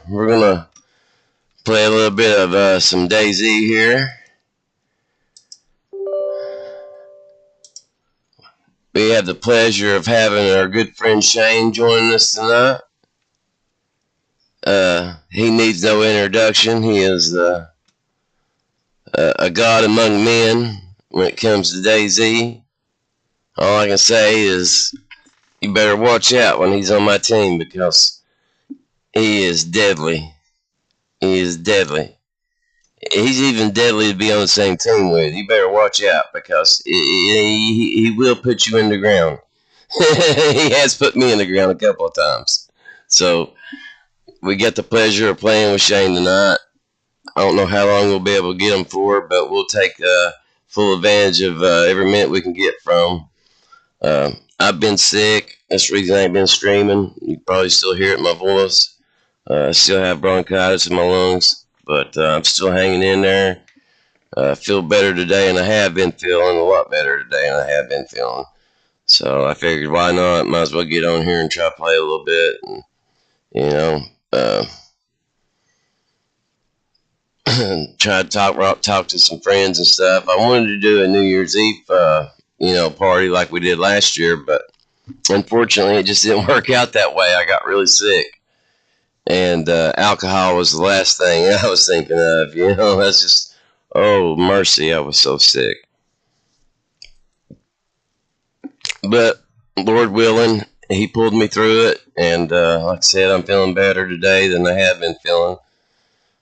we're gonna play a little bit of some DayZ here. We have the pleasure of having our good friend Shane joining us tonight. He needs no introduction. He is a god among men when it comes to DayZ. All I can say is you better watch out when he's on my team because he is deadly. He is deadly. He's even deadly to be on the same team with. You better watch out because he will put you in the ground. He has put me in the ground a couple of times. So we get the pleasure of playing with Shane tonight. I don't know how long we'll be able to get him for, but we'll take full advantage of every minute we can get from him. I've been sick. That's the reason I ain't been streaming. You can probably still hear it in my voice. I still have bronchitis in my lungs, but I'm still hanging in there. I feel better today, and I have been feeling a lot better today, and I have been feeling. So I figured, why not? Might as well get on here and try to play a little bit, and, you know, try to talk to some friends and stuff. I wanted to do a New Year's Eve, party like we did last year, but unfortunately, it just didn't work out that way. I got really sick. And alcohol was the last thing I was thinking of. That's just, oh, mercy, I was so sick. But Lord willing, he pulled me through it. And like I said, I'm feeling better today than I have been feeling.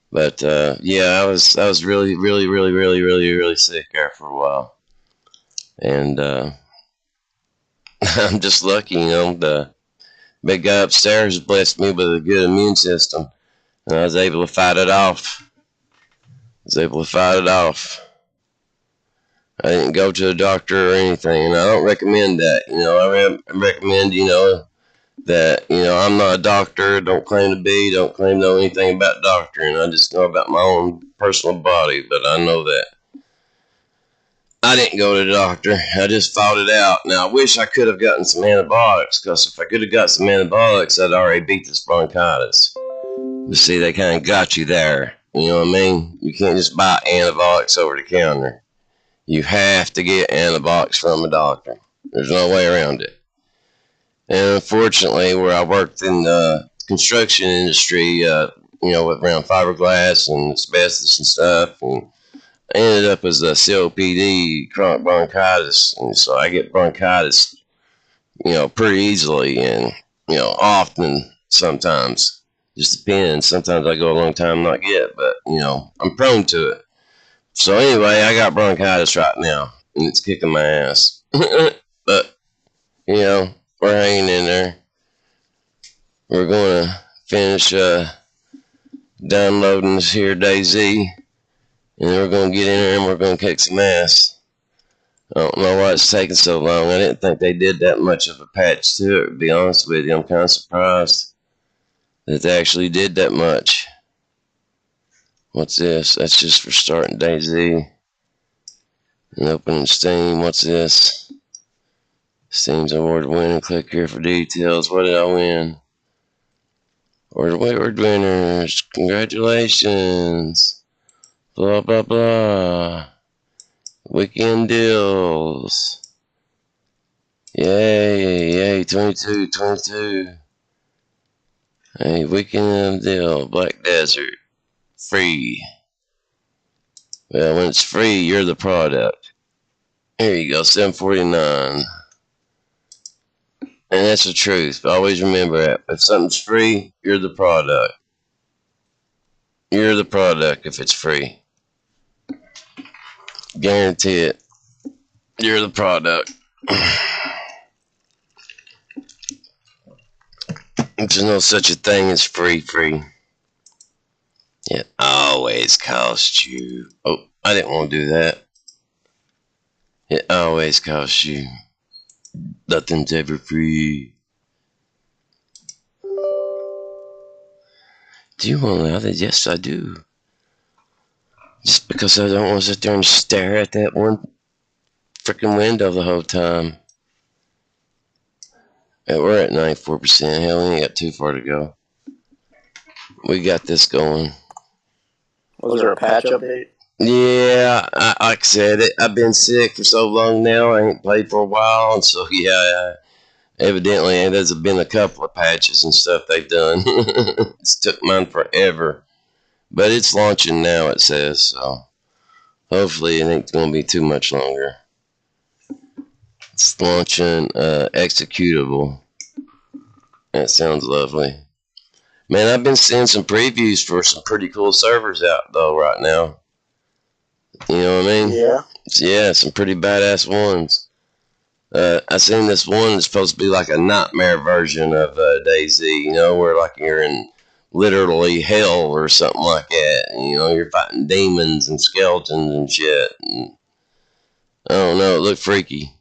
But I was really, really, really, really, really, really sick there for a while. And I'm just lucky, the big guy upstairs blessed me with a good immune system, and I was able to fight it off. I didn't go to a doctor or anything, and I don't recommend that. I recommend, that, I'm not a doctor, don't claim to be, don't claim to know anything about doctoring. I just know about my own personal body, but I know that. I didn't go to the doctor. I just fought it out. Now, I wish I could have gotten some antibiotics, because if I could have got some antibiotics, I'd already beat this bronchitis. But see, they kind of got you there. You know what I mean? You can't just buy antibiotics over the counter. You have to get antibiotics from a doctor. There's no way around it. And unfortunately, where I worked in the construction industry, with around fiberglass and asbestos and stuff, and I ended up as a COPD, chronic bronchitis, and so I get bronchitis, pretty easily and, often sometimes. Just depends. Sometimes I go a long time not get, but, I'm prone to it. So anyway, I got bronchitis right now, and it's kicking my ass. But, we're hanging in there. We're going to finish downloading this here DayZ. And we're going to get in there and we're going to kick some ass. I don't know why it's taking so long. I didn't think they did that much of a patch to it, to be honest with you. I'm kind of surprised that they actually did that much. What's this? That's just for starting DayZ. And opening Steam. What's this? Steam's award winner. Click here for details. What did I win? Award winners. Congratulations. Blah, blah, blah. Weekend deals. Yay, 22. Hey, weekend deal. Black Desert. Free. Well, when it's free, you're the product. Here you go, $7.49. And that's the truth. Always remember that. If something's free, you're the product. You're the product if it's free. Guarantee it. You're the product. There's no such a thing as free. It always costs you. Oh, I didn't want to do that. It always costs you. Nothing's ever free. Do you want to know that? Yes, I do. Just because I don't want to sit there and stare at that one freaking window the whole time. And we're at 94%. Hell, we ain't got too far to go. we got this going. Was there a patch update? Yeah, like I said, I've been sick for so long now. I ain't played for a while, and so yeah, evidently there's been a couple of patches and stuff they've done. It's took mine forever, but it's launching now. It says so. Hopefully, it ain't gonna be too much longer. It's launching executable. That sounds lovely. Man, I've been seeing some previews for some pretty cool servers out though right now. You know what I mean? Yeah. Yeah, some pretty badass ones. I seen this one that's supposed to be like a nightmare version of DayZ, you know, where like you're in literally hell or something like that. And, you know, you're fighting demons and skeletons and shit. And, I don't know, it looked freaky.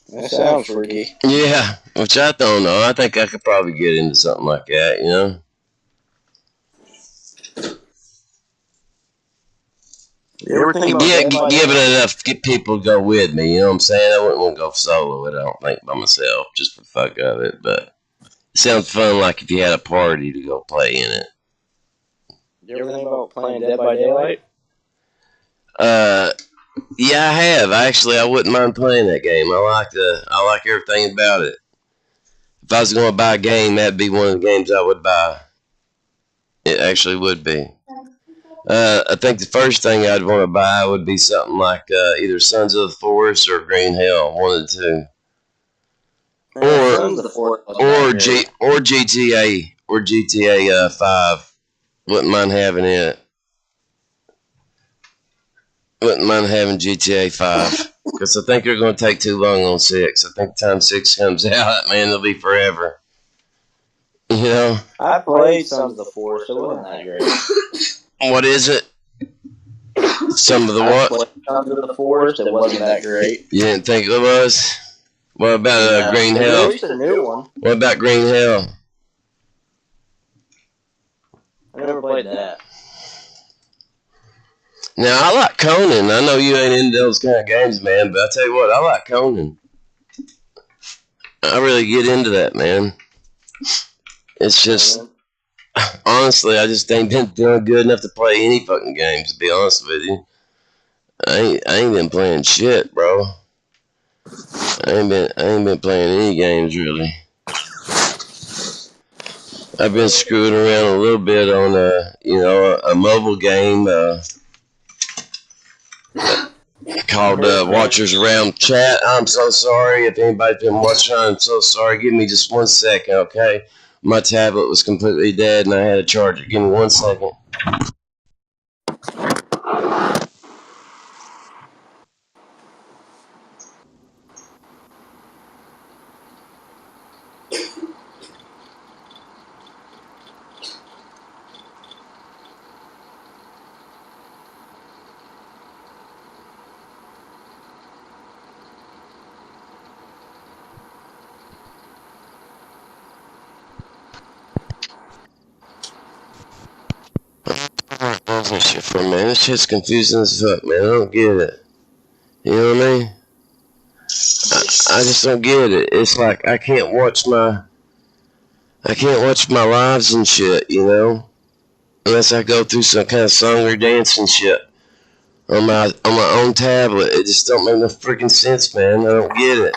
That sounds freaky. Yeah, which I don't know. I think I could probably get into something like that, you know? You ever think about Give it enough to get people to go with me, you know what I'm saying? I wouldn't want to go solo, I don't think, by myself, just for the fuck of it, but it sounds fun like if you had a party to go play in it. You ever think about playing Dead by Daylight? Yeah, I have. Actually, I wouldn't mind playing that game. I like everything about it. If I was going to buy a game, that'd be one of the games I would buy. It actually would be. I think the first thing I'd want to buy would be something like either Sons of the Forest or Green Hell, one of the two. Or GTA 5. Wouldn't mind having it. Wouldn't mind having GTA 5. Because I think they're going to take too long on 6. I think time 6 comes out, man, it'll be forever. You know? I played Sons of the Forest, so it wasn't that great. What is it? Some of the what? I played Sons of the Forest, it wasn't that great. You didn't think it was? What about Green Hell? At least a new one. What about Green Hell? I never played that. Now, I like Conan. I know you ain't into those kind of games, man, but I tell you what, I like Conan. I really get into that, man. It's just, honestly, I just ain't been doing good enough to play any fucking games, to be honest with you. I ain't been playing shit, bro. I ain't been playing any games, really. I've been screwing around a little bit on a mobile game called Watchers Around Chat. I'm so sorry if anybody's been watching. I'm so sorry. Give me just 1 second, okay? My tablet was completely dead and I had to charge it. Give me 1 second. Shit for a minute. This shit's confusing as fuck, man. I don't get it. You know what I mean? I just don't get it. It's like I can't watch my lives and shit, you know, unless I go through some kind of song or dance and shit on my own tablet. It just don't make no freaking sense, man. I don't get it.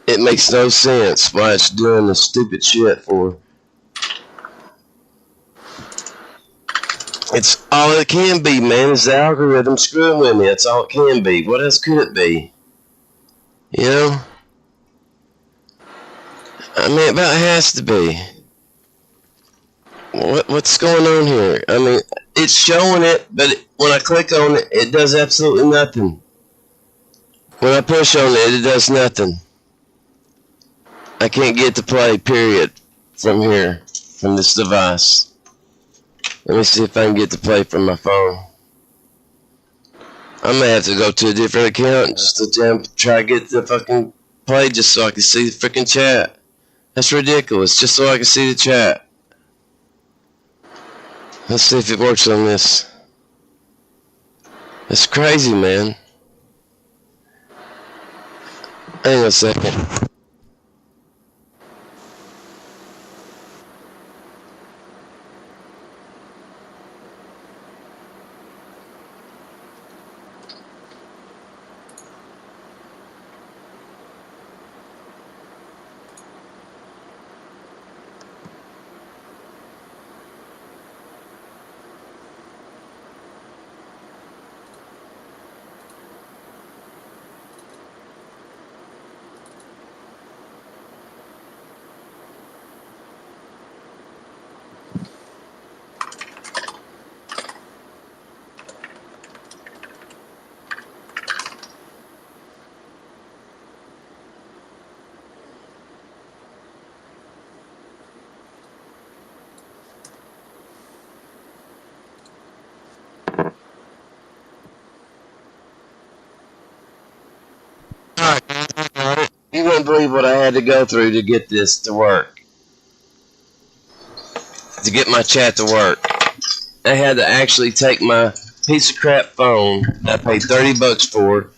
It makes no sense why it's doing this stupid shit for. It's all it can be, man, is the algorithm screwing with me. That's all it can be. What else could it be? You know? I mean, it about has to be. What's going on here? I mean, it's showing it, but when I click on it, it does absolutely nothing. When I push on it, it does nothing. I can't get to play, period, from here, from this device. Let me see if I can get to play from my phone. I may have to go to a different account just to try to get the fucking play just so I can see the freaking chat. That's ridiculous, just so I can see the chat. Let's see if it works on this. It's crazy, man. Hang on a second. had to go through to get this to work. To get my chat to work. I had to actually take my piece of crap phone that I paid $30 for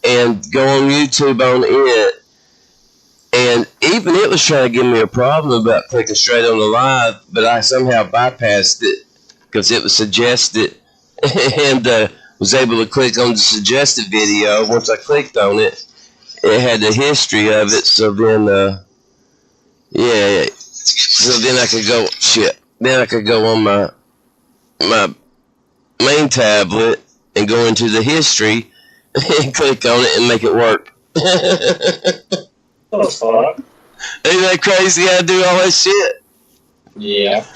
and go on YouTube on it. And even it was trying to give me a problem about clicking straight on the live, but I somehow bypassed it because it was suggested and was able to click on the suggested video. Once I clicked on it, it had the history of it. So then, so then I could go, then I could go on my main tablet and go into the history and click on it and make it work. That was fun. Ain't that crazy? I do all that shit. Yeah.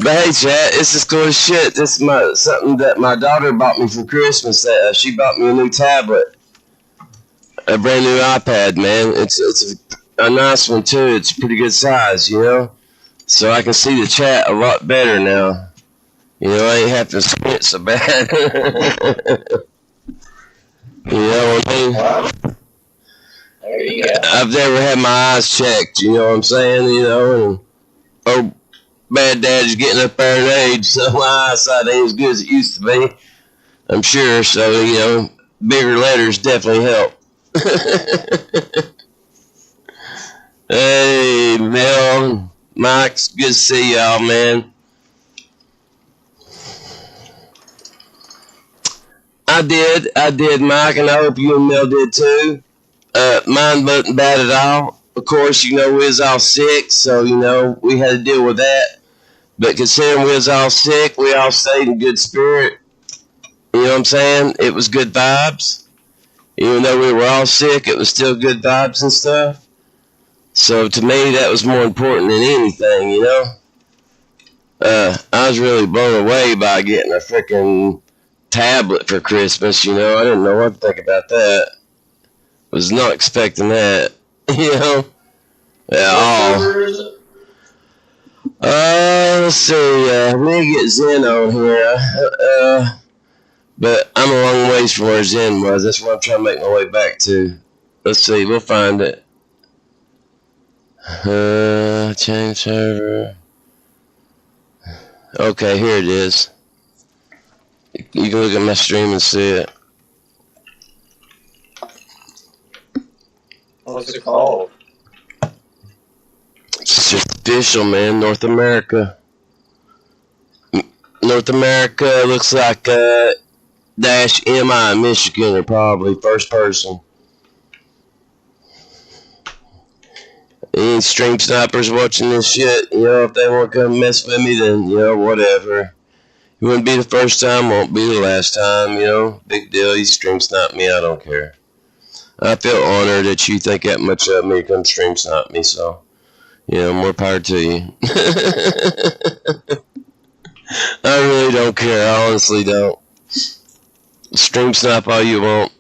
But hey, chat, this is cool as shit. This is something that my daughter bought me for Christmas. She bought me a new tablet, a brand new iPad, man. It's a nice one too. It's a pretty good size, you know. So I can see the chat a lot better now. You know, I ain't have to squint so bad. You know what I mean? Wow. There you go. I've never had my eyes checked, you know what I'm saying? You know, and bad dad's getting up there in age, so my eyesight ain't as good as it used to be, I'm sure. So, you know, bigger letters definitely help. Hey, Mel, Mike, it's good to see y'all, man. I did, Mike, and I hope you and Mel did too. Mine wasn't bad at all. Of course, you know, we was all sick, so, you know, we had to deal with that. But considering we was all sick, we all stayed in good spirit. You know what I'm saying? It was good vibes. Even though we were all sick, it was still good vibes and stuff. So to me, that was more important than anything, you know? I was really blown away by getting a freaking tablet for Christmas, you know? I didn't know what to think about that. Was not expecting that, you know, at all. Let's see, let me get Zen on here, but I'm a long ways from where Zen was. That's what I'm trying to make my way back to. Let's see, we'll find it. Change server. Okay, here it is. You can look at my stream and see it. What's it called? It's just official, man. North America. North America looks like dash MI Michigan, or probably first person. Any stream snipers watching this shit, you know, if they want to come mess with me, then, you know, whatever. It wouldn't be the first time, won't be the last time, you know. Big deal, you stream snipe me, I don't care. I feel honored that you think that much of me to come stream snipe me, so, you know, more power to you. I really don't care, I honestly don't. Stream snipe all you want.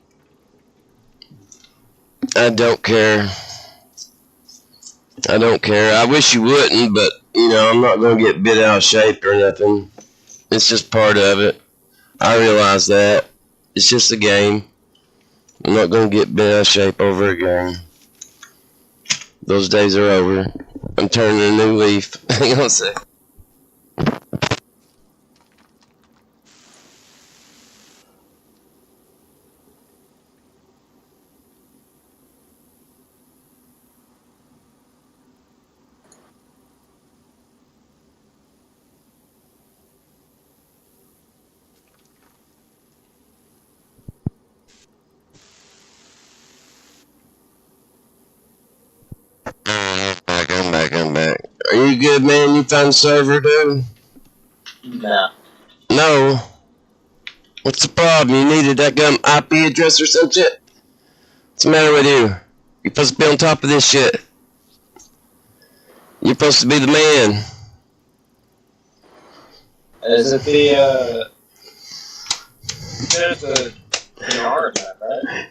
I don't care. I don't care. I wish you wouldn't, but, you know, I'm not going to get bit out of shape or nothing. It's just part of it. I realize that. It's just a game. I'm not going to get bent out of shape over a game. Those days are over. I'm turning a new leaf. Hang on a sec. I'm back. Are you good, man? You found the server, dude? No. No. What's the problem? You needed that gum IP address or some shit? What's the matter with you? You're supposed to be on top of this shit. You're supposed to be the man. Is it the, there's a Norris, right?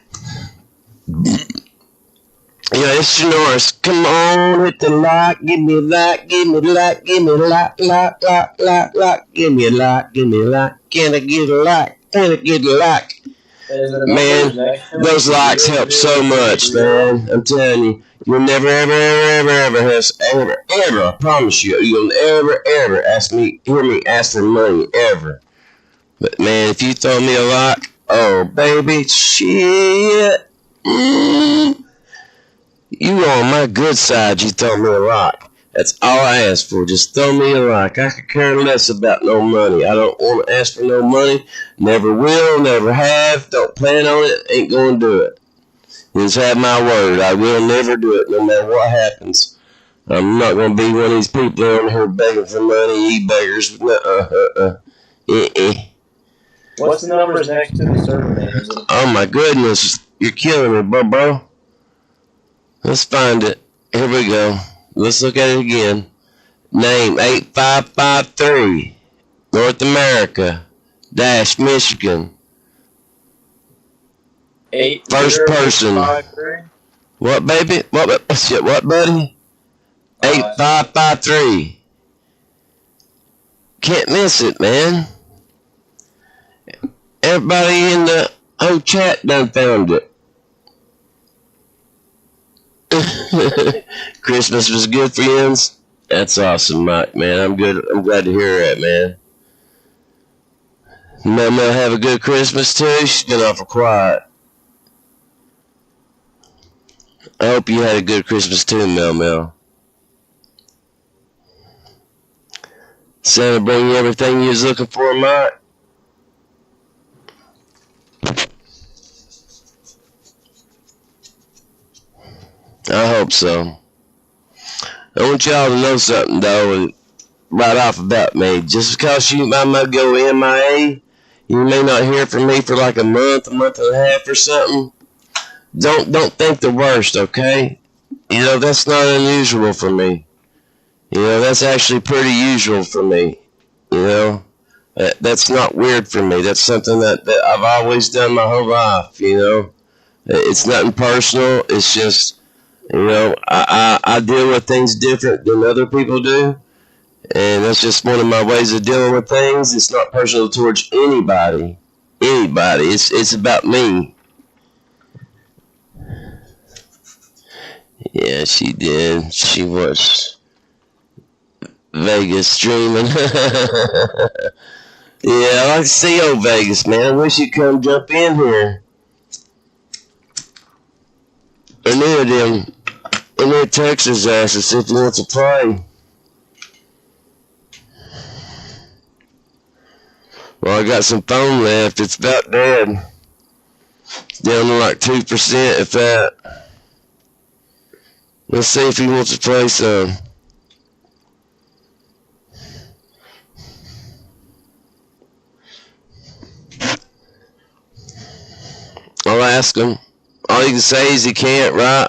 Yeah, it's Norris. Come on, hit the lock, give me a lock, give me a lock, give me a lock, lock, lock, lock, lock, give me a lock, give me a lock. Can I get a lock? Can I get a lock? Is it Man, those likes help so much, man. I'm telling you, you'll never, ever, I promise you, you'll ever hear me ask for money, ever. But man, if you throw me a like, oh baby, shit, you on my good side, you throw me a like. That's all I ask for. Just throw me a like. I could care less about no money. I don't want to ask for no money. Never will, never have. Don't plan on it. Ain't going to do it. Just have my word. I will never do it no matter what happens. I'm not going to be one of these people on here begging for money, you beggars. What's the numbers next to the server name? Oh my goodness. You're killing me, bro. Let's find it. Here we go. Let's look at it again. Name 8553. North America. Dash Michigan. First person. What, baby? What, buddy? 8553. Can't miss it, man. Everybody in the whole chat done found it. Christmas was good, friends. That's awesome, Mike, man. I'm good. I'm glad to hear that, man. Mel have a good Christmas too. She's been awful quiet. I hope you had a good Christmas too, Mel. Santa bring you everything you was looking for, Mike? I hope so. I want y'all to know something, though, right off about me. Just because you might go MIA, you may not hear from me for like a month and a half or something. Don't think the worst, okay? You know, that's not unusual for me. You know, that's actually pretty usual for me. You know, that's not weird for me. That's something that I've always done my whole life, you know. It's nothing personal. It's just, you know, I deal with things different than other people do. And that's just one of my ways of dealing with things. It's not personal towards anybody. It's about me. Yeah, she did. She was Vegas dreaming. Yeah, I like to see old Vegas, man. I wish you'd come jump in here. I knew text his ass to see if he wants to play. Well, I got some phone left. It's about dead. It's down to like 2%, if that. Let's see if he wants to play some. I'll ask him. All you can say is he can't, right?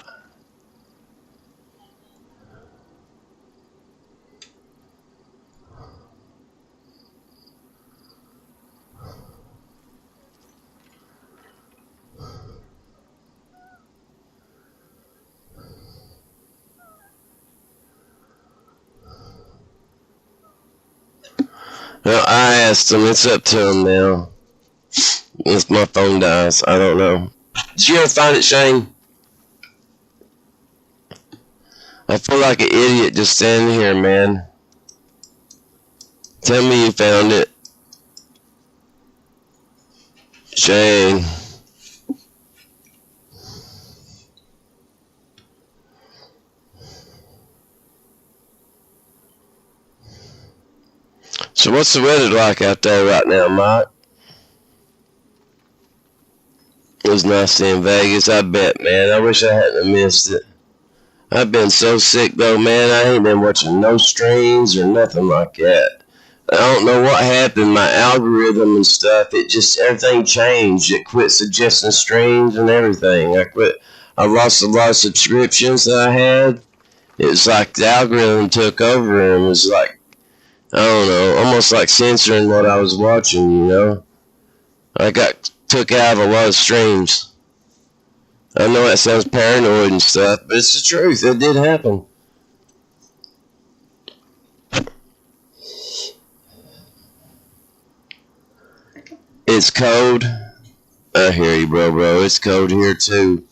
Well, I asked him. It's up to him now. If my phone dies, I don't know. Did you ever find it, Shane? I feel like an idiot just standing here, man. Tell me you found it. Shane. So what's the weather like out there right now, Mike? It was nice in Vegas, I bet, man. I wish I hadn't missed it. I've been so sick, though, man. I ain't been watching no streams or nothing like that. I don't know what happened. My algorithm and stuff, everything changed. It quit suggesting streams and everything. I lost a lot of subscriptions that I had. It was like the algorithm took over and was like, I don't know, almost like censoring what I was watching, you know? I got took out of a lot of streams. I know that sounds paranoid and stuff, but it's the truth. It did happen. It's cold. I hear you, bro. It's cold here, too.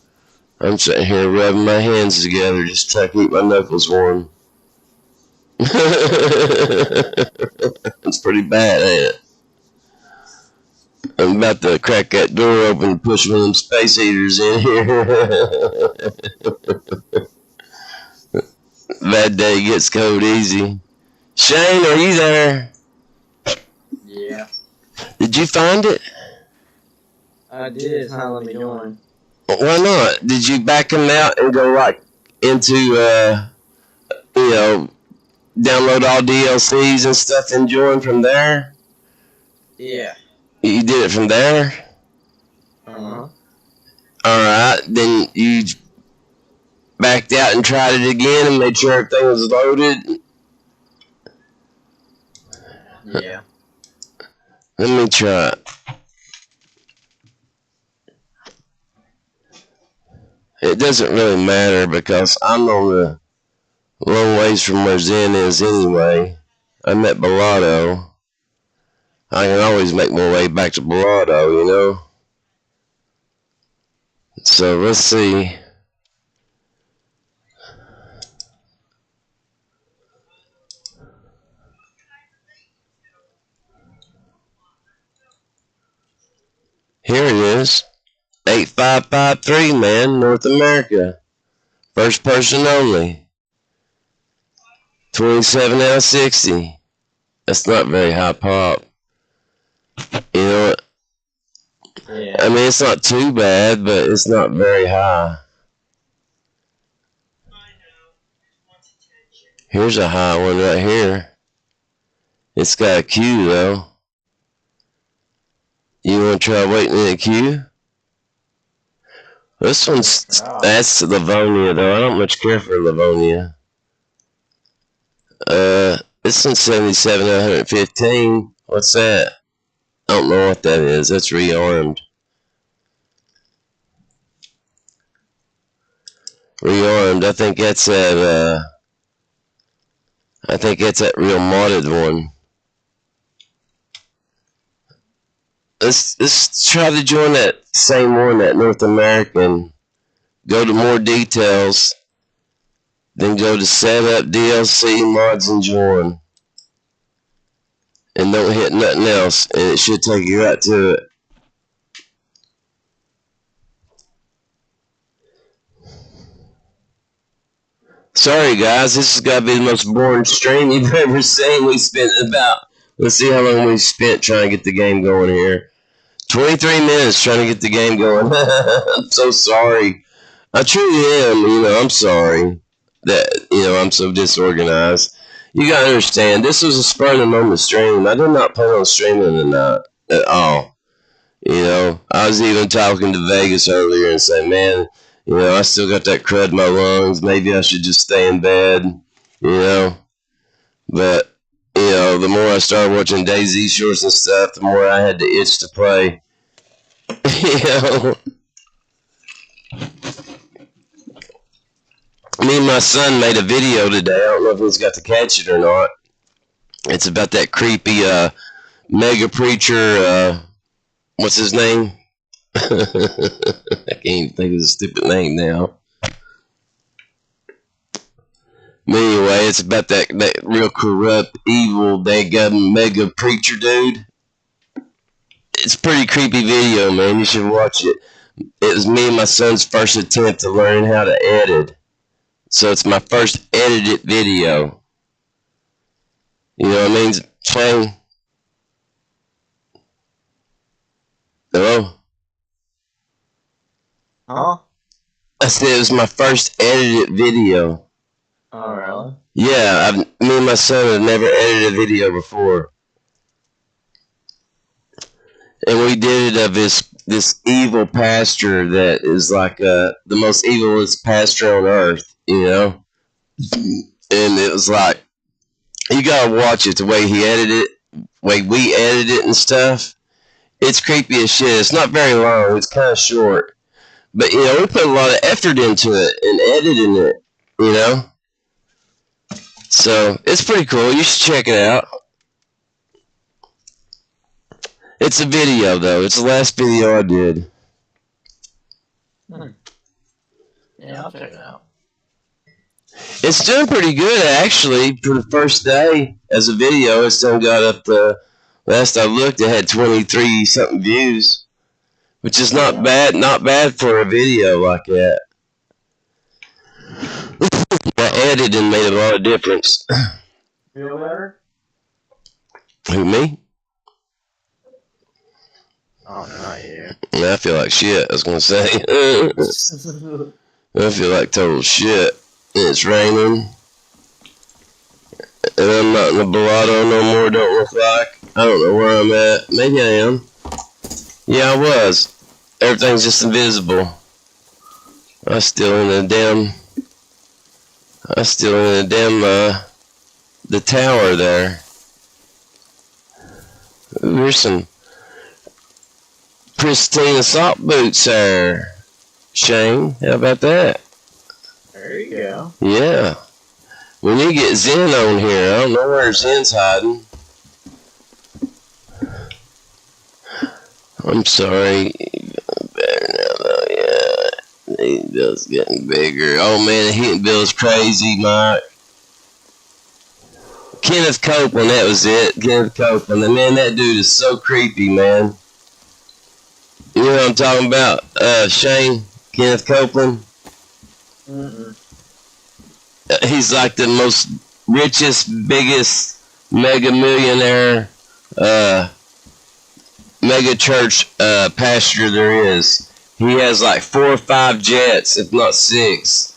I'm sitting here rubbing my hands together just to keep my knuckles warm. It's pretty bad, ain't it? I'm about to crack that door open and push one of them space heaters in here. That day gets cold easy. Shane, are you there? Yeah. Did you find it? I did. It's not letting me join. Why not? Did you back him out and go like into download all DLCs and stuff and join from there? Yeah. You did it from there? Uh-huh. Alright, then you backed out and tried it again and made sure everything was loaded? Yeah. Let me try it. It doesn't really matter because I'm on the long ways from where Zen is anyway. I'm at Bellotto. I can always make my way back to Bellotto, you know? So let's see. Here it is. 8553, man, North America. First person only. 27 out of 60. That's not very high pop. You know what? Yeah. I mean, it's not too bad, but it's not very high. Here's a high one right here. It's got a queue, though. You want to try waiting in a queue? This one's, that's Livonia, though. I don't much care for Livonia. This one's 77 out of 115. What's that? I don't know what that is. That's rearmed. Rearmed. I think that's that real modded one. Let's try to join that same one, that North American. Go to more details. Then go to setup, DLC, mods, and join. And don't hit nothing else, and it should take you right to it. Sorry guys, this has got to be the most boring stream you've ever seen. We spent let's see how long we spent trying to get the game going here. 23 minutes trying to get the game going. I'm so sorry. I truly am, I'm sorry that, I'm so disorganized. You gotta understand, this was a spur of the moment stream. I did not plan on streaming tonight at all. I was even talking to Vegas earlier and saying, man, I still got that crud in my lungs. Maybe I should just stay in bed, But, the more I started watching DayZ shorts and stuff, the more I had the itch to play. Me and my son made a video today. I don't know if he's got to catch it or not. It's about that creepy mega preacher, what's his name? I can't even think of his stupid name now. But anyway, it's about that real corrupt, evil, daggum mega preacher dude. It's a pretty creepy video, man. You should watch it. It was me and my son's first attempt to learn how to edit. So it's my first edited video. You know what I mean, Shane? Hello? Huh? I said it was my first edited video. Oh, really? Yeah, me and my son have never edited a video before. And we did it of this evil pastor that is like the most evilest pastor on earth, And it was like, you gotta watch it the way he edited it, way we edited it and stuff. It's creepy as shit. It's not very long. It's kind of short. But, we put a lot of effort into it and editing it, So, it's pretty cool. You should check it out. It's a video, though. It's the last video I did. Yeah, I'll check it out. It's doing pretty good, actually, for the first day. As a video, it's done got up to, last I looked, it had 23-something views. Which is not bad for a video like that. That editing made a lot of difference. Feel better? Who, me? Oh, not you. I feel like shit, I was gonna say. I feel like total shit. And it's raining. And I'm not in the Bellado no more, don't look like. I don't know where I'm at. Maybe I am. Yeah, I was. Everything's just invisible. I'm still in the tower there. Ooh, here's some pristine assault boots there. Shane, how about that? There you go. Yeah. We need to get Zen on here. I don't know where Zen's hiding. I'm sorry. Better now, though. Yeah. The heating bill's getting bigger. Oh, man, the heating bill's crazy, Mike. Kenneth Copeland, that was it. Kenneth Copeland. And, man, that dude is so creepy, man. You know what I'm talking about? Shane? Kenneth Copeland? He's like the most richest, biggest mega millionaire mega church pastor there is. He has like 4 or 5 jets, if not 6.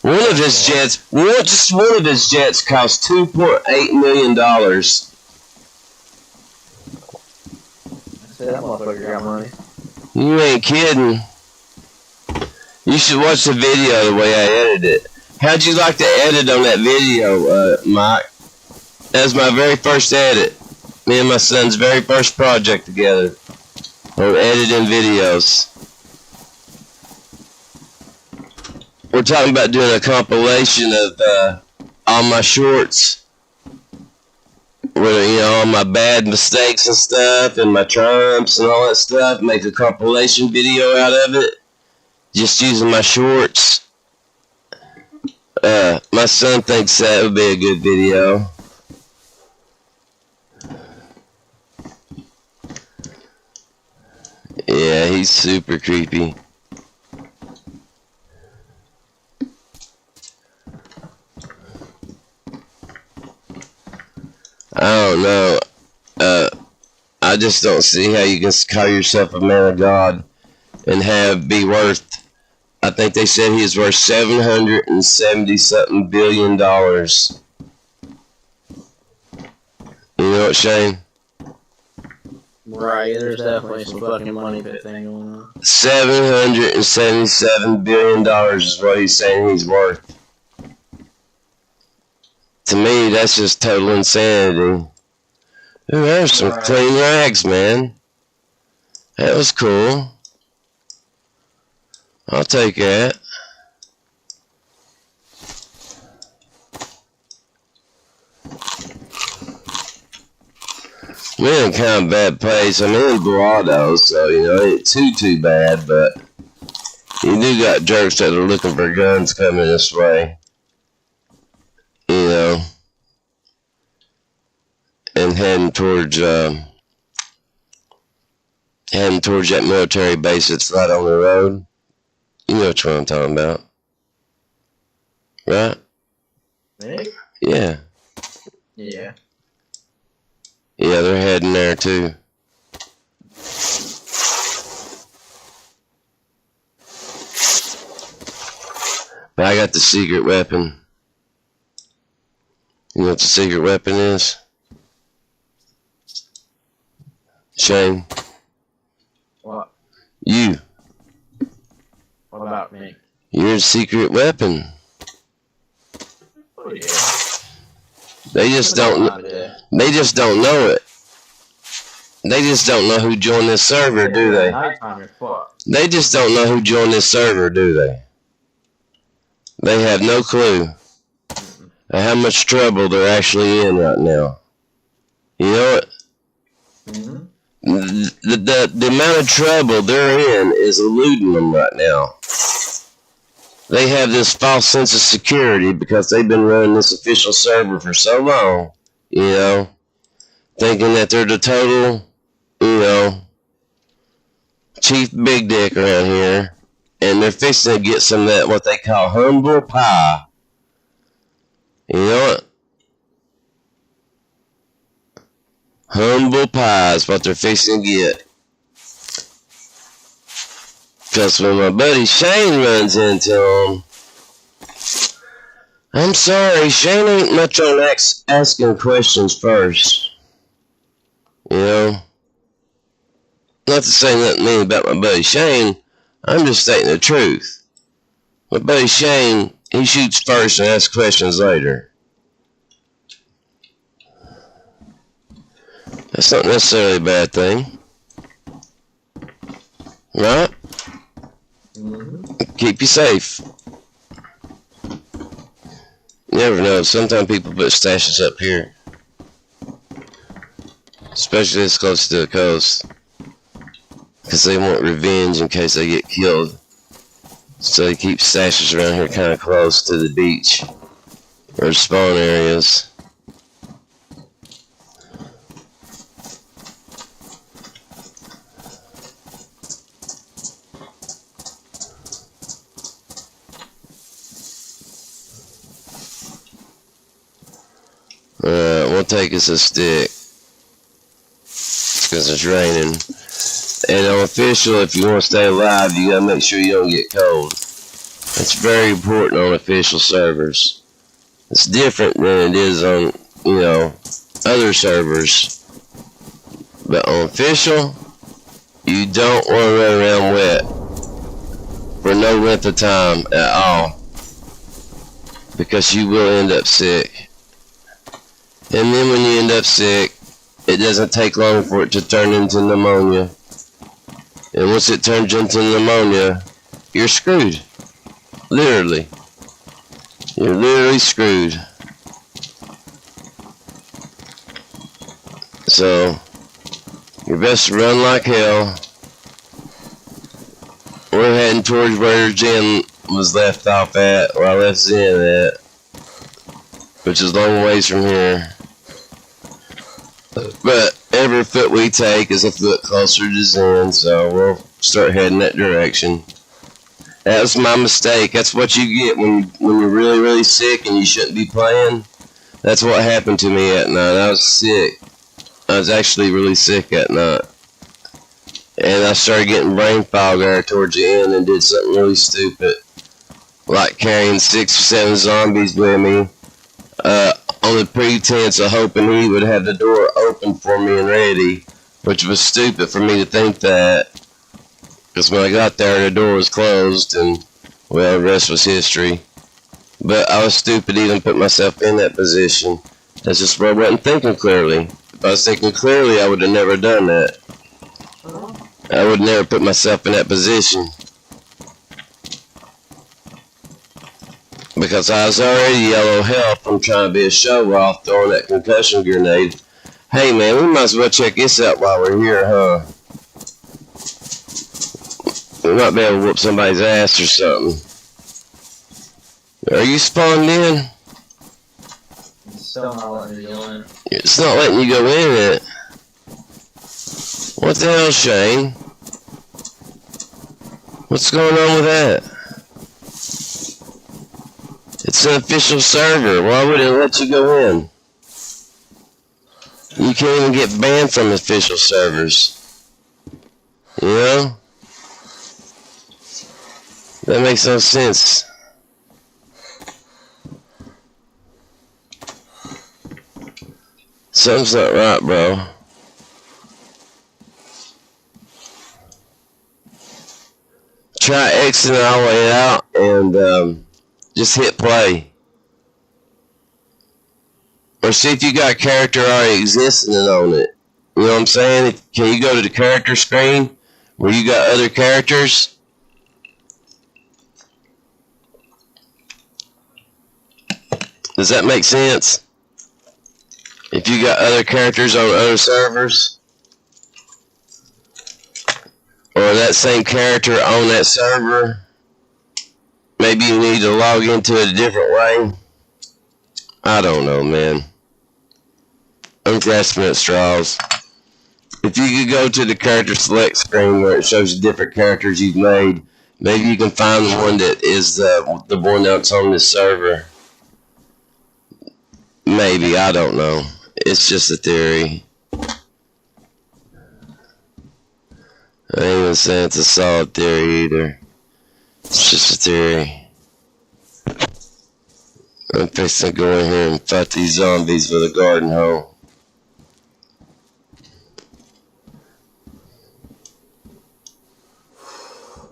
One of his jets, just one of his jets cost $2.8 million. That motherfucker got money. You ain't kidding. You should watch the video the way I edited it. How'd you like to edit on that video, Mike? That was my very first edit. Me and my son's very first project together on editing videos. We're talking about doing a compilation of all my shorts. With, you know, all my bad mistakes and stuff, and my triumphs and all that stuff. Make a compilation video out of it. Just using my shorts. My son thinks that would be a good video. Yeah, he's super creepy. I don't know. I just don't see how you can call yourself a man of God and be worth. I think they said he is worth $770-something billion. You know what, Shane? Right, there's definitely some fucking money pit thing going on. $777 billion is what he's saying he's worth. To me, that's just total insanity. Ooh, there's some clean rags, man. That was cool. I'll take that. We're in kind of bad place. I'm in Bellado, so, you know, it ain't too bad, but you do got jerks that are looking for guns coming this way. You know, and heading towards that military base that's right on the road. You know what I'm talking about, right? Me? Yeah. Yeah. Yeah, they're heading there too. But I got the secret weapon. You know what the secret weapon is? Shane? What? You. What about me? You're the secret weapon. Oh, yeah. They just don't know it. They just don't know who joined this server, do they? They just don't know who joined this server, do they? They have no clue how much trouble they're actually in right now. You know it? The amount of trouble they're in is eluding them right now. They have this false sense of security because they've been running this official server for so long, you know, thinking that they're the total, you know, chief big dick around here, and they're fixing to get some of that, what they call humble pie. You know what? Humble pie is what they're fixing to get. Because when my buddy Shane runs into him, I'm sorry, Shane ain't much on asking questions first. You know? Not to say nothing mean about my buddy Shane, I'm just stating the truth. My buddy Shane, he shoots first and asks questions later. That's not necessarily a bad thing. Right? Mm-hmm. Keep you safe. You never know. Sometimes people put stashes up here. Especially this close to the coast. Because they want revenge in case they get killed. So they keep stashes around here kind of close to the beach. Or spawn areas. We'll take us a stick. Because it's raining. And on official, if you want to stay alive, you gotta make sure you don't get cold. It's very important on official servers. It's different than it is on, you know, other servers. But on official, you don't want to run around wet for no length of time at all. Because you will end up sick. And then when you end up sick, it doesn't take long for it to turn into pneumonia. And once it turns into pneumonia, you're screwed. Literally. You're literally screwed. So, you're best to run like hell. We're heading towards where Jen was left off at, where I left Zen at. Which is a long ways from here. But every foot we take is a foot closer to Zen, so we'll start heading that direction. That was my mistake. That's what you get when you're really, really sick and you shouldn't be playing. That's what happened to me at night. I was sick. I was actually really sick at night. And I started getting brain fog there towards the end and did something really stupid. Like carrying 6 or 7 zombies with me. On the pretense of hoping he would have the door open for me and ready, which was stupid for me to think that, because when I got there the door was closed and, well, the rest was history. But I was stupid to even put myself in that position. That's just where I wasn't thinking clearly. If I was thinking clearly, I would have never done that. I would never put myself in that position. Because I was already yellow hell from trying to be a show-off throwing that concussion grenade. Hey man, we might as well check this out while we're here, huh? We might be able to whoop somebody's ass or something. Are you spawned in? It's still not letting me go in. It's not letting you go in it. What the hell, Shane? What's going on with that? It's an official server. Why would it let you go in? You can't even get banned from official servers. You know? That makes no sense. Something's not right, bro. Try exiting all the way out and just hit play. Or see if you got a character already existing on it. You know what I'm saying? Can you go to the character screen where you got other characters? Does that make sense? If you got other characters on other servers? or that same character on that server, maybe you need to log into it a different way. I don't know, man. I'm grasping at straws. If you could go to the character select screen where it shows you different characters you've made, maybe you can find the one that is the one that's on this server. Maybe, I don't know. It's just a theory. I ain't even saying it's a solid theory either. It's just a theory. I'm fixing to go in here and fight these zombies with a garden hoe.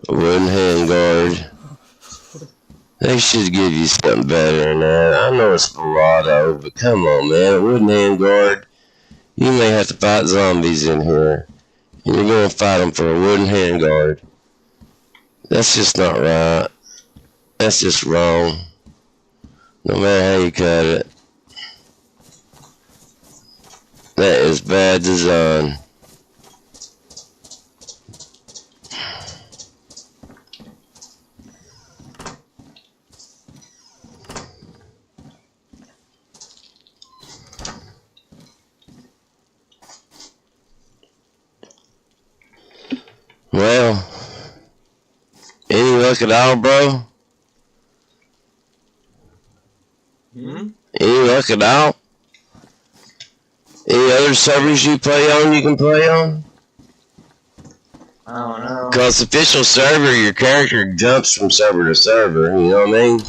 A wooden handguard. They should give you something better than that. I know it's Verado, but come on, man. A wooden handguard. You may have to fight zombies in here. And you're going to fight them for a wooden handguard. That's just not right. That's just wrong. No matter how you cut it. That is bad design. Well, any luck at all, bro? Any luck at all? Any other servers you play on you can play on? I don't know. Because official server, your character jumps from server to server, you know what I mean?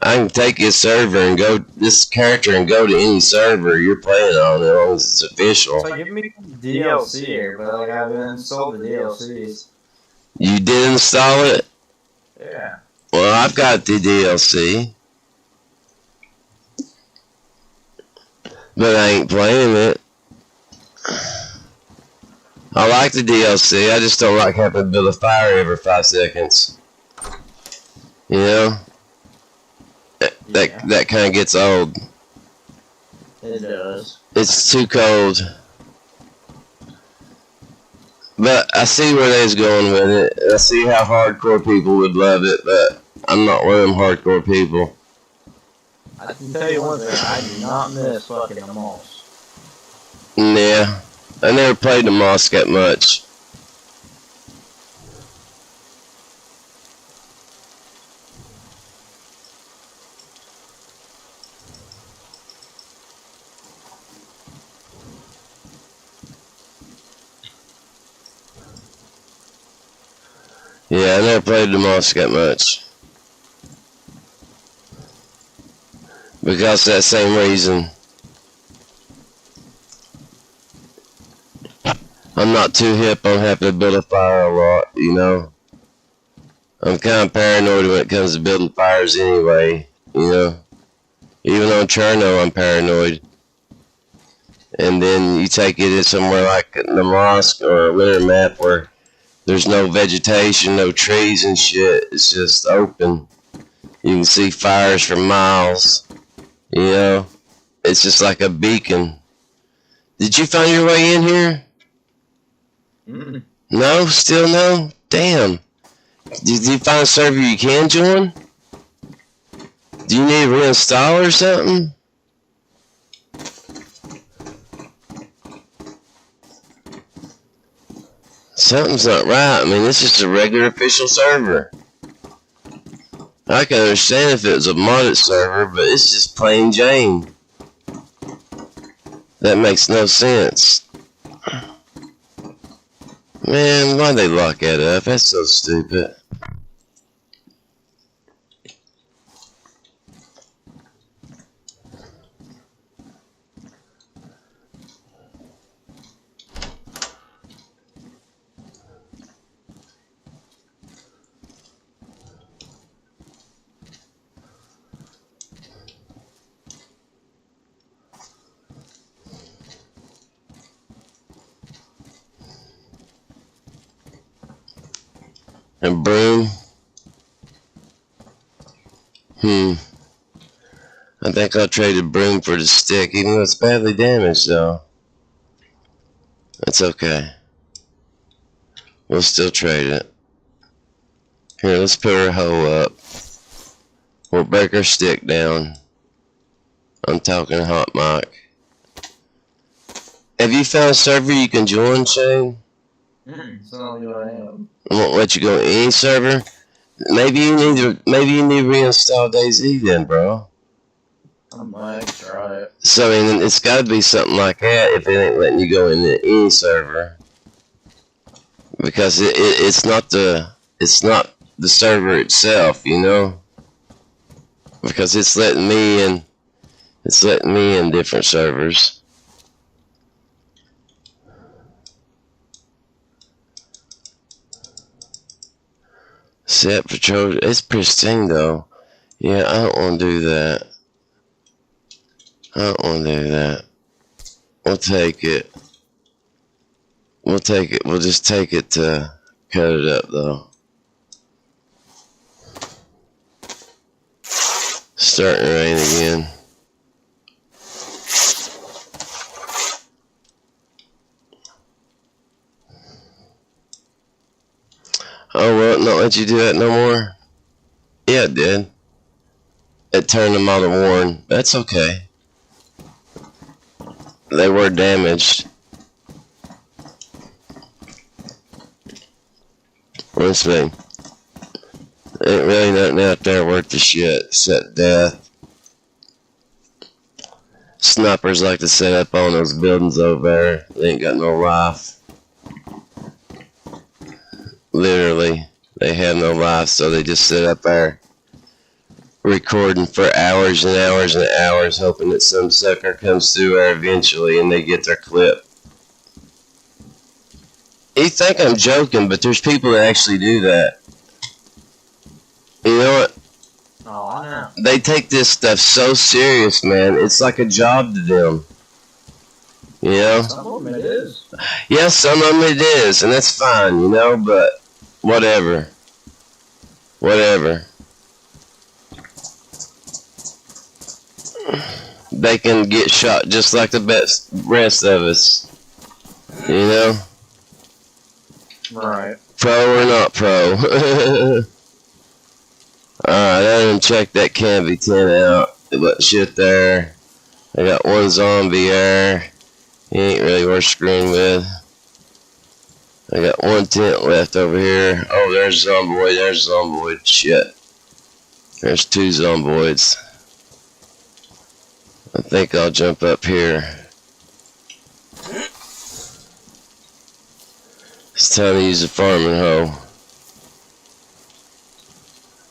I can take this server and go, this character and go to any server you're playing on as long as it's official. So give me DLC here, but like I haven't installed the DLCs. You did install it? Yeah. Well, I've got the DLC. But I ain't playing it. I like the DLC, I just don't like having to build a fire every 5 seconds. You know? That kind of gets old. It does. It's too cold. But I see where they's going with it. I see how hardcore people would love it, but I'm not one of them hardcore people. I can tell you one thing, I do not miss fucking the moss. Yeah. I never played the mosque that much. Yeah, I never played the mosque that much. Because of that same reason. I'm not too hip on having to build a fire a lot, you know. I'm kind of paranoid when it comes to building fires anyway, you know. Even on Cherno, I'm paranoid. And then you take it somewhere like the mosque or a winter map where there's no vegetation, no trees and shit. It's just open. You can see fires for miles. You know? It's just like a beacon. Did you find your way in here? Mm-mm. No? Still no? Damn. Did you find a server you can join? Do you need to reinstall or something? Something's not right. I mean, this is a regular official server. I can understand if it was a modded server, but it's just plain Jane. That makes no sense. Man, why'd they lock that up? That's so stupid. And broom. I think I'll trade the broom for the stick, even though it's badly damaged, though. That's okay. We'll still trade it. Here, let's put our hoe up. We'll break our stick down. I'm talking hot mic. Have you found a server you can join, Shane? It's not what I am. I won't let you go to any server. Maybe you need to reinstall DayZ then, bro. I might try it. So I mean, it's got to be something like that if it ain't letting you go into any server, because it's not the server itself, you know, because it's letting me in different servers. Set patrol. It's pristine though. Yeah, I don't want to do that. I don't want to do that. We'll take it. We'll take it. We'll just take it to cut it up though. Starting to rain again. Oh, well, not let you do that no more? Yeah, it did. It turned them all to warn. That's okay. They were damaged. Let's see. Ain't really nothing out there worth the shit except death. Snipers like to set up on those buildings over there. They ain't got no life. Literally, they have no life, so they just sit up there recording for hours and hours and hours, hoping that some sucker comes through there eventually and they get their clip. You think I'm joking, but there's people that actually do that. You know what? Oh, I know. They take this stuff so serious, man. It's like a job to them. You know? Some of them it is. Yeah, some of them it is, and that's fine, you know, but whatever. Whatever. They can get shot just like the rest of us. You know? Right. Pro or not pro. Alright, I didn't check that Canby 10 out. But shit there. I got one zombie there. He ain't really worth screwing with. I got one tent left over here. Oh, there's Zomboid. There's Zomboid. Shit. There's two Zomboids. I think I'll jump up here. It's time to use the farming hoe.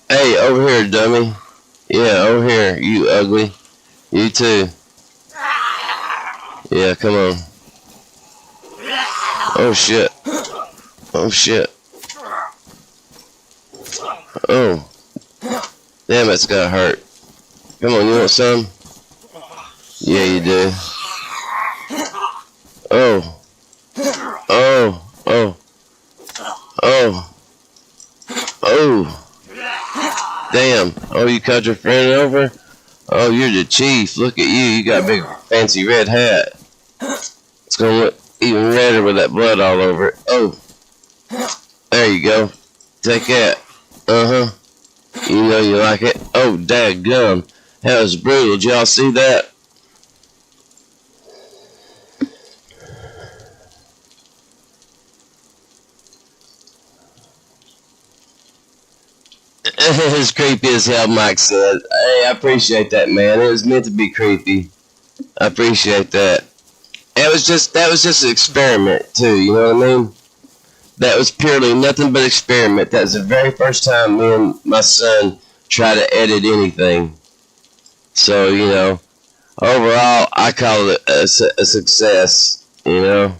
Hey, over here, dummy. Yeah, over here, you ugly. You too. Yeah, come on. Oh shit. Oh shit. Oh. Damn, it's got hurt. Come on, you want some? Yeah, you do. Oh. Oh. Oh. Oh. Oh. Damn. Oh, you cut your friend over? Oh, you're the chief. Look at you. You got a big fancy red hat. It's gonna look even redder with that blood all over it. Oh. There you go. Take that. Uh-huh. You know you like it. Oh, dadgum. That was brutal. Did y'all see that? It's creepy as hell, Mike said. Hey, I appreciate that, man. It was meant to be creepy. I appreciate that. That was just an experiment, too, you know what I mean? That was purely nothing but experiment. That was the very first time me and my son tried to edit anything. So, you know, overall, I call it a success, you know?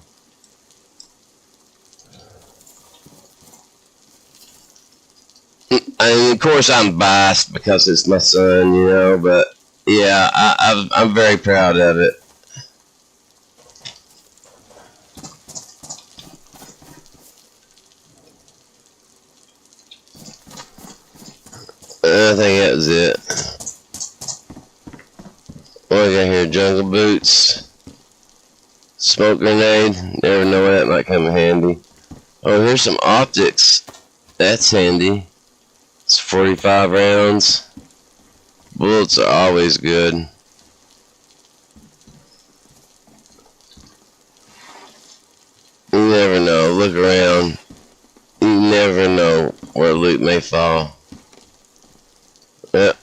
I mean, of course, I'm biased because it's my son, you know, but yeah, I'm very proud of it. I think that was it. What do we got here? Jungle boots, smoke grenade. Never know when that might come in handy. Oh, here's some optics. That's handy. It's 45 rounds. Bullets are always good. You never know. Look around. You never know where loot may fall. I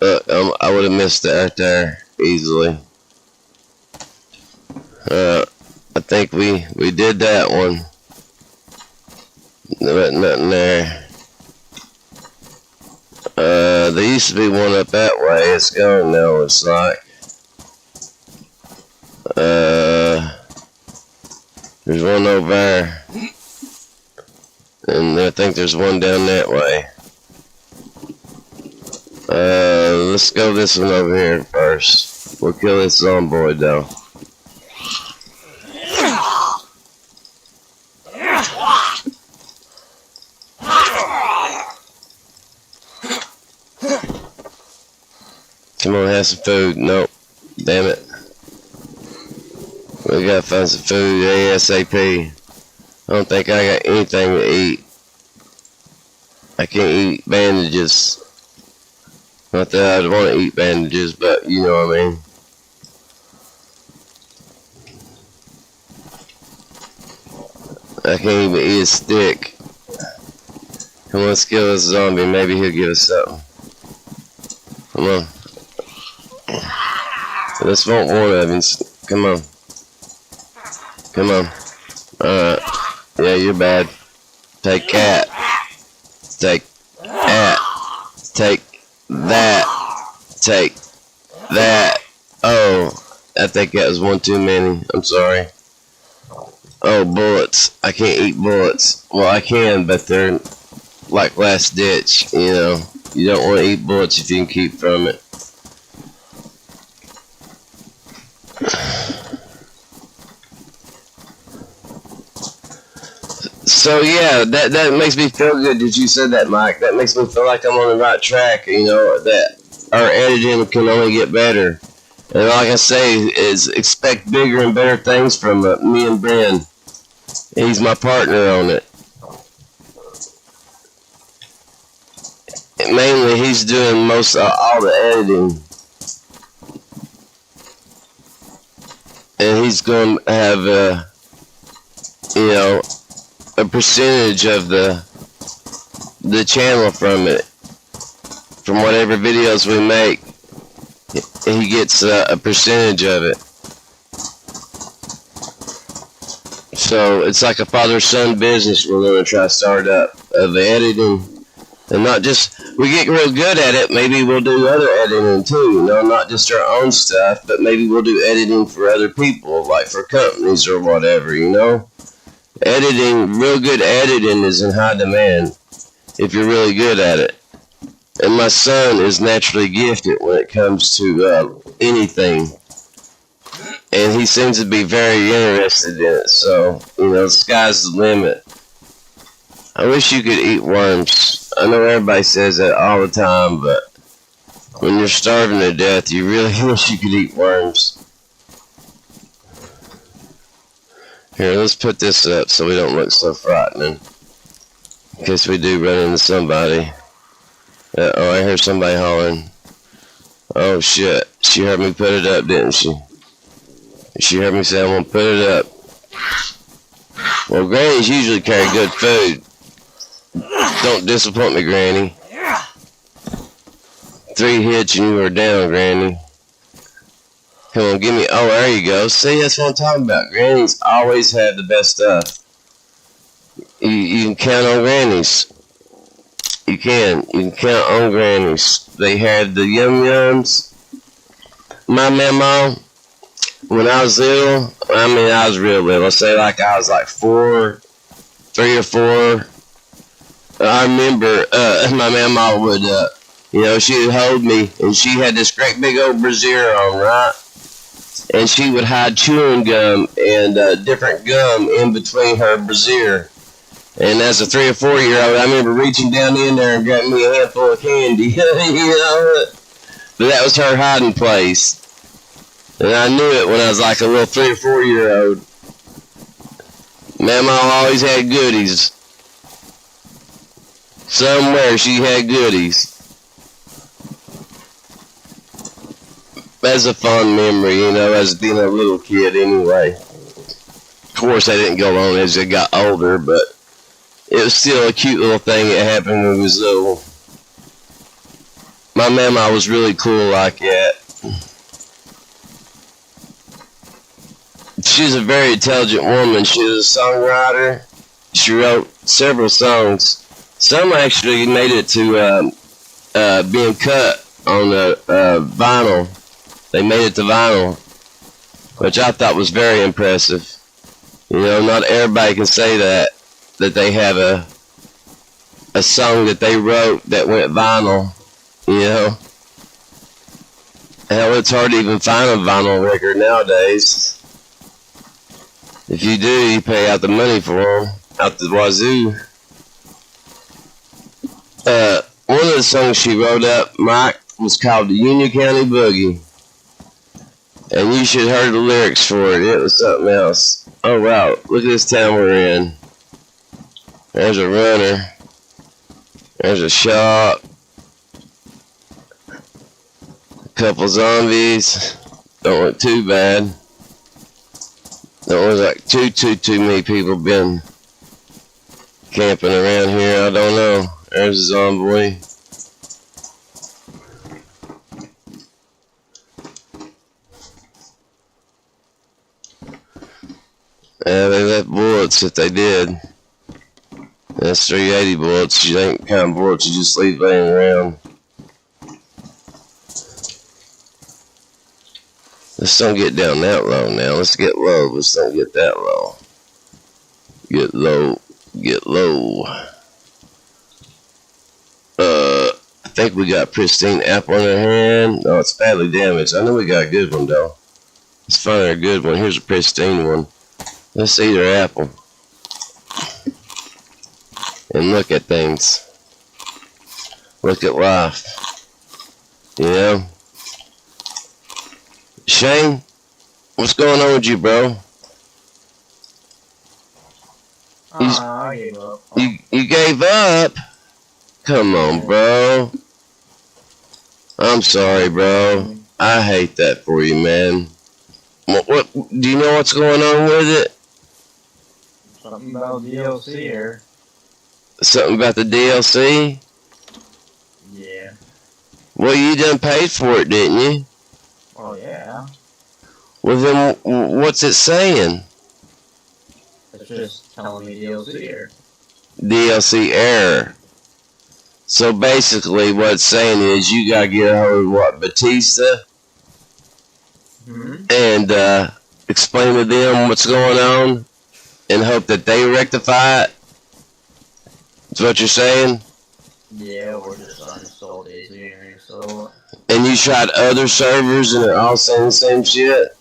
would have missed it right there easily. I think we did that one. There wasn't nothing there. There used to be one up that way. It's gone now, it's like. There's one over there. And I think there's one down that way. Let's go this one over here first. We'll kill this zomboid though. Come on, have some food. Nope. Damn it. We gotta find some food ASAP. I don't think I got anything to eat. I can't eat bandages. Not that I'd want to eat bandages, but you know what I mean. I can't even eat a stick. Come on, let's kill this zombie. Maybe he'll give us something. Come on. Let's want more Evans. Come on. Come on. Alright. Yeah, you're bad. Take cat. Take that. Take that. Take that. Oh, I think that was one too many. I'm sorry. Oh, bullets. I can't eat bullets. Well, I can, but they're like last ditch, you know. You don't want to eat bullets if you can keep from it. So yeah, that makes me feel good that you said that, Mike. That makes me feel like I'm on the right track, you know, that our editing can only get better. And all I can say is expect bigger and better things from me and Ben. He's my partner on it. And mainly, he's doing most of all the editing. And he's going to have, you know, a percentage of the channel from it. From whatever videos we make, he gets a percentage of it. So it's like a father-son business we're going to try to start up of editing. And not just, we get real good at it, maybe we'll do other editing too, you know, not just our own stuff, but maybe we'll do editing for other people, like for companies or whatever, you know. Editing, real good editing is in high demand if you're really good at it. And my son is naturally gifted when it comes to anything. And he seems to be very interested in it, so, you know, the sky's the limit. I wish you could eat worms. I know everybody says that all the time, but when you're starving to death, you really wish you could eat worms. Here, let's put this up so we don't look so frightening. In case we do run into somebody. Oh, I hear somebody hollering. Oh, shit. She heard me put it up, didn't she? She heard me say, I'm gonna put it up. Well, grannies usually carry good food. Don't disappoint me, Granny. 3 hits and you are down, Granny. Come on, give me... Oh, there you go. See, that's what I'm talking about. Grannies always have the best stuff. You can count on Grannies. You can count on Grannies. They had the Yum Yums. My mama, when I was little, I mean, I was real little. Let's say like I was like 3 or 4. I remember my mama would, you know, she would hold me, and she had this great big old brassiere on, right? And she would hide chewing gum and different gum in between her brassiere. And as a 3 or 4 year old, I remember reaching down in there and grabbing me a handful of candy, you know? But that was her hiding place. And I knew it when I was like a little 3 or 4 year old. Mama always had goodies. Somewhere she had goodies. That's a fond memory, you know, as being a little kid anyway. Of course, I didn't go on as I got older, but it was still a cute little thing that happened when I was little. My mama was really cool like that. She's a very intelligent woman. She was a songwriter. She wrote several songs. Some actually made it to being cut on the vinyl. They made it to vinyl, which I thought was very impressive. You know, not everybody can say that they have a song that they wrote that went vinyl. You know, hell, it's hard to even find a vinyl record nowadays. If you do, you pay out the money for them, out the wazoo. One of the songs she wrote up, Mike, was called the Union County Boogie. And you should have heard the lyrics for it. It was something else. Oh, wow. Look at this town we're in. There's a runner. There's a shop. A couple zombies. Don't look too bad. Don't look like too many people been camping around here. I don't know. There's a zombie. Yeah, they left bullets if they did. That's 380 bullets. You ain't the kind of bullets you just leave laying around. Let's don't get down that low now. Let's get low. Let's don't get that low. Get low. Get low. I think we got pristine apple in our hand. No, it's badly damaged. I know we got a good one though. Let's find a good one. Here's a pristine one. Let's eat our apple. And look at things. Look at life. You know? Shane, what's going on with you, bro? I gave up. You gave up? Come on, bro. I'm sorry, bro. I hate that for you, man. What do you know what's going on with it? Something about DLC here. Something about the DLC? Yeah. Well, you done paid for it, didn't you? Oh, yeah. Well, then what's it saying? It's just telling me DLC here. DLC error. So basically what it's saying is you gotta get a hold of what, Batista? Mm-hmm. And explain to them what's going on and hope that they rectify it. That's what you're saying? Yeah, we're just uninstalled DayZ and reinstall it. And you tried other servers and they're all saying the same shit?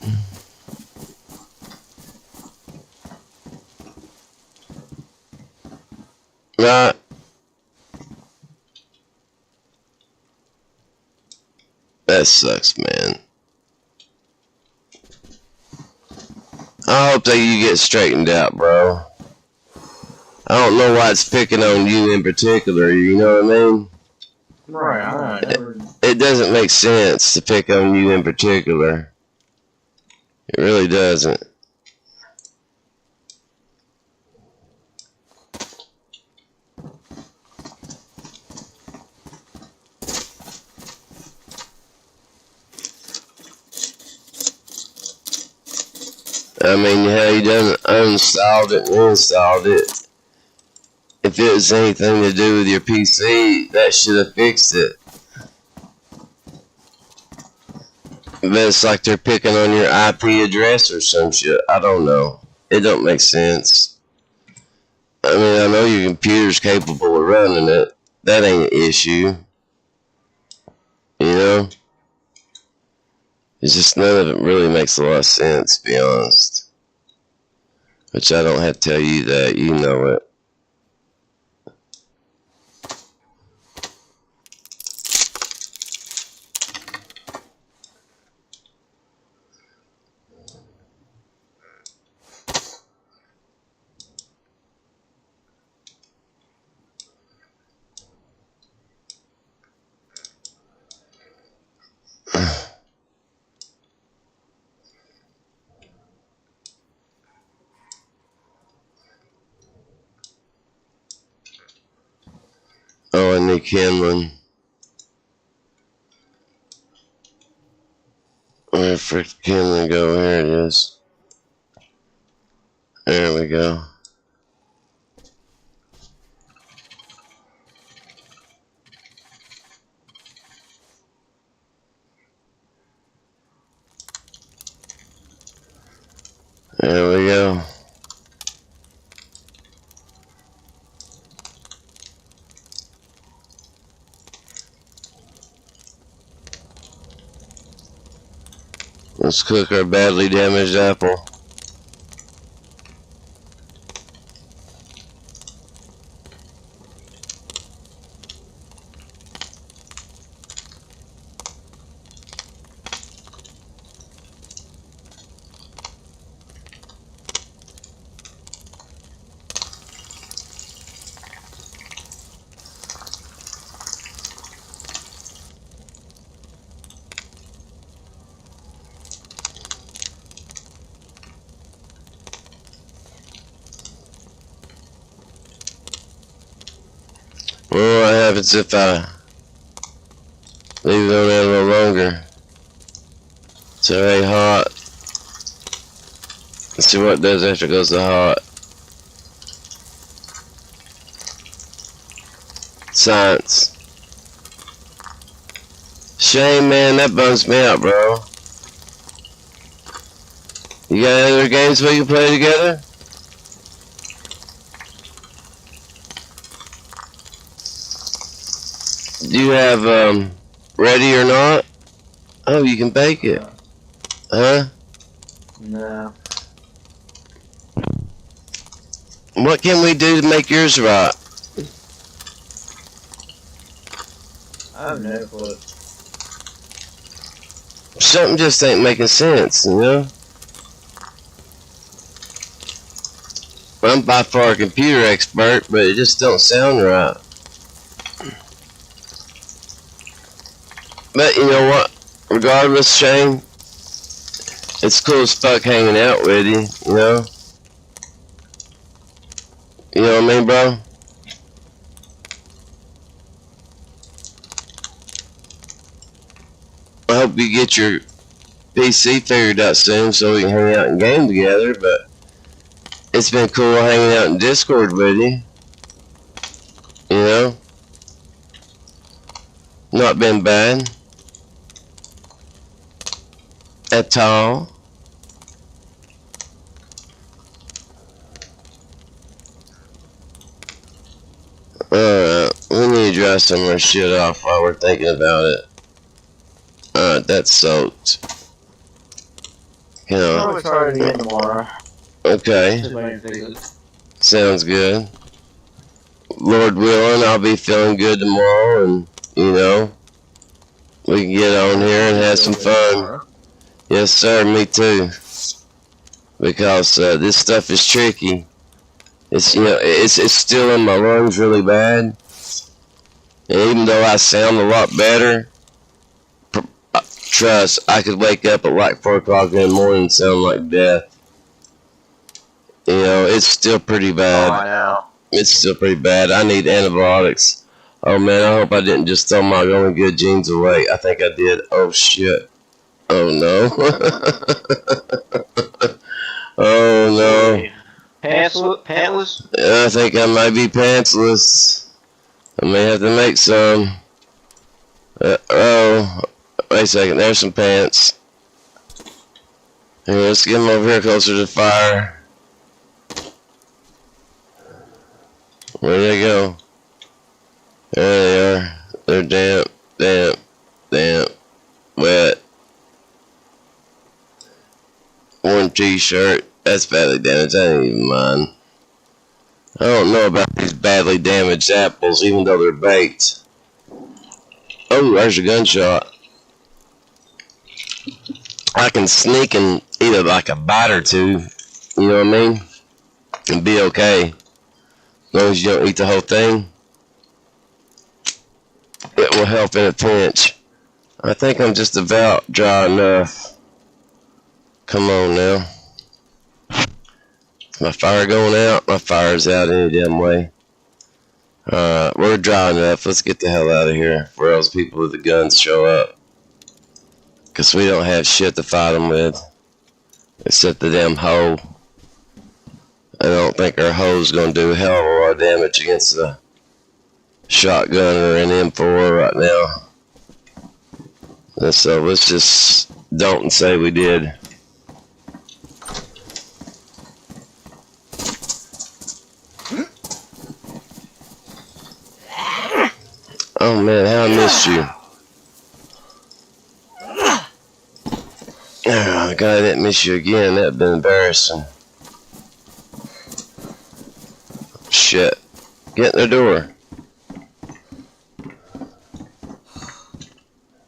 Right? That sucks, man. I hope that you get straightened out, bro. I don't know why it's picking on you in particular, you know what I mean? Right, It doesn't make sense to pick on you in particular. It really doesn't. I mean, hell, you done uninstalled it and installed it. If it was anything to do with your PC, that should have fixed it. But it's like they're picking on your IP address or some shit. I don't know. It don't make sense. I mean, I know your computer's capable of running it. That ain't an issue. You know? It's just none of it really makes a lot of sense, to be honest. Which I don't have to tell you that. You know it. Oh, I need kindling. Where the frick did kindling go? Here it is. There we go. There we go. Let's cook our badly damaged apple. Well, what happens if I leave it on there a little longer? It's already hot. Let's see what it does after it goes to hot. Science. Shame, man, that bums me out, bro. You got other games we can play together? Do you have, ready or not? Oh, you can bake it. Huh? No. What can we do to make yours right? I have no clue. Something just ain't making sense, you know? I'm by far a computer expert, but it just don't sound right. But you know what? Regardless, Shane, it's cool as fuck hanging out with you, you know? You know what I mean, bro? I hope you get your PC figured out soon so we can hang out and game together, but it's been cool hanging out in Discord with you. You know? Not been bad. At all. Alright, we need to dry some of our shit off while we're thinking about it. Alright, that's soaked. You know. Probably try it again tomorrow. Okay. Just waiting to fix it. Sounds good. Lord willing, I'll be feeling good tomorrow, and, you know, we can get on here and have some fun. Yes, sir, me too. Because this stuff is tricky. It's, you know, it's still in my lungs really bad. And even though I sound a lot better, trust, I could wake up at like 4 o'clock in the morning and sound like death. You know, it's still pretty bad. Oh, I know. It's still pretty bad. I need antibiotics. Oh man, I hope I didn't just throw my only good genes away. I think I did. Oh shit. Oh no. Oh no. Pantless? I think I might be pantsless. I may have to make some. Oh, wait a second. There's some pants. Here, let's get them over here closer to the fire. Where'd they go? There they are. They're damp, damp, damp, wet. One t-shirt. That's badly damaged. I ain't even mind. I don't know about these badly damaged apples, even though they're baked. Oh, there's a gunshot. I can sneak and eat like a bite or two. You know what I mean? And be okay. As long as you don't eat the whole thing. It will help in a pinch. I think I'm just about dry enough. Come on now. My fire going out? My fire's out any damn way. We're dry enough. Let's get the hell out of here before those people with the guns show up. Because we don't have shit to fight them with. Except the damn hoe. I don't think our hoe's gonna do a hell of a lot of damage against the shotgun or an M4 right now. And so let's just don't say we did. Oh man, how I missed you. Oh god, I didn't miss you again. That'd been embarrassing. Shit. Get in the door.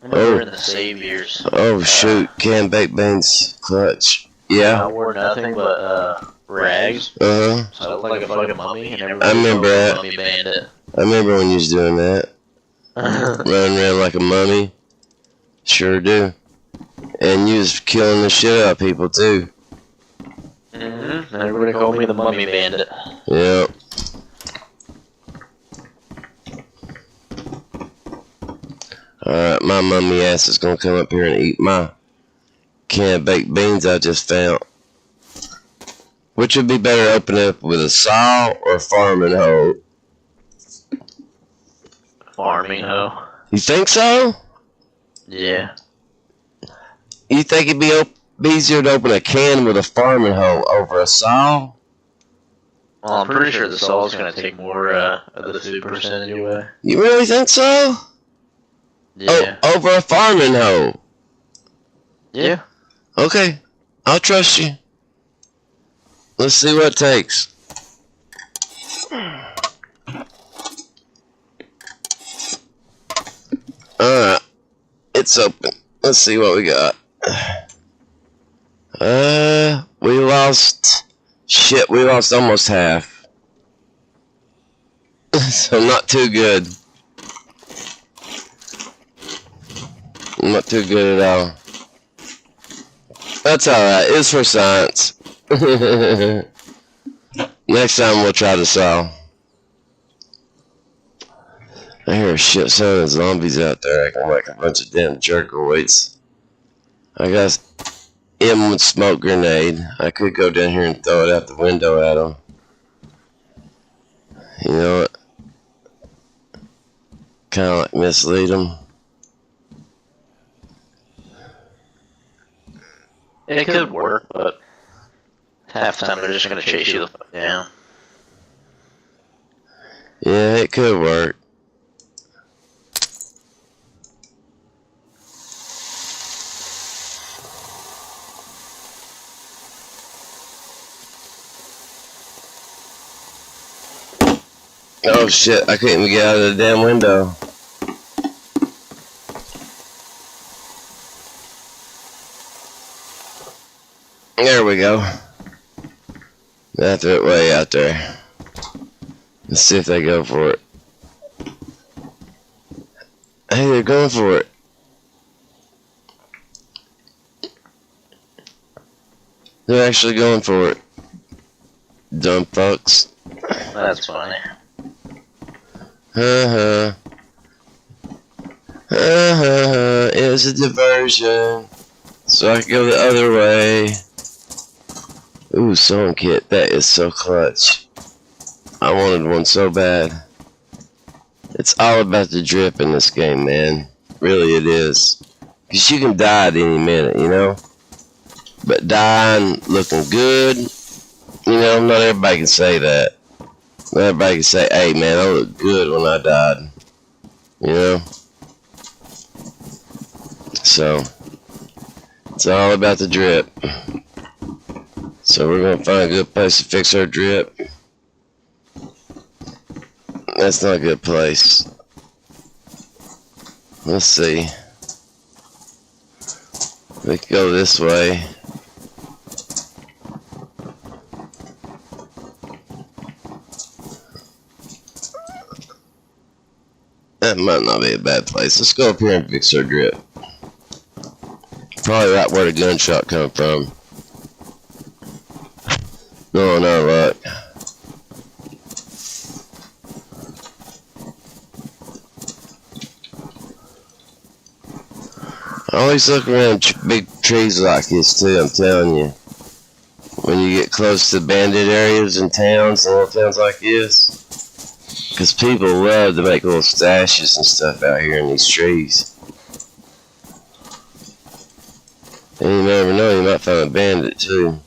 We're in the saviors. Oh shoot, canned baked beans clutch. Yeah. I wore nothing but rags. Uh-huh. So I looked like a fucking mummy, and I everybody remember called me that. Mummy Bandit. I remember when you was doing that. Running around like a mummy. Sure do. And you was killing the shit out of people too. Mm-hmm. Everybody called me the Mummy Bandit. Yep. Alright, my mummy ass is gonna come up here and eat my canned baked beans I just found. Which would be better, open up with a saw or farming hoe? Farming hoe. You think so? Yeah. You think it'd be easier to open a can with a farming hoe over a saw? Well, I'm pretty sure the saw's gonna take more of the food percentage away. You really think so? Yeah. Oh, over a farming hoe? Yeah. Okay, I'll trust you. Let's see what it takes. Alright, it's open. Let's see what we got. We lost... Shit, we lost almost half. So not too good. Not too good at all. That's alright, it's for science. Next time we'll try to solve. I hear a shit ton of zombies out there acting like a bunch of damn jerkawaites. I got M1 smoke grenade. I could go down here and throw it out the window at them. You know what? Kind of like mislead them. It could work, but half the time they're just gonna chase you the fuck down. Yeah, it could work. Oh shit, I couldn't even get out of the damn window. There we go. That's it way out there. Let's see if they go for it. Hey, they're going for it. They're actually going for it. Dumb fucks. That's funny. It was a diversion. So I could go the other way. Ooh, sewing kit. That is so clutch. I wanted one so bad. It's all about the drip in this game, man. Really it is. Because you can die at any minute, you know? But dying looking good, you know, not everybody can say that. Not everybody can say, hey man, I look good when I died. You know? So, it's all about the drip. So we're gonna find a good place to fix our drip. That's not a good place. Let's see. We can go this way. That might not be a bad place. Let's go up here and fix our drip. Probably right where the gunshot come from. No, no luck. Always look around big trees like this too, I'm telling you. When you get close to bandit areas and towns and little towns like this. Because people love to make little stashes and stuff out here in these trees. And you never know, you might find a bandit too.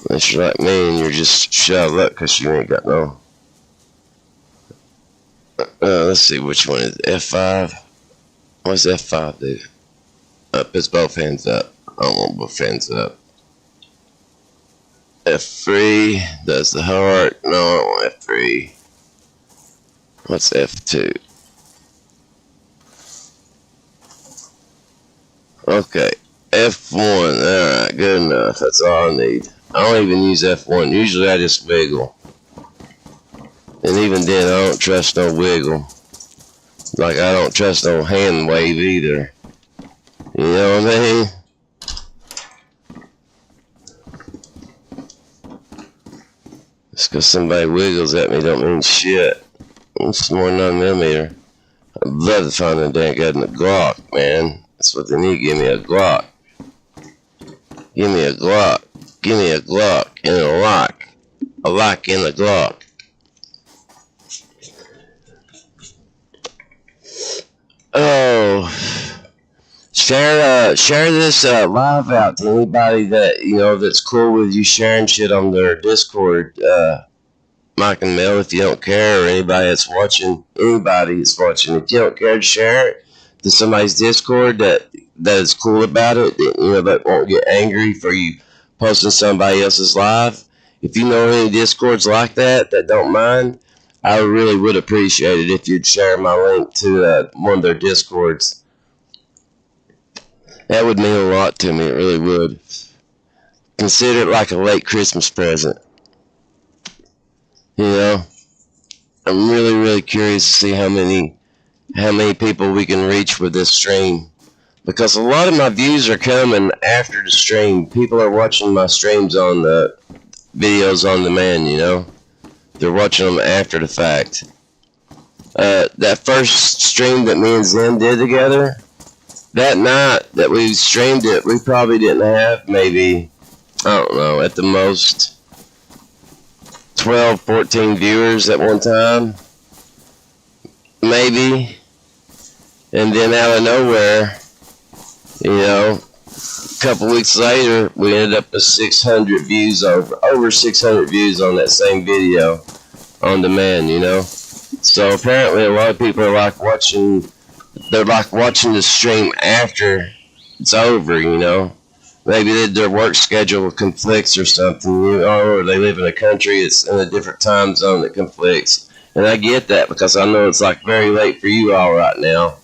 Unless you're like me and you're just shit out of luck because you ain't got no. Let's see which one is F5. What's F5 do? Puts both hands up. I don't want both hands up. F3 does the heart. No, I don't want F3. What's F2? Okay, F1. Alright, good enough. That's all I need. I don't even use F1. Usually I just wiggle. And even then, I don't trust no wiggle. Like, I don't trust no hand wave either. You know what I mean? Just because somebody wiggles at me don't mean shit. It's more than 9mm. I'd love to find a dang good in a Glock, man. That's what they need. Give me a Glock. Give me a Glock. Give me a Glock and a lock. A lock in the Glock. Oh, share this live out to anybody that that's cool with you sharing shit on their Discord. Mike and Mel, if you don't care, or anybody that's watching, if you don't care to share it to somebody's Discord that is cool about it, that won't get angry for you posting somebody else's live. If you know any Discords like that don't mind, I really would appreciate it if you'd share my link to one of their Discords. That would mean a lot to me, it really would. Consider it like a late Christmas present. I'm really, really curious to see how many people we can reach with this stream. Because a lot of my views are coming after the stream. People are watching my streams on the videos on demand, They're watching them after the fact. That first stream that me and Zim did together, that night that we streamed it, we probably didn't have maybe, I don't know, at the most 12, 14 viewers at one time. Maybe. And then out of nowhere, a couple weeks later, we ended up with 600 views, over 600 views on that same video on demand, So apparently a lot of people are like watching the stream after it's over, Maybe their work schedule conflicts or something, or they live in a country it's in a different time zone that conflicts. And I get that because I know it's like very late for you all right now.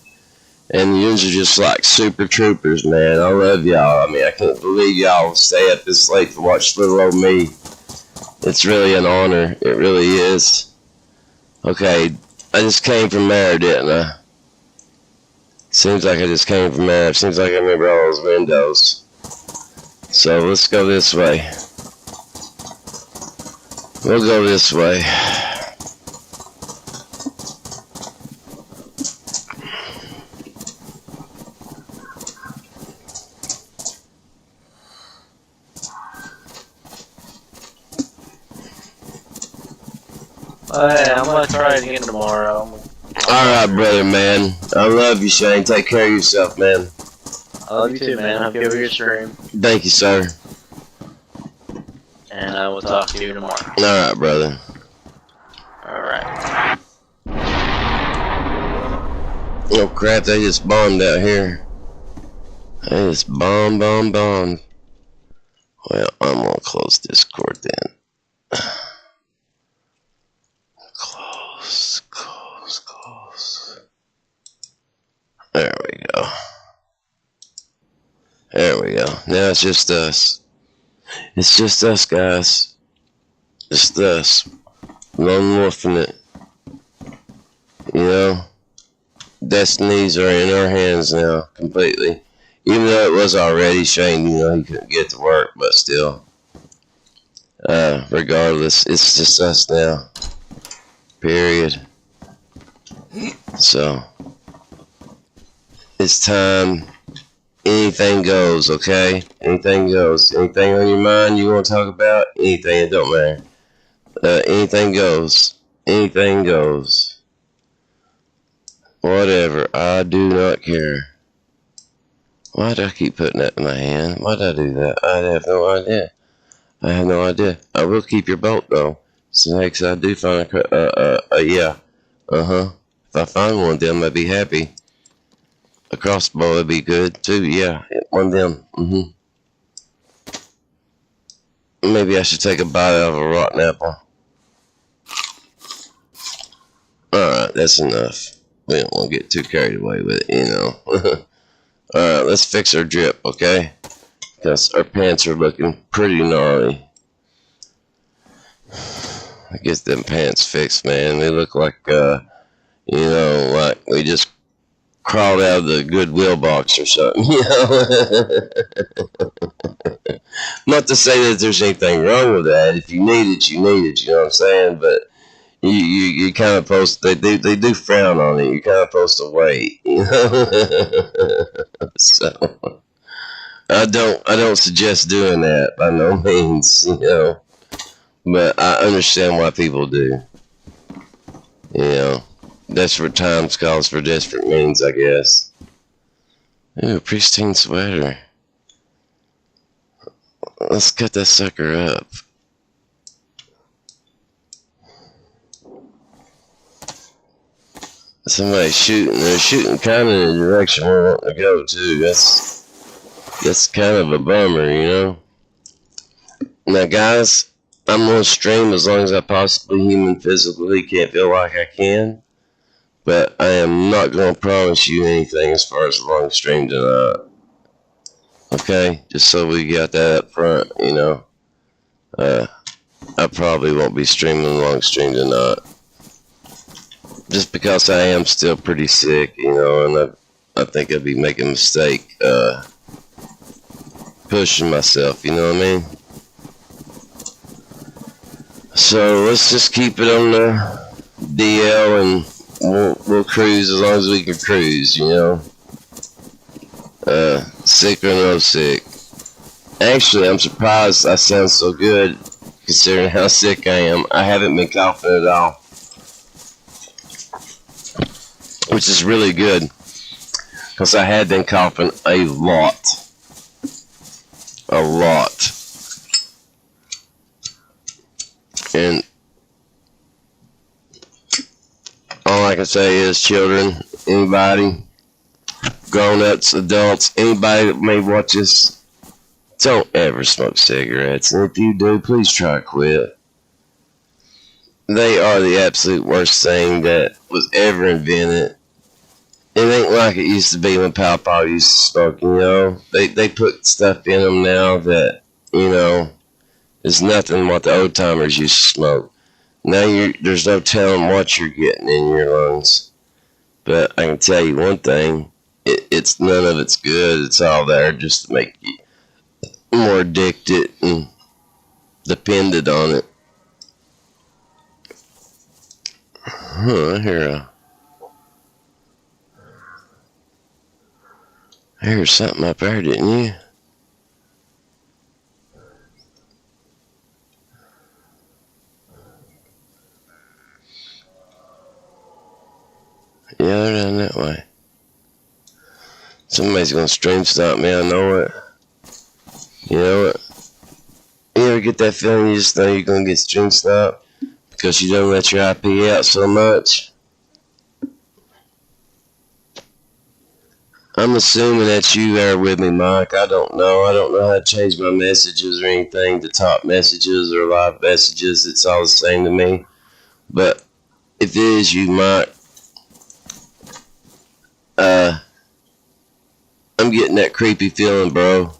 And yous are just like super troopers, man. I love y'all. I mean, I can't believe y'all stay up this late to watch little old me. It's really an honor. It really is. Okay, I just came from there, didn't I? Seems like I just came from there. Seems like I remember all those windows. So let's go this way. We'll go this way. I'm gonna try it again tomorrow. Alright, brother, man. I love you, Shane. Take care of yourself, man. I love you too, man. Hope you have a good stream. Thank you, sir. And I will talk to you tomorrow. Alright, brother. Alright. Oh, crap. They just bombed out here. They just bombed. Well, I'm gonna close Discord then. Close. There we go. There we go. Now it's just us. It's just us, guys. Just us. Lone wolfing it. Destinies are in our hands now, completely. Even though it was already Shane, he couldn't get to work, but still. Regardless, it's just us now. Period. So, it's time anything goes, okay? Anything goes. Anything on your mind you want to talk about? Anything, it don't matter. Anything goes. Anything goes. Whatever. I do not care. Why do I keep putting that in my hand? Why did I do that? I have no idea. I have no idea. I will keep your belt, though. So next I do find yeah. Uh-huh. If I find one of them, I'd be happy. A crossbow would be good, too. Yeah, one of them. Mm-hmm. Maybe I should take a bite out of a rotten apple. Alright, that's enough. We don't want to get too carried away with it, you know. Alright, let's fix our drip, okay? Because our pants are looking pretty gnarly. I get them pants fixed, man. They look like, you know, like we just crawled out of the Goodwill box or something, you know? Not to say that there's anything wrong with that. If you need it, you need it, you know what I'm saying? But you kind of post, they do frown on it. You kind of supposed to wait, you know? So, I don't suggest doing that by no means, you know. But I understand why people do. You know, desperate times calls for desperate means, I guess. Ooh, pristine sweater. Let's cut that sucker up. Somebody's shooting. They're shooting kind of in the direction we're wanting to go, too. That's kind of a bummer, you know. Now, guys, I'm going to stream as long as I possibly human physically can't feel like I can. But I am not going to promise you anything as far as a long stream tonight. Okay? Just so we got that up front, you know. I probably won't be streaming a long stream tonight. Just because I am still pretty sick, you know, and I think I'd be making a mistake pushing myself, you know what I mean? So let's just keep it on the DL and we'll cruise as long as we can cruise, you know? Sick or no sick. Actually, I'm surprised I sound so good considering how sick I am. I haven't been coughing at all, which is really good because I had been coughing a lot. And all I can say is, children, anybody, grown-ups, adults, anybody that may watch this, don't ever smoke cigarettes. And if you do, please try to quit. They are the absolute worst thing that was ever invented. It ain't like it used to be when Papa used to smoke, you know. They put stuff in them now that, you know, is nothing what the old timers used to smoke. Now there's no telling what you're getting in your lungs. But I can tell you one thing, it's none of it's good. It's all there just to make you more addicted and dependent on it. I hear something up there, didn't you? Yeah, they're down that way. Somebody's gonna stream stop me, I know it. You know what? You ever get that feeling you just know you're gonna get stream stopped because you don't let your IP out so much? I'm assuming that you there with me, Mike. I don't know. I don't know how to change my messages or anything to top messages or live messages. It's all the same to me. But if it is you, Mike, I'm getting that creepy feeling, bro.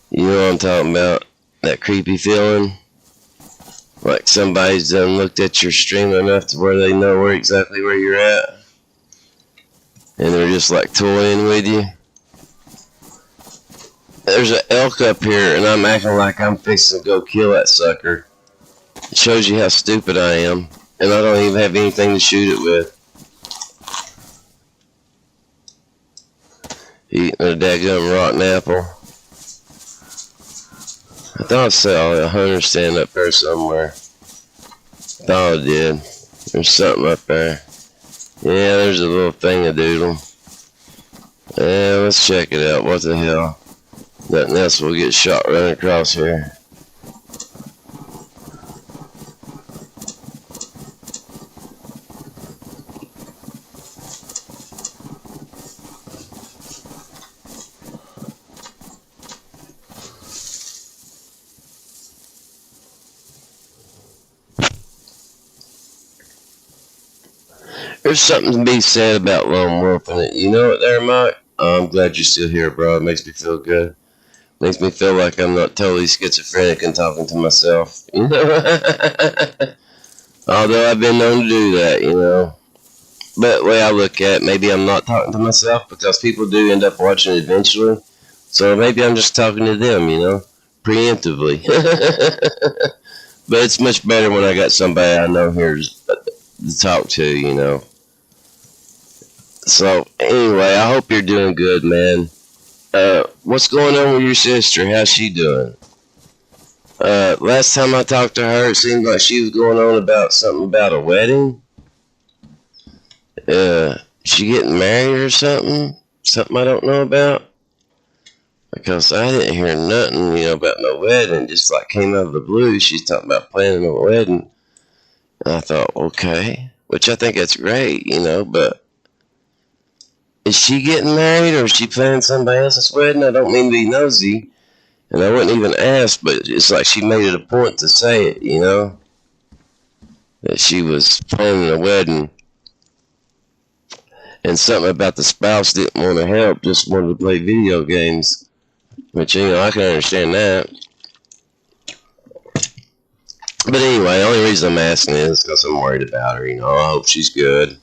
You know what I'm talking about? That creepy feeling? Like somebody's done looked at your stream enough to where they know exactly where you're at. And they're just like toying with you. There's an elk up here and I'm acting like I'm fixing to go kill that sucker. It shows you how stupid I am. And I don't even have anything to shoot it with. Eating a daggum rotten apple. I thought I saw a hunter stand up there somewhere. Thought I did. There's something up there. Yeah, there's a little thingadoodle. Yeah, let's check it out. What the hell? Nothing else will get shot right across here. There's something to be said about lone wolfing it. You know what there, Mike? I'm glad you're still here, bro. It makes me feel good. Makes me feel like I'm not totally schizophrenic and talking to myself. You know? Although I've been known to do that, you know. But the way I look at it, maybe I'm not talking to myself because people do end up watching it eventually. So maybe I'm just talking to them, you know, preemptively. But it's much better when I got somebody I know here to talk to, you know. So, anyway, I hope you're doing good, man. What's going on with your sister? How's she doing? Last time I talked to her, it seemed like she was going on about something about a wedding. She getting married or something? Something I don't know about? Because I didn't hear nothing, you know, about no wedding. Just like came out of the blue, she's talking about planning a wedding. And I thought, okay, which I think that's great, you know, but is she getting married or is she planning somebody else's wedding? I don't mean to be nosy, and I wouldn't even ask, but it's like she made it a point to say it, you know, that she was planning a wedding, and something about the spouse didn't want to help, just wanted to play video games, which, you know, I can understand that. But anyway, the only reason I'm asking is because I'm worried about her, you know. I hope she's good.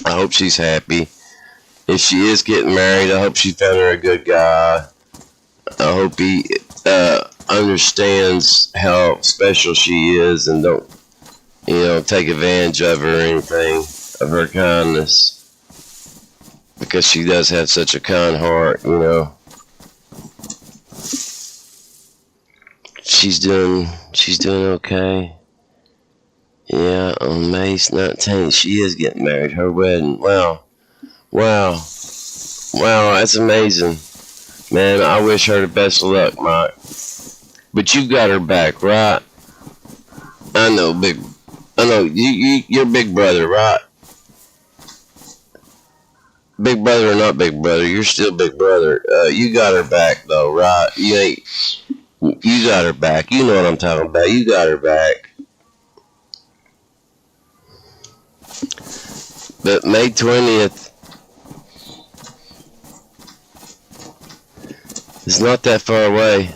I hope she's happy. If she is getting married, I hope she found her a good guy. I hope he understands how special she is and don't, you know, take advantage of her or anything, of her kindness. Because she does have such a kind heart, you know. She's doing okay. Yeah, on May 19th, she is getting married. Her wedding. Wow, that's amazing. Man, I wish her the best of luck, Mike. But you got her back, right? I know, you're big brother, right? Big brother or not big brother, you're still big brother. You got her back, though, right? You got her back. You know what I'm talking about. You got her back. But May 20th is not that far away.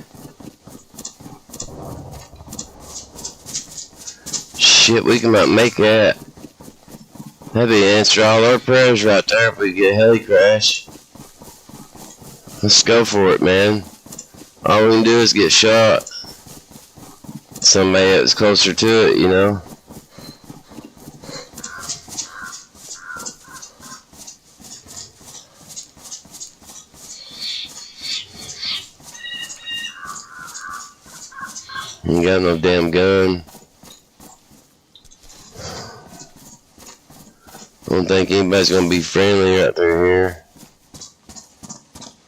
Shit, we can about make that. That'd be answer all our prayers right there if we get a heli crash. Let's go for it, man. All we can do is get shot. Somebody that's closer to it, you know. Ain't got no damn gun. I don't think anybody's gonna be friendly right through here.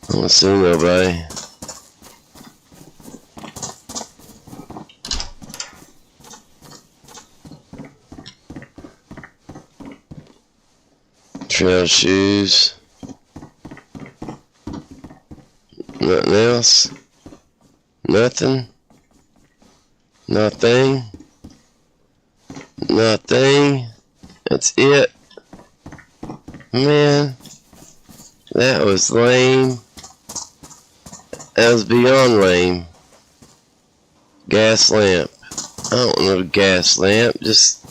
I don't see nobody. Trail shoes. Nothing else. Nothing. Nothing. Nothing. That's it. Man, that was lame. That was beyond lame. Gas lamp. I don't know a gas lamp. Just,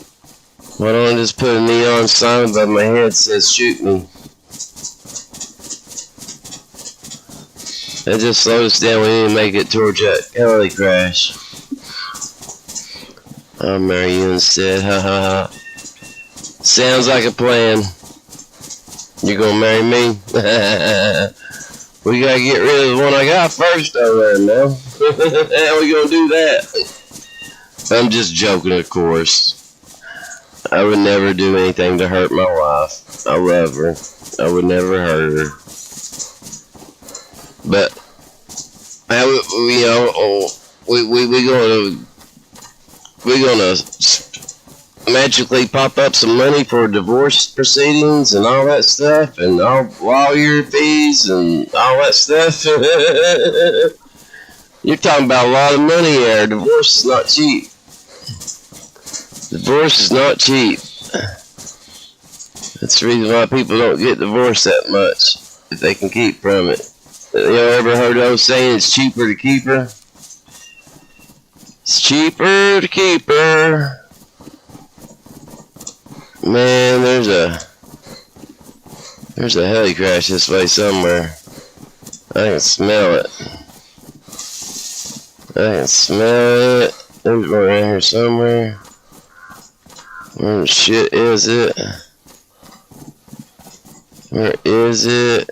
why don't I just put a neon sign above my head that says shoot me? That just slowed us down. We need to make it towards that heli crash. I'll marry you instead. Ha ha ha. Sounds like a plan. You gonna marry me? We gotta get rid of the one I got first, though, right now. How we gonna do that? I'm just joking, of course. I would never do anything to hurt my wife. I love her. I would never hurt her. But, you know, we're gonna magically pop up some money for divorce proceedings and all that stuff, and all lawyer fees and all that stuff. You're talking about a lot of money here. Divorce is not cheap. Divorce is not cheap. That's the reason why people don't get divorced that much, if they can keep from it. You know, ever heard those saying it's cheaper to keep her? It's cheaper to keep her. Man, there's a heli crash this way somewhere. I can smell it. I can smell it. There's one around here somewhere. Where the shit is it? Where is it?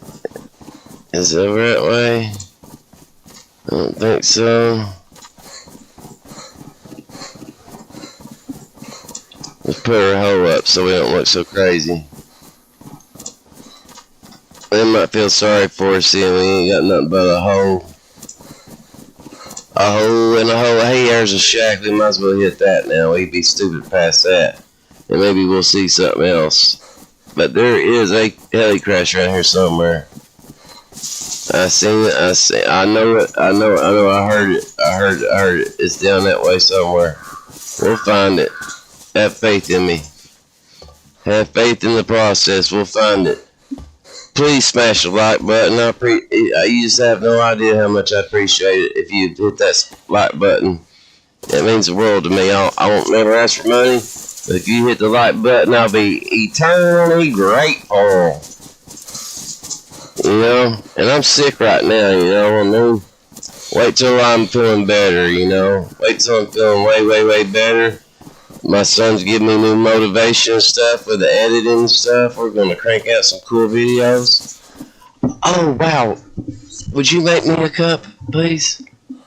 Is it over that way? I don't think so. Let's put her hoe up so we don't look so crazy. They might feel sorry for us seeing we ain't got nothing but a hoe. A hoe and a hoe. Hey, there's a shack. We might as well hit that now. We'd be stupid past that. And maybe we'll see something else. But there is a heli crash around here somewhere. I seen it. I know it. I heard it. I heard it. It's down that way somewhere. We'll find it. Have faith in me. Have faith in the process. We'll find it. Please smash the like button. You just have no idea how much I appreciate it if you hit that like button. It means the world to me. I won't never ask for money, but if you hit the like button, I'll be eternally grateful. You know, and I'm sick right now. You know what I mean? Wait till I'm feeling better. You know, wait till I'm feeling way better. My son's giving me new motivation and stuff with the editing and stuff. We're going to crank out some cool videos. Oh, wow. Would you make me a cup, please?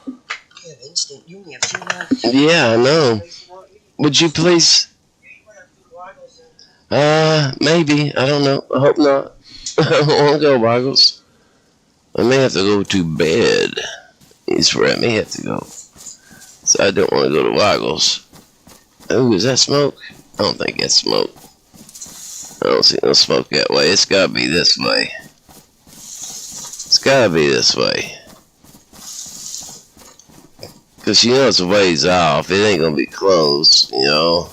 You have instant. You only have 2 left. Yeah, I know. Would you please? Maybe. I don't know. I hope not. I don't want to go, Waggles. I may have to go to bed. Is where I may have to go. So I don't want to go to Waggles. Oh, is that smoke? I don't think that's smoke. I don't see no smoke that way. It's gotta be this way. It's gotta be this way. Cause you know it's a ways off. It ain't gonna be close, you know.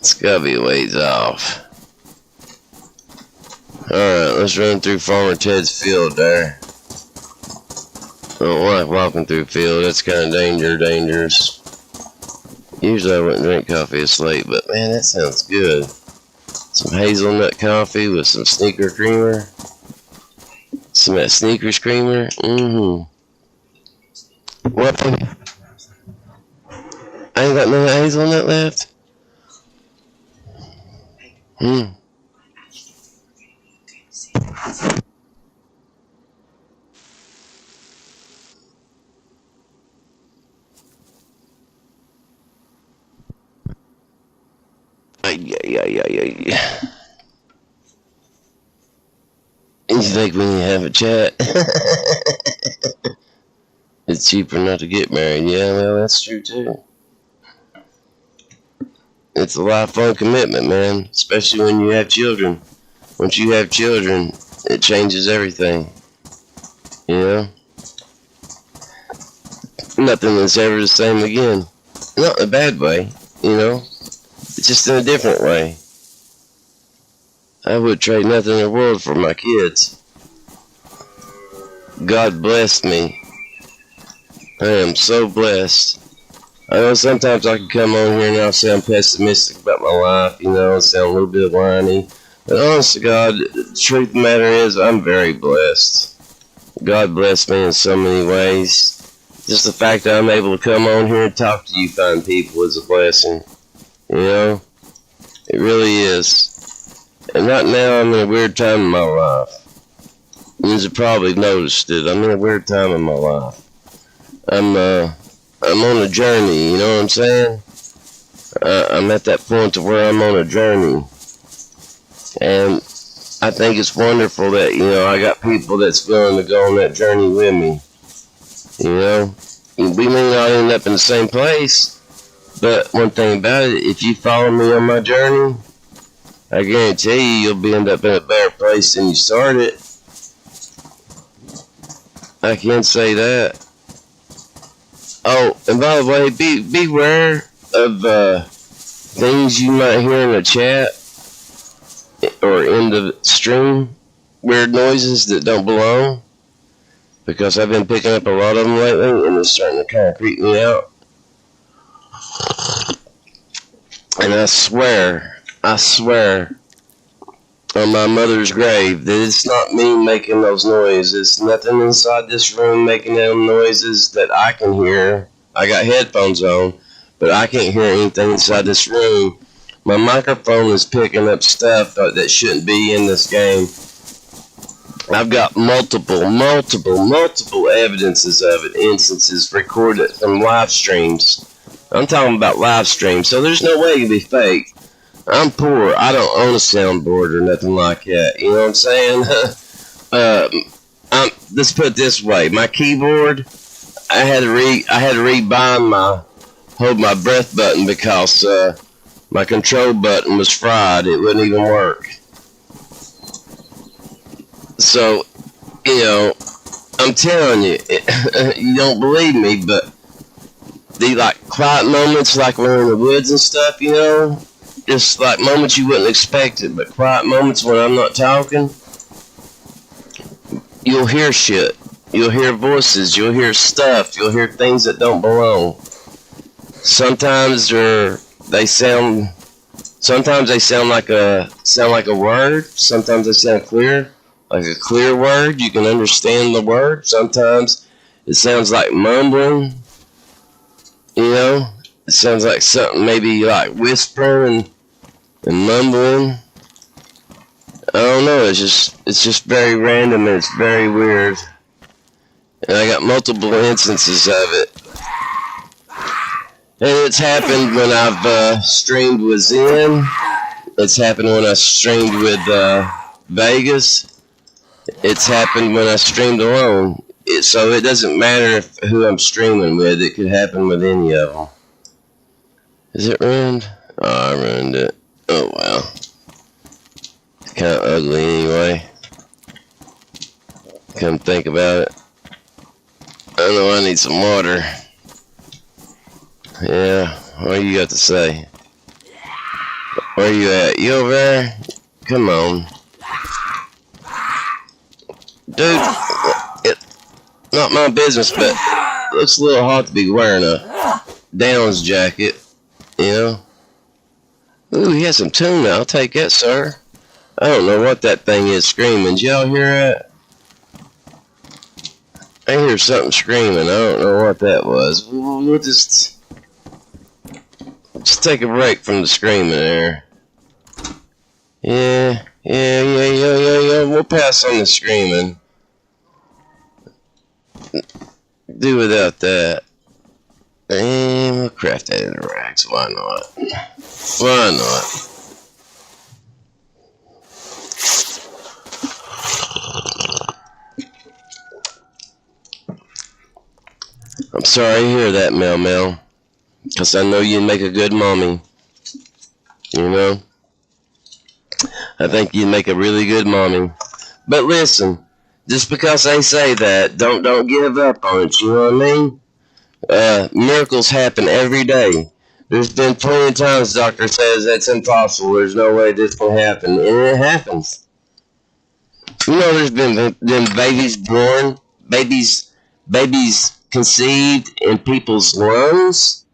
It's gotta be a ways off. Alright, let's run through Farmer Ted's field there. I don't like walking through field. That's kind of dangerous. Usually I wouldn't drink coffee asleep, but man, that sounds good. Some hazelnut coffee with some sneaker creamer. Some of that Snickers creamer. What? I ain't got no hazelnut left. Yeah. You think we need to have a chat? It's cheaper not to get married. Yeah, well, that's true too. It's a lifelong commitment, man. Especially when you have children. Once you have children, it changes everything. You know? Nothing is ever the same again. Not in a bad way, you know? It's just in a different way. I would trade nothing in the world for my kids. God blessed me. I am so blessed. I know sometimes I can come on here and I'll sound pessimistic about my life, you know, and sound a little bit whiny. But honest to God, the truth of the matter is I'm very blessed. God blessed me in so many ways. Just the fact that I'm able to come on here and talk to you fine people is a blessing. You know? It really is. And right now I'm in a weird time in my life. You've probably noticed it. I'm in a weird time in my life. I'm on a journey, you know what I'm saying? I'm at that point to where I'm on a journey. And I think it's wonderful that, you know, I got people that's willing to go on that journey with me. You know? We may not end up in the same place, but one thing about it, if you follow me on my journey, I guarantee you'll end up in a better place than you started. I can say that. Oh, and by the way, beware of things you might hear in the chat or in the stream. Weird noises that don't belong. Because I've been picking up a lot of them lately, and it's starting to kind of creep me out. And I swear on my mother's grave that it's not me making those noises. It's nothing inside this room making them noises that I can hear. I got headphones on, but I can't hear anything inside this room. My microphone is picking up stuff that shouldn't be in this game. I've got multiple evidences of it, instances recorded from live streams. I'm talking about live streams, so there's no way it can be fake. I'm poor. I don't own a soundboard or nothing like that. You know what I'm saying? Let's put it this way. My keyboard, I had to rebind my hold my breath button because my control button was fried. It wouldn't even work. So, you know, I'm telling you, you don't believe me, but the like quiet moments, like when we're in the woods and stuff, you know, just like moments you wouldn't expect it, but quiet moments when I'm not talking, you'll hear shit. You'll hear voices. You'll hear stuff. You'll hear things that don't belong. Sometimes they sound like a word. Sometimes they sound clear, like a clear word. You can understand the word. Sometimes it sounds like mumbling. You know, it sounds like something maybe like whispering and mumbling. I don't know. It's just very random and it's very weird. And I got multiple instances of it. And it's happened when I've streamed with Zen. It's happened when I streamed with Vegas. It's happened when I streamed alone. So it doesn't matter who I'm streaming with. It could happen with any of them. Is it ruined? Oh, I ruined it. Oh, wow. It's kind of ugly anyway. Come think about it. I know I need some water. Yeah, what do you got to say? Where you at? You over there? Come on. Dude, it's not my business, but it looks a little hot to be wearing a Downs jacket, you know? Ooh, he has some tuna. I'll take that, sir. I don't know what that thing is screaming. Did y'all hear that? I hear something screaming. I don't know what that was. We'll just take a break from the screaming there. Yeah. We'll pass on the screaming. Do without that. And we'll craft that in the racks. Why not? Why not? I'm sorry to hear that, Mel. Because I know you'd make a good mommy. You know? I think you'd make a really good mommy. But listen, just because they say that, don't give up on it, you know what I mean? Miracles happen every day. There's been plenty of times the doctor says that's impossible, there's no way this can happen, and it happens. You know there's been babies born, babies conceived in people's lungs.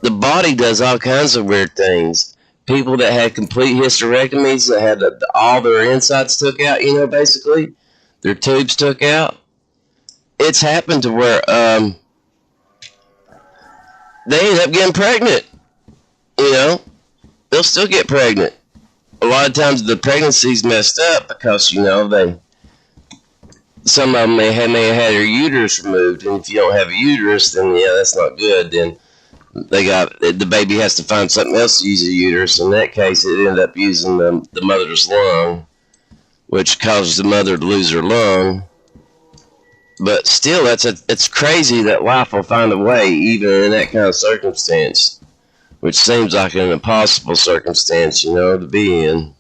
The body does all kinds of weird things. People that had complete hysterectomies, that had all their insides took out, you know, basically, their tubes took out. It's happened to where they end up getting pregnant. You know, they'll still get pregnant. A lot of times the pregnancy's messed up because, you know, some of them may have had their uterus removed, and if you don't have a uterus, then yeah, that's not good. Then the baby has to find something else to use a uterus. In that case, it ended up using the mother's lung, which causes the mother to lose her lung. But still, it's crazy that life will find a way, even in that kind of circumstance, which seems like an impossible circumstance, to be in.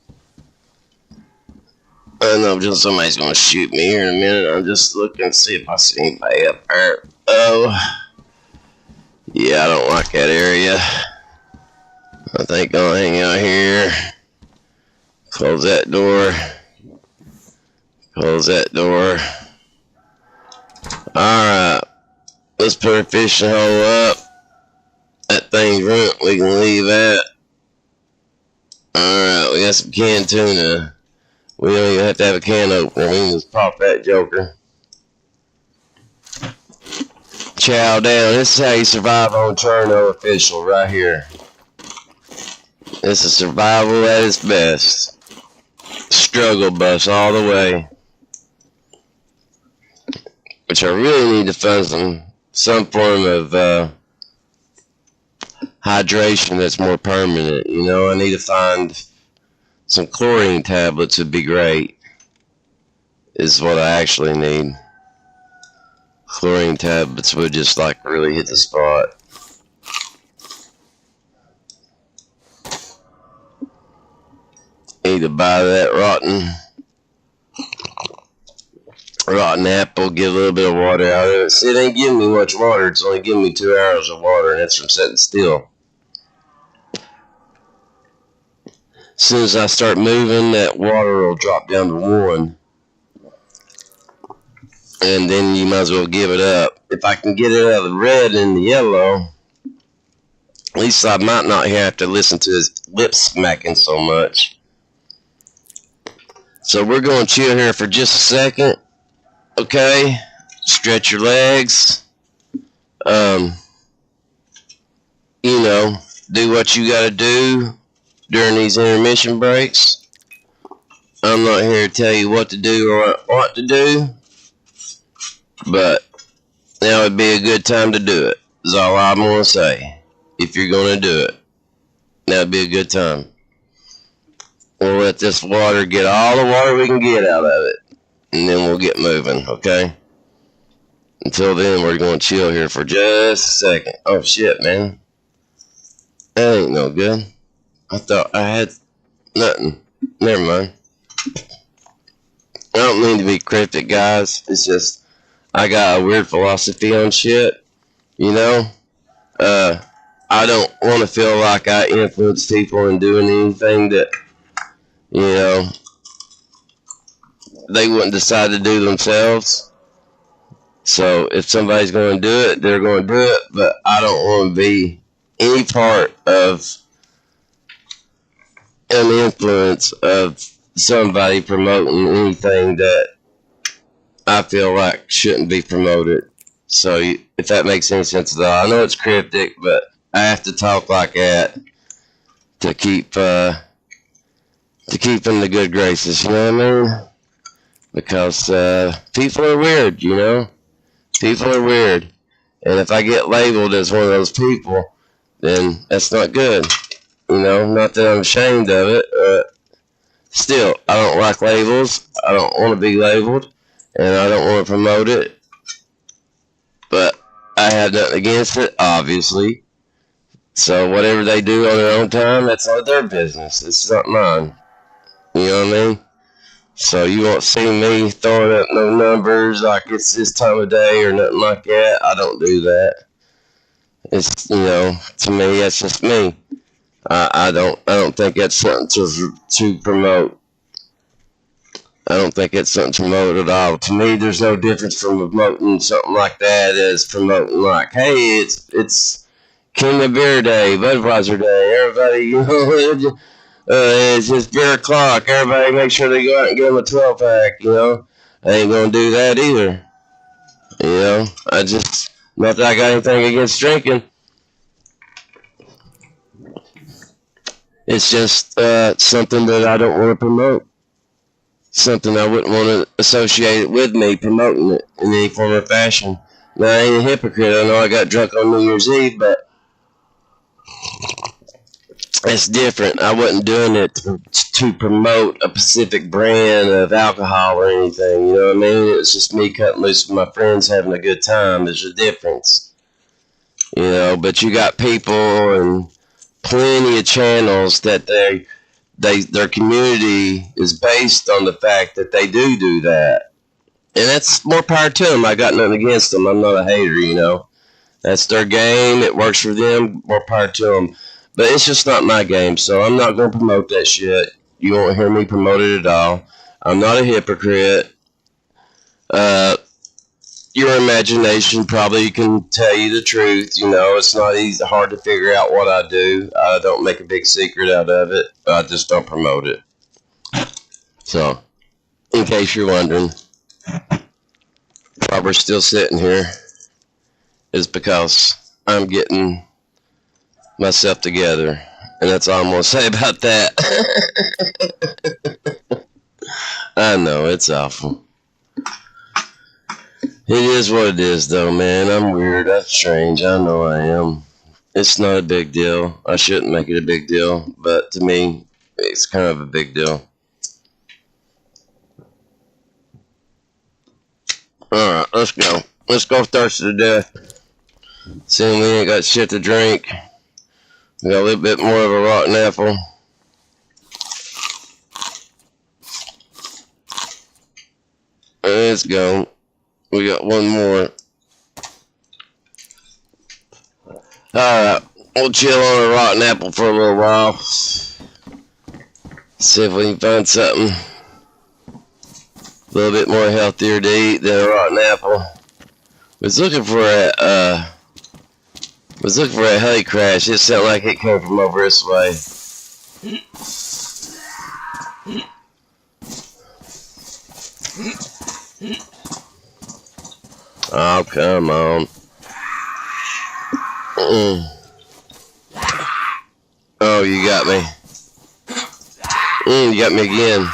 I know somebody's going to shoot me here in a minute. I'm just looking to see if I see anybody up there. Oh, yeah, I don't like that area. I think I'll hang out here. Close that door. Close that door. Alright, let's put our fishing hole up. That thing's ruined, we can leave that. Alright, we got some canned tuna. We don't even have to have a can opener, we can just pop that joker. Chow down, this is how you survive on Cherno Official, right here. This is survival at its best. Struggle bus all the way. Which I really need to find some form of hydration that's more permanent. I need to find some chlorine tablets would be great. Is what I actually need. Chlorine tablets would just really hit the spot. Need to buy that rotten apple, get a little bit of water out of it. See, it ain't giving me much water. It's only giving me 2 hours of water, and that's from sitting still. As soon as I start moving, that water will drop down to 1. And then you might as well give it up. If I can get it out of the red and the yellow, at least I might not have to listen to his lips smacking so much. So we're going to chill here for just a second. Okay, stretch your legs, do what you gotta do during these intermission breaks. I'm not here to tell you what to do or what to do, but now would be a good time to do it, is all I'm gonna say. If you're gonna do it, now would be a good time. We'll let this water get all the water we can get out of it. And then we'll get moving, okay? Until then, we're going to chill here for just a second. Oh, shit, man. That ain't no good. I thought I had nothing. Never mind. I don't mean to be cryptic, guys. It's just, I got a weird philosophy on shit. I don't want to feel like I influence people in doing anything that, they wouldn't decide to do themselves. So if somebody's going to do it, they're going to do it. But I don't want to be any part of an influence of somebody promoting anything that I feel like shouldn't be promoted. So if that makes any sense at all. I know it's cryptic, but I have to talk like that to keep in the good graces. You know what I mean? Because people are weird, People are weird. And if I get labeled as one of those people, then that's not good. Not that I'm ashamed of it. Still, I don't like labels. I don't want to be labeled. And I don't want to promote it. But I have nothing against it, obviously. So whatever they do on their own time, that's not their business. It's not mine. You know what I mean? So you won't see me throwing up no numbers like it's this time of day or nothing like that. I don't do that. It's, to me, that's just me. I don't think that's something to promote. I don't think it's something to promote at all. To me, there's no difference from promoting something like that as promoting like, hey, it's King of Beer Day, Budweiser Day, everybody, it's just beer o'clock. Everybody make sure they go out and get them a 12-pack, I ain't gonna do that either. Not that I got anything against drinking. It's just something that I don't want to promote. something I wouldn't want to associate it with me promoting it in any form or fashion. Now, I ain't a hypocrite. I know I got drunk on New Year's Eve, but it's different. I wasn't doing it to promote a specific brand of alcohol or anything. You know what I mean? It was just me cutting loose with my friends having a good time. There's a difference. You know, but you got people and plenty of channels that their community is based on the fact that they do that. And that's more power to them. I got nothing against them. I'm not a hater, you know. That's their game. It works for them. More power to them. But it's just not my game, so I'm not going to promote that shit. You won't hear me promote it at all. I'm not a hypocrite. Your imagination probably can tell you the truth. You know, it's not hard to figure out what I do. I don't make a big secret out of it. I just don't promote it. So, in case you're wondering, why we're still sitting here is because I'm getting myself together. And that's all I'm going to say about that. I know, it's awful. It is what it is, though, man. I'm weird. I'm strange. I know I am. It's not a big deal. I shouldn't make it a big deal, but to me, it's kind of a big deal. Alright, let's go. Let's go thirsty to death. Seeing we ain't got shit to drink. We got a little bit more of a rotten apple. Let's go. We got one more. Alright, we'll chill on a rotten apple for a little while. See if we can find something a little bit more healthier to eat than a rotten apple. Was looking for a heli crash. It sounded like it came from over this way. Oh, come on. Oh, you got me. You got me again.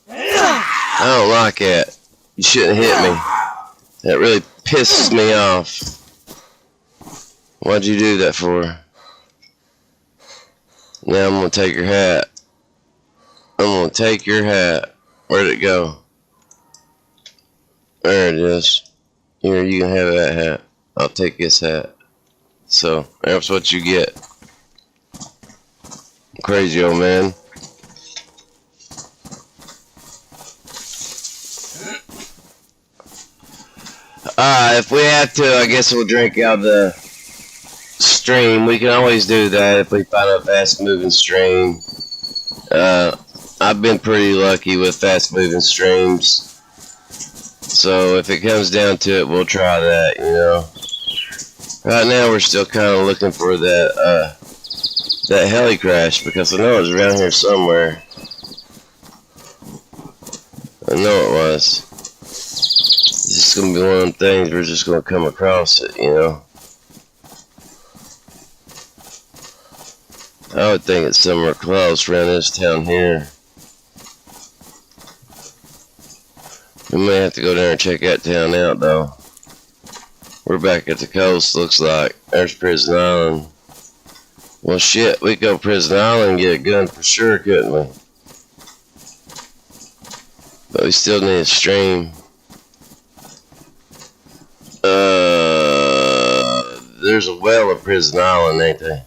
I don't like it. You shouldn't hit me. That really pisses me off. What'd you do that for? Now I'm gonna take your hat. I'm gonna take your hat. Where'd it go? There it is. Here, you can have that hat. I'll take this hat. So, that's what you get. Crazy old man. If we have to, I guess we'll drink out the stream. We can always do that if we find a fast moving stream. I've been pretty lucky with fast moving streams. So if it comes down to it, we'll try that, you know. Right now we're still kind of looking for that heli crash because I know it was around here somewhere. I know it was. It's just gonna be one of them things we're just gonna come across it, you know. I would think it's somewhere close around this town here. We may have to go down and check that town out, though. We're back at the coast, looks like. There's Prison Island. Well, shit, we could go to Prison Island and get a gun for sure, couldn't we? But we still need a stream. There's a well at Prison Island, ain't there?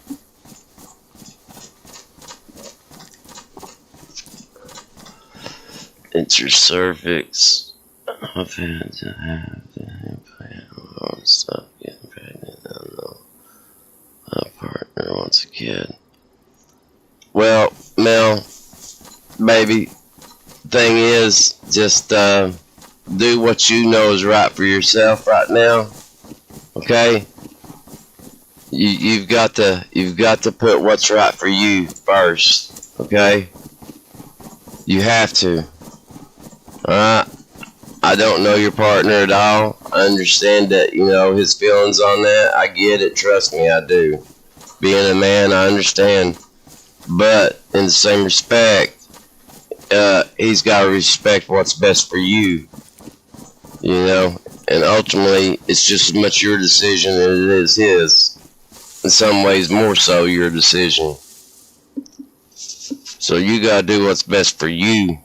It's your cervix. I've had to have the implant. Stop getting pregnant. I don't know. My partner wants a kid. Well, Mel, baby, thing is, just do what you know is right for yourself right now. Okay? You've got to put what's right for you first. Okay? You have to. Alright? I don't know your partner at all. I understand that, you know, his feelings on that. I get it. Trust me, I do. Being a man, I understand. But, in the same respect, he's got to respect what's best for you, you know, and ultimately it's just as much your decision as it is his. In some ways more so your decision. So you got to do what's best for you,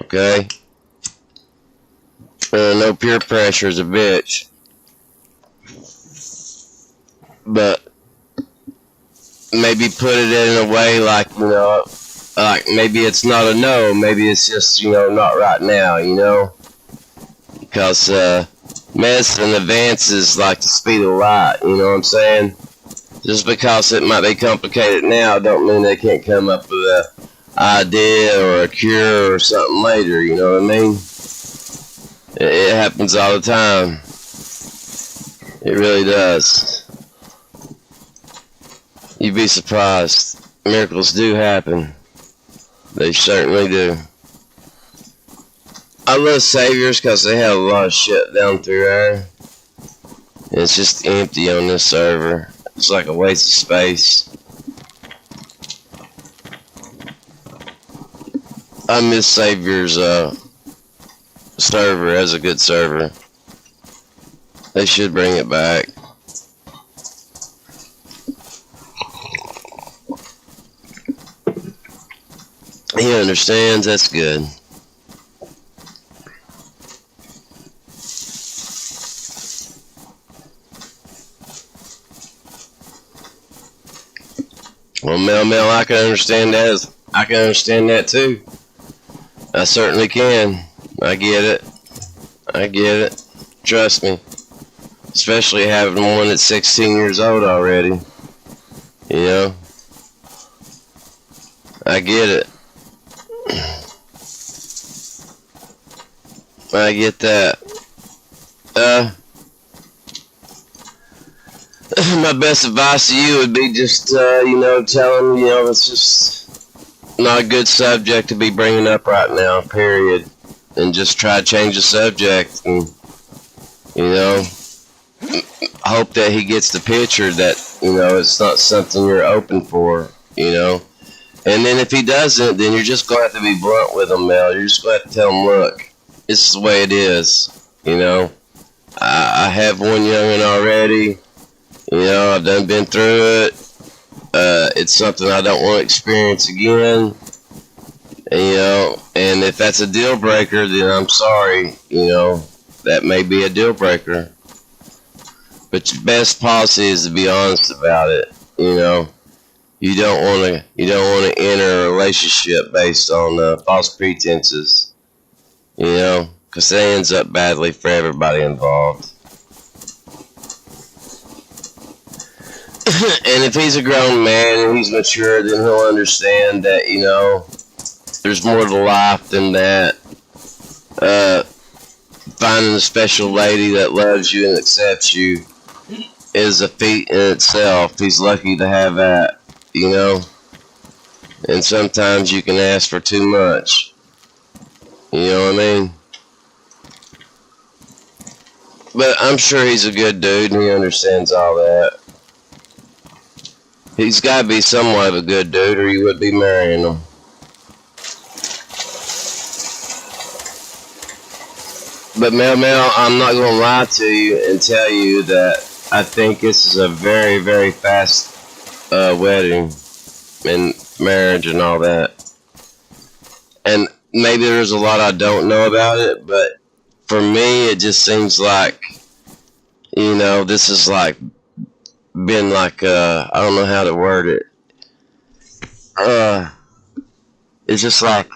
okay? No peer pressure is a bitch. But maybe put it in a way like, you know, like maybe it's not a no, maybe it's just, you know, not right now, you know? Because medicine advances like the speed of light, you know what I'm saying? Just because it might be complicated now don't mean they can't come up with an idea or a cure or something later, you know what I mean? It happens all the time. It really does. You'd be surprised. Miracles do happen. They certainly do. I love Saviors because they have a lot of shit down through there. It's just empty on this server. It's like a waste of space. I miss Savior's server as a good server. They should bring it back. He understands, that's good. Well, Mel, I can understand that. I can understand that too. I certainly can. I get it. I get it. Trust me. Especially having one that's 16 years old already. You know? I get it. I get that. My best advice to you would be just, you know, tell him, you know, it's just not a good subject to be bringing up right now, period. And just try to change the subject and, you know, hope that he gets the picture that, you know, it's not something you're open for, you know. And then if he doesn't, then you're just going to have to be blunt with him, Mel. You're just going to have to tell him, look, this is the way it is, you know. I have one youngin' already. You know, I've been through it. It's something I don't want to experience again. And, you know, and if that's a deal breaker, then I'm sorry. You know, that may be a deal breaker. But your best policy is to be honest about it. You know, you don't want to enter a relationship based on false pretenses. You know, because that ends up badly for everybody involved. And if he's a grown man and he's mature, then he'll understand that, you know, there's more to life than that. Finding a special lady that loves you and accepts you is a feat in itself. He's lucky to have that, you know. And sometimes you can ask for too much. You know what I mean? But I'm sure he's a good dude and he understands all that. He's got to be somewhat of a good dude or you would be marrying him. But Mel, I'm not going to lie to you and tell you that I think this is a very, very fast wedding and marriage and all that. And maybe there's a lot I don't know about it, but for me it just seems like, you know, this is like been like, I don't know how to word it. It's just like,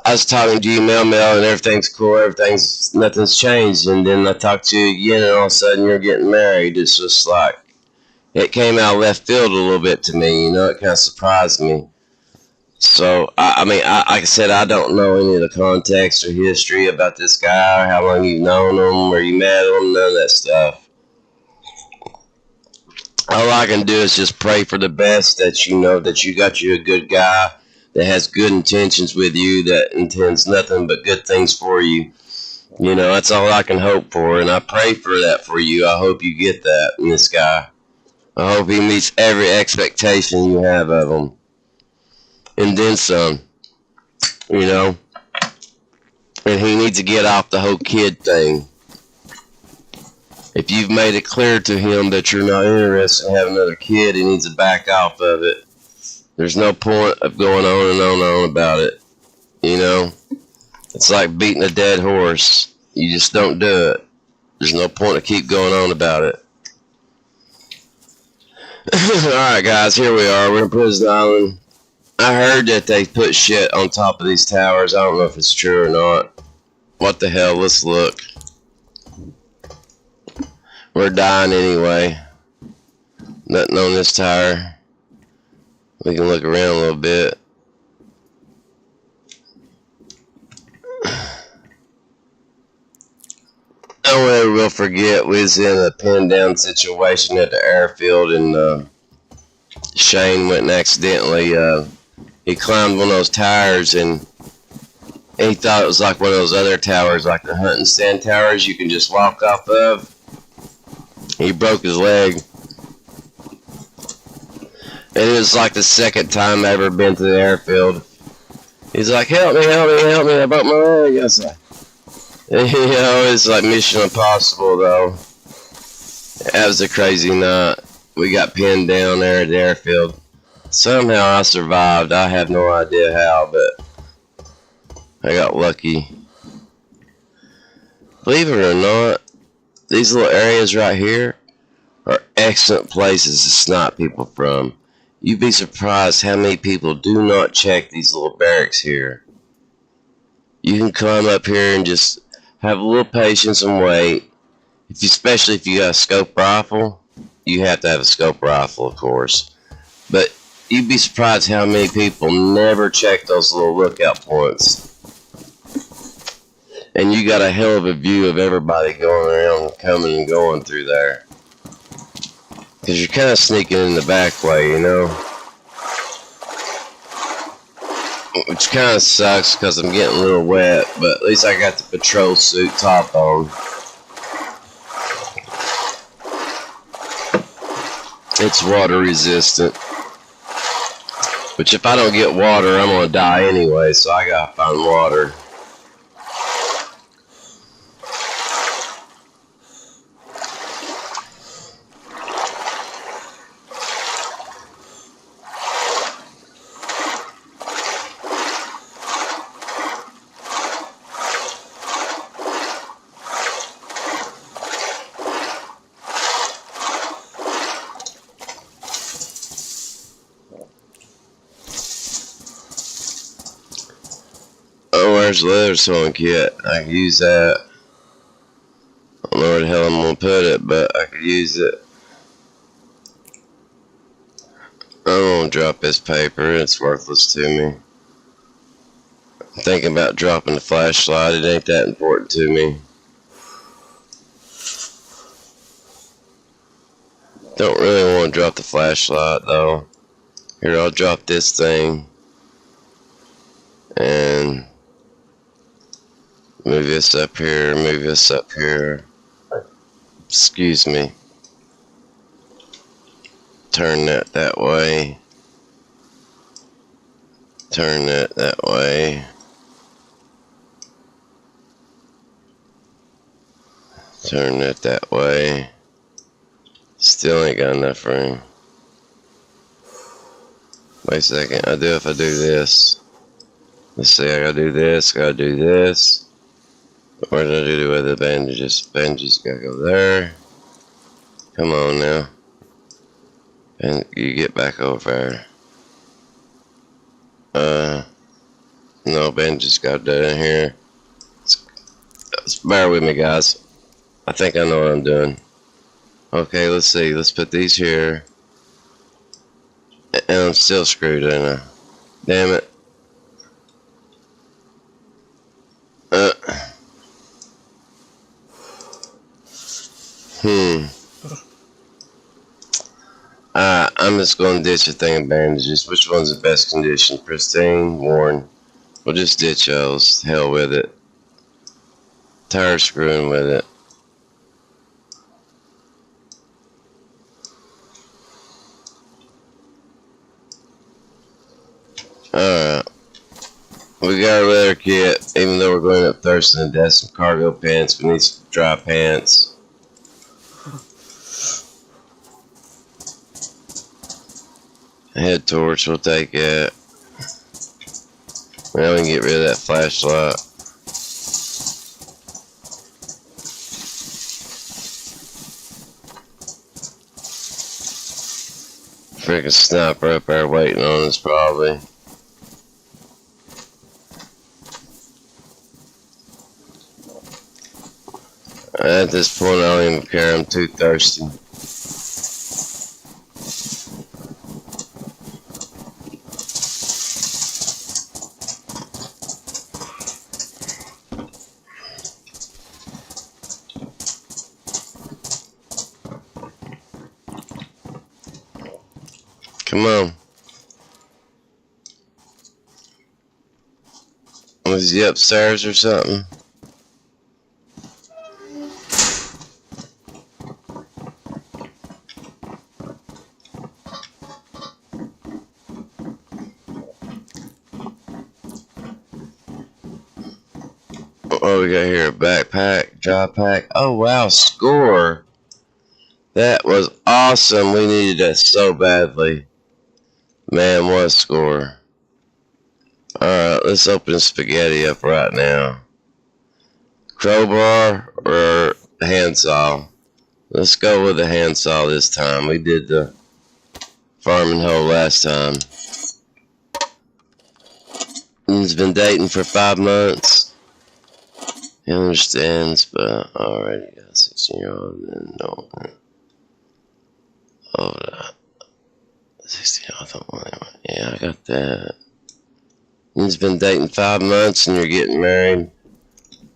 I was talking to you, Mel, and everything's cool, nothing's changed, and then I talk to you again, and all of a sudden you're getting married. It's just like, it came out of left field a little bit to me, you know, it kind of surprised me. So, I mean, like I said, I don't know any of the context or history about this guy, or how long you've known him, or you met him, none of that stuff. All I can do is just pray for the best, that you know that you got you a good guy that has good intentions with you, that intends nothing but good things for you. You know, that's all I can hope for, and I pray for that for you. I hope you get that in this guy. I hope he meets every expectation you have of him. And then some. you know, and he needs to get off the whole kid thing. If you've made it clear to him that you're not interested in having another kid, he needs to back off of it. There's no point of going on and on and on about it, you know. It's like beating a dead horse. You just don't do it. There's no point to keep going on about it. Alright guys, here we are. We're in Prison Island. I heard that they put shit on top of these towers. I don't know if it's true or not. What the hell? Let's look. We're dying anyway. Nothing on this tower. We can look around a little bit. I don't will forget we was in a pinned down situation at the airfield, and Shane went and accidentally he climbed one of those towers, and he thought it was like one of those other towers, like the hunt and stand towers you can just walk off of. He broke his leg. And it was like the second time I ever been to the airfield. He's like, help me, help me, help me, I broke my leg. I was like, you know, it's like Mission Impossible though. That was a crazy night. We got pinned down there at the airfield. Somehow I survived. I have no idea how, but I got lucky. Believe it or not, these little areas right here are excellent places to snipe people from. You'd be surprised how many people do not check these little barracks here. You can climb up here and just have a little patience and wait. Especially if you got a scope rifle. You have to have a scope rifle, of course. But you'd be surprised how many people never check those little lookout points. And you got a hell of a view of everybody going around, coming and going through there. Because you're kind of sneaking in the back way, you know. Which kind of sucks because I'm getting a little wet, but at least I got the patrol suit top on. It's water resistant. Which if I don't get water, I'm gonna die anyway, so I gotta find water. Oh, where's the leather sewing kit? I could use that. I don't know where the hell I'm gonna put it, but I could use it. I'm gonna drop this paper. It's worthless to me. I'm thinking about dropping the flashlight. It ain't that important to me. Don't really want to drop the flashlight though. Here, I'll drop this thing. And move this up here, move this up here. Excuse me. Turn that way. Turn that way. Turn that way. Still ain't got enough room. Wait a second, I do if I do this. Let's see, I gotta do this, gotta do this. What did I do with the bandages? Bandages gotta go there. Come on now. And you get back over there. No, bandages gotta do in here. Bear with me, guys. I think I know what I'm doing. Okay, let's see. Let's put these here. And I'm still screwed in there. Damn it. I'm just going to ditch the thing of bandages. Which one's the best condition? Pristine, worn. We'll just ditch those. Hell with it. Tire screwing with it. Alright. We got our leather kit, even though we're going up Thurston to death. Some cargo pants. We need some dry pants. A head torch, we'll take it. Now we can get rid of that flashlight. Freaking sniper up there waiting on us, probably. At this point, I don't even care. I'm too thirsty. Come on. Was he upstairs or something? What we got here? A backpack, dry pack. Oh wow, score. That was awesome. We needed that so badly. Man, what a score. Alright, let's open spaghetti up right now. Crowbar or handsaw? Let's go with the handsaw this time. We did the farming hoe last time. He's been dating for 5 months. He understands, but already got 16-year-old and no. Oh, 16-year-old. Yeah, I got that. He's been dating 5 months and you're getting married.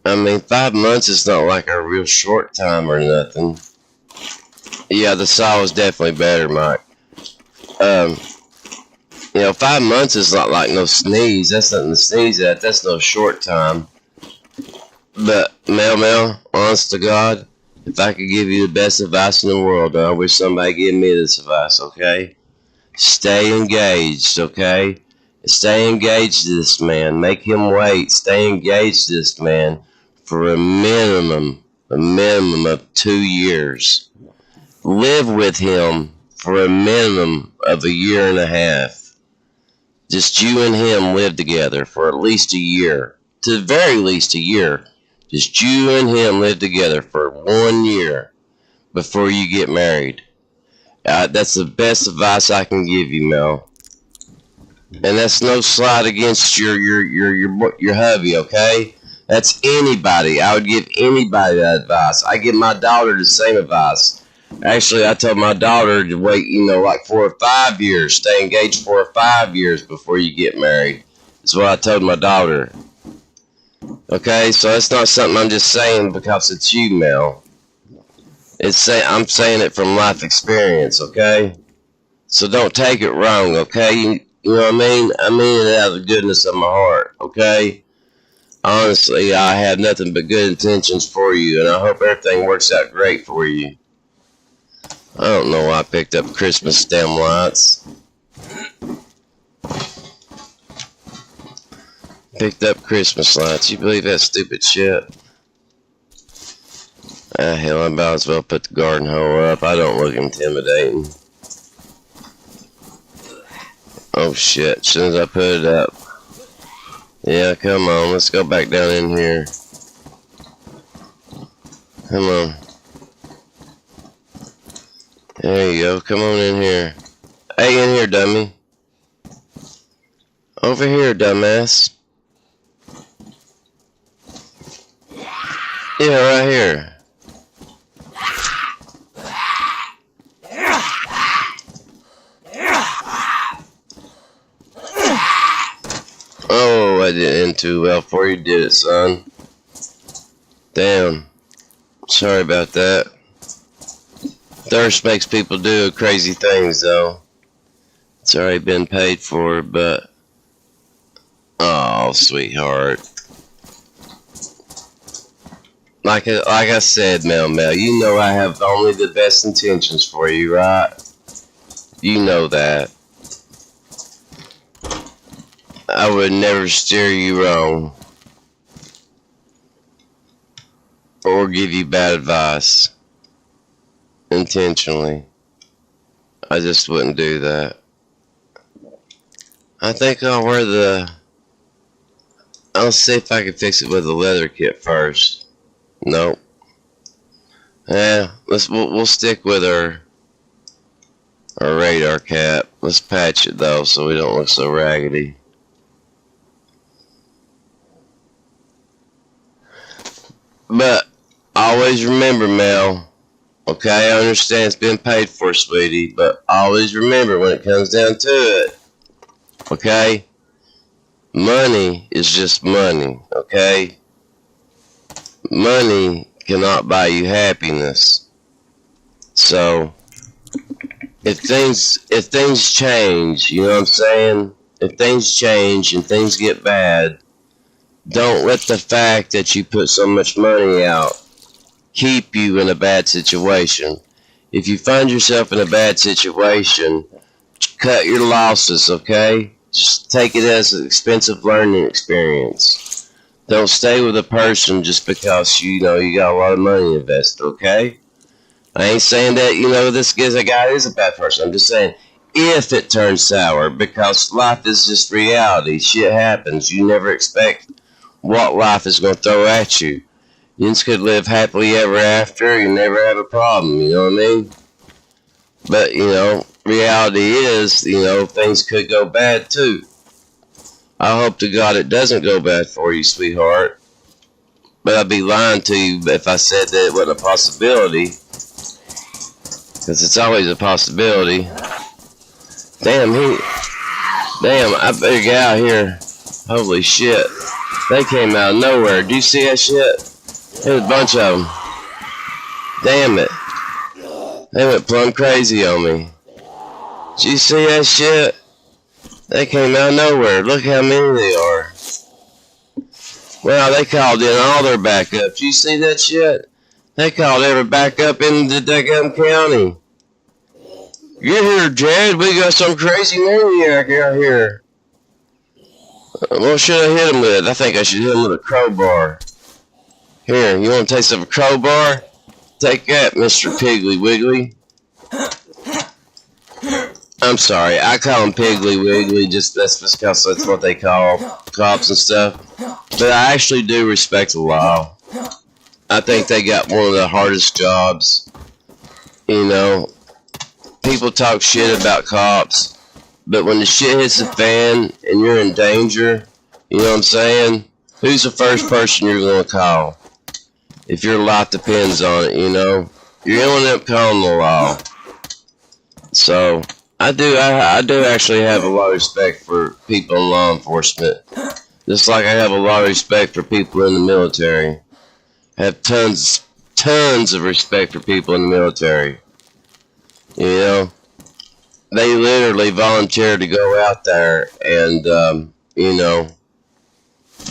I mean, 5 months is not like a real short time or nothing. Yeah, the saw was definitely better, Mike. You know, 5 months is not like no sneeze. That's nothing to sneeze at. That's no short time. But, Mel, honest to God, if I could give you the best advice in the world, I wish somebody gave me this advice, okay? Stay engaged, okay? Stay engaged to this man. Make him wait. Stay engaged to this man for a minimum of 2 years. Live with him for a minimum of 1.5 years. Just you and him live together for at least a year. To the very least a year. Just you and him live together for 1 year before you get married. That's the best advice I can give you, Mel. And that's no slight against your hubby, okay? That's anybody. I would give anybody that advice. I give my daughter the same advice. Actually, I told my daughter to wait, like 4 or 5 years. Stay engaged 4 or 5 years before you get married. That's what I told my daughter. Okay, so that's not something I'm just saying because it's you, Mel. I'm saying it from life experience, okay? So don't take it wrong, okay? You know what I mean? I mean it out of the goodness of my heart, okay? Honestly, I have nothing but good intentions for you, and I hope everything works out great for you. I don't know why I picked up Christmas stem lights. Picked up Christmas lights. You believe that stupid shit? Hell, I might as well put the garden hoe up. I don't look intimidating. Oh shit, as soon as I put it up. Yeah, come on, let's go back down in here. Come on. There you go, come on in here. Hey, in here, dummy. Over here, dumbass. Yeah, right here. Oh, I didn't end too well for you, did it, son? Damn. Sorry about that. Thirst makes people do crazy things, though. It's already been paid for, but... Oh, sweetheart. Like I said, Mel, you know I have only the best intentions for you, right? You know that. I would never steer you wrong or give you bad advice intentionally. I just wouldn't do that. I think I'll wear I'll see if I can fix it with a leather kit first. Nope. Yeah, we'll stick with our radar cap. Let's patch it though so we don't look so raggedy. But always remember, Mel, okay, I understand it's been paid for, sweetie, but always remember when it comes down to it, okay, money is just money, okay? Money cannot buy you happiness. So, if things change, you know what I'm saying? If things change and things get bad, don't let the fact that you put so much money out keep you in a bad situation. If you find yourself in a bad situation, cut your losses, okay? Just take it as an expensive learning experience. Don't stay with a person just because you got a lot of money invested, okay? I ain't saying that, this guy is a bad person. I'm just saying, if it turns sour, because life is just reality. Shit happens. You never expect what life is going to throw at you. You just could live happily ever after. You never have a problem, you know what I mean? But, reality is, things could go bad too. I hope to God it doesn't go bad for you, sweetheart. But I'd be lying to you if I said that it wasn't a possibility. Because it's always a possibility. Damn, I better get out here. Holy shit. They came out of nowhere. Do you see that shit? There's a bunch of them. Damn it. They went plumb crazy on me. Did you see that shit? They came out of nowhere. Look how many they are. Well, they called in all their backups. You see that shit? They called every backup in the Deckham County. Get here, Jed. We got some crazy maniac out here. What should I hit him with? I think I should hit him with a crowbar. Here, you want to taste of a crowbar? Take that, Mr. Piggly Wiggly. I'm sorry, I call him Piggly Wiggly, that's because that's what they call cops and stuff. But I actually do respect the law. I think they got one of the hardest jobs. People talk shit about cops, but when the shit hits the fan and you're in danger, you know what I'm saying? Who's the first person you're going to call? If your life depends on it, you're going to end up calling the law. So, I do actually have a lot of respect for people in law enforcement. Just like I have a lot of respect for people in the military. I have tons of respect for people in the military. They literally volunteer to go out there and,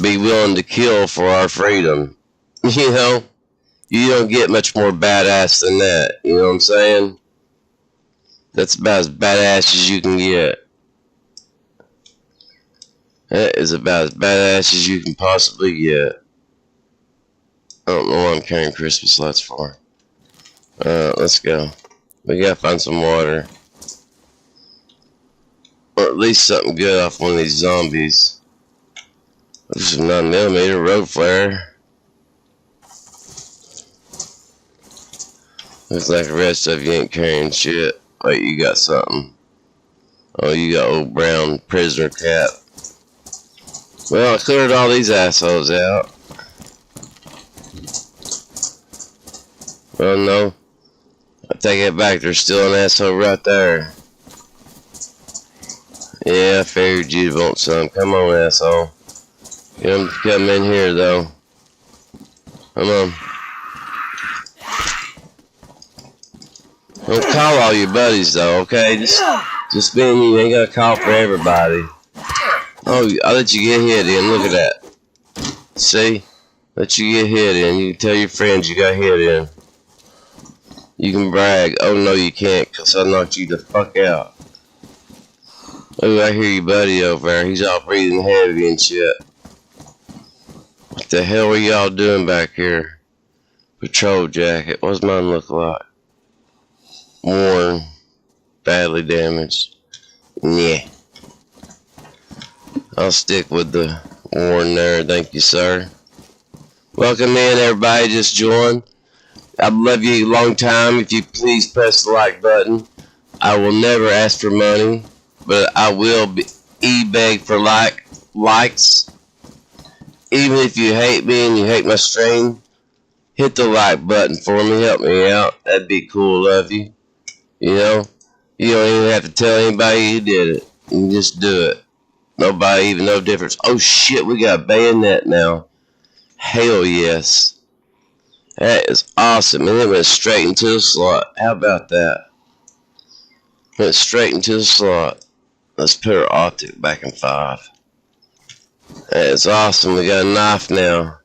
be willing to kill for our freedom. You don't get much more badass than that. You know what I'm saying? That's about as badass as you can get. That is about as badass as you can possibly get. I don't know what I'm carrying Christmas lights for. Let's go. We gotta find some water. Or at least something good off one of these zombies. There's some 9mm road flare. Looks like the rest of you ain't carrying shit. Wait, you got something. Oh, you got old brown prisoner cap. Well, I cleared all these assholes out. Well, no. I take it back, there's still an asshole right there. Yeah, I figured you'd want some. Come on, asshole. Come in here, though. Come on. Don't call all your buddies, though, okay? Just me and you. Ain't gotta call for everybody. Oh, I'll let you get hit in. Look at that. See? Let you get hit in. You can tell your friends you got hit in. You can brag. Oh, no, you can't, because I knocked you the fuck out. Ooh, I hear your buddy over there. He's all breathing heavy and shit. What the hell are y'all doing back here? Patrol jacket. What's mine look like? Worn. Badly damaged. Yeah. I'll stick with the worn there. Thank you, sir. Welcome in, everybody. Just joined. I've loved you a long time. If you please press the like button. I will never ask for money, but I will beg for likes. Even if you hate me and you hate my stream, hit the like button for me. Help me out. That'd be cool. Love you. You know, you don't even have to tell anybody you did it. You can just do it. Nobody even know the difference. Oh shit, we got a bayonet now. Hell yes. That is awesome. And it went straight into the slot. How about that? Went straight into the slot. Let's put our optic back in 5. That is awesome. We got a knife now.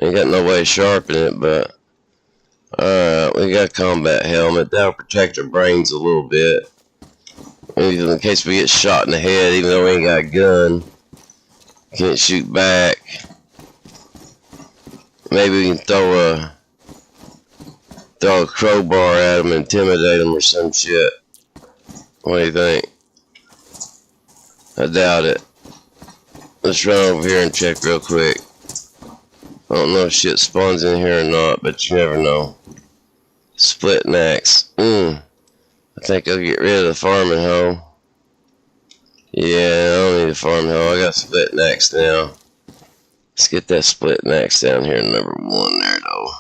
Ain't got no way to sharpen it, but alright, we got a combat helmet. That'll protect our brains a little bit. In case we get shot in the head, even though we ain't got a gun. Can't shoot back. Maybe we can throw a crowbar at them and intimidate them or some shit. What do you think? I doubt it. Let's run over here and check real quick. I don't know if shit spawns in here or not, but you never know. Splitting axe. I think I'll get rid of the farming hoe. Yeah, I don't need a farming hoe. I got splitting axe now. Let's get that splitting axe down here, number 1 there, though.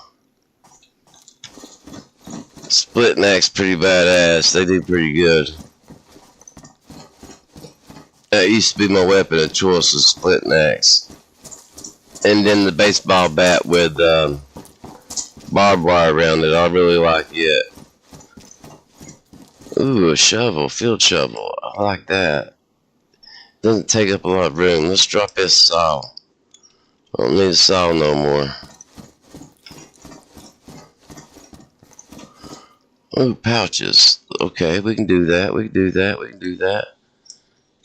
Splitting axe pretty badass. They do pretty good. That used to be my weapon of choice, was splitting axe. And then the baseball bat with barbed wire around it. I really like it. Ooh, a shovel, field shovel. I like that. Doesn't take up a lot of room. Let's drop this saw. I don't need a saw no more. Ooh, pouches. Okay, we can do that. We can do that. We can do that.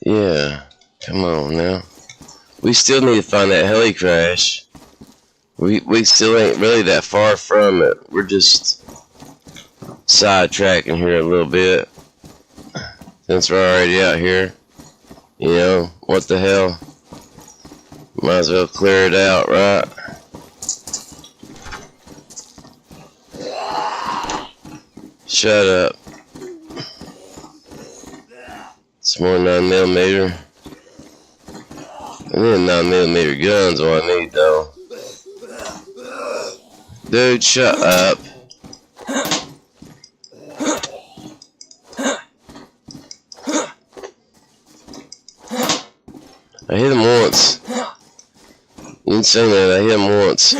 Yeah, come on now. We still need to find that heli crash. We still ain't really that far from it. We're just sidetracking here a little bit. Since we're already out here. You know, what the hell? Might as well clear it out, right? Shut up. It's more 9mm. I need 9mm guns, what I need though. Dude, shut up. I hit him once. You didn't say that, I hit him once.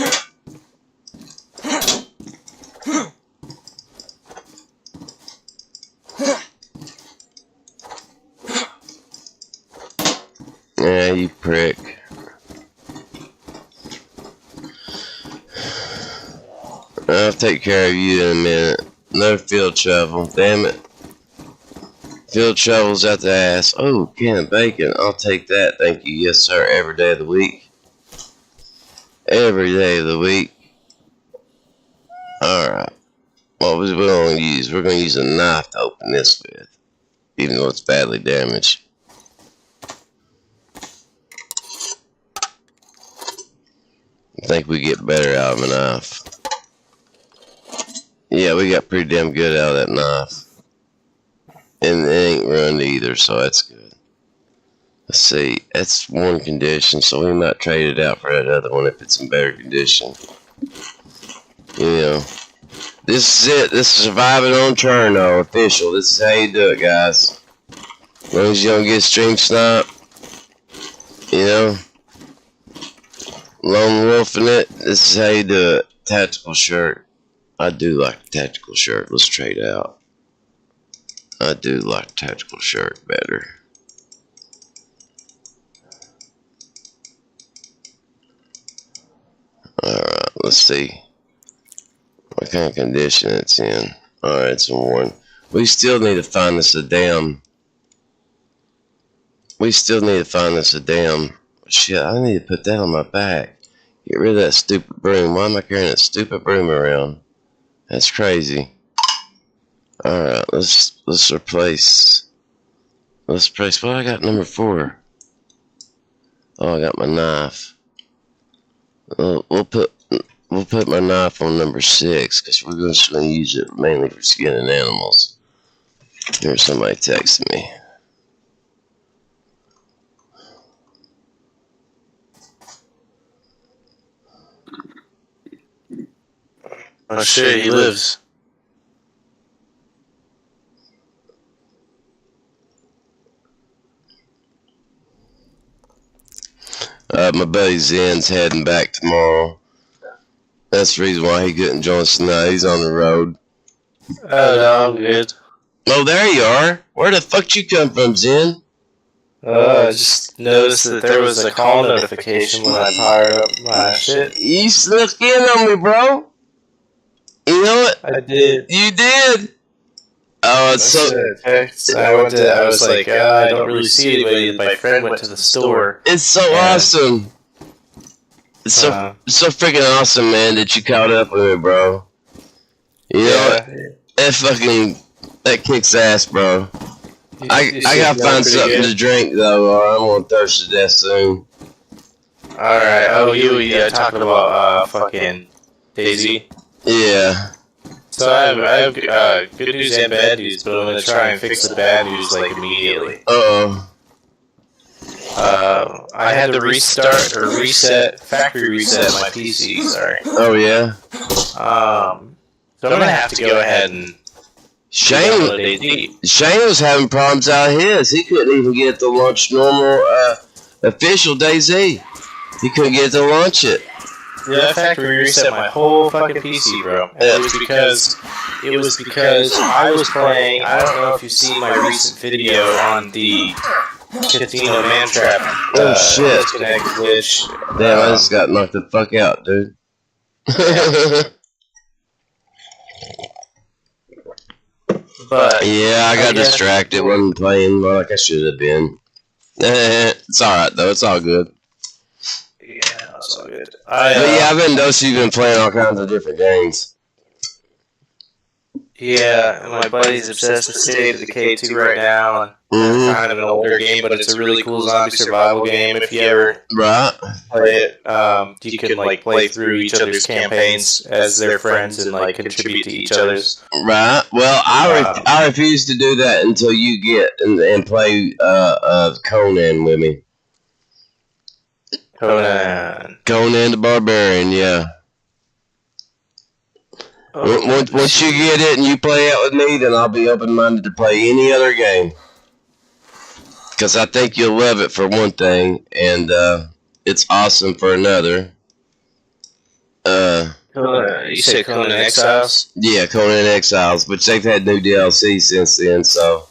Yeah, you prick. I'll take care of you in a minute. Another field shovel, damn it. Field shovels out the ass. Oh, can of bacon. I'll take that, thank you. Yes, sir, every day of the week. Every day of the week. Alright. What was we going to use? We're going to use a knife to open this with. Even though it's badly damaged. I think we get better out of a knife. Yeah, we got pretty damn good out of that knife. And it ain't ruined either, so that's good. Let's see, that's one condition, so we might trade it out for that other one if it's in better condition. You know, this is it. This is surviving on Cherno official. This is how you do it, guys. As long as you don't get stream snipe, you know, lone wolfing it. This is how you do it. Tactical shirt. I do like the tactical shirt. Let's trade out. I do like the tactical shirt better. Alright, let's see what kind of condition it's in. Alright, it's in one. We still need to find us a damn We still need to find us a damn shit. I need to put that on my back. Get rid of that stupid broom. Why am I carrying that stupid broom around? That's crazy. Alright, let's replace. Let's replace. What I got number 4? Oh, I got my knife. We'll put my knife on number 6 because we're just going to use it mainly for skinning animals. Here's somebody texting me. Oh shit, he lives. My buddy Zen's heading back tomorrow. That's the reason why he couldn't join us tonight. He's on the road. Oh, no, I'm good. Oh, there you are. Where the fuck you come from, Zen? I just noticed that there was a call notification when I fired up my shit. You snuck in on me, bro. You know what? I did. You did. Oh, it's so. I was like, I don't really see anybody. My friend went to the store. It's so awesome. It's so freaking awesome, man, that you caught up with me, bro. You know what? That kicks ass, bro. I gotta find something to drink though, or I'm gonna thirst to death soon. Alright, you talking about fucking Daisy? Yeah. So I have good news and bad news, but I'm gonna try and fix the bad news like immediately. I had to factory reset my PC. Sorry. Oh yeah. So I'm gonna have to go ahead and. Shane was having problems out of his. He couldn't even get to launch normal official DayZ. He couldn't get to launch it. Yeah, that factory reset my whole fucking PC, bro. And it was because I was playing. I don't know if you've seen my recent video on the Casino Mantrap. Oh shit! Disconnect glitch. Damn, I just got knocked the fuck out, dude. But yeah, I got distracted. Wasn't playing like I should have been. It's alright though. It's all good. Yeah, it's all good. I've been noticing you've been playing all kinds of different games. Yeah, and my buddy's obsessed with State of Decay 2 right now. And it's kind of an older game, but it's a really cool zombie survival game. If you ever play it, you can like play through each other's campaigns as their friends and like contribute to each other's. Right. Well, I refuse to do that until you get and play Conan with me. Conan the Barbarian, yeah. Once you get it and you play it with me, then I'll be open-minded to play any other game. Because I think you'll love it for one thing, and it's awesome for another. You said Conan Exiles? Yeah, Conan Exiles, which they've had new DLC since then, so...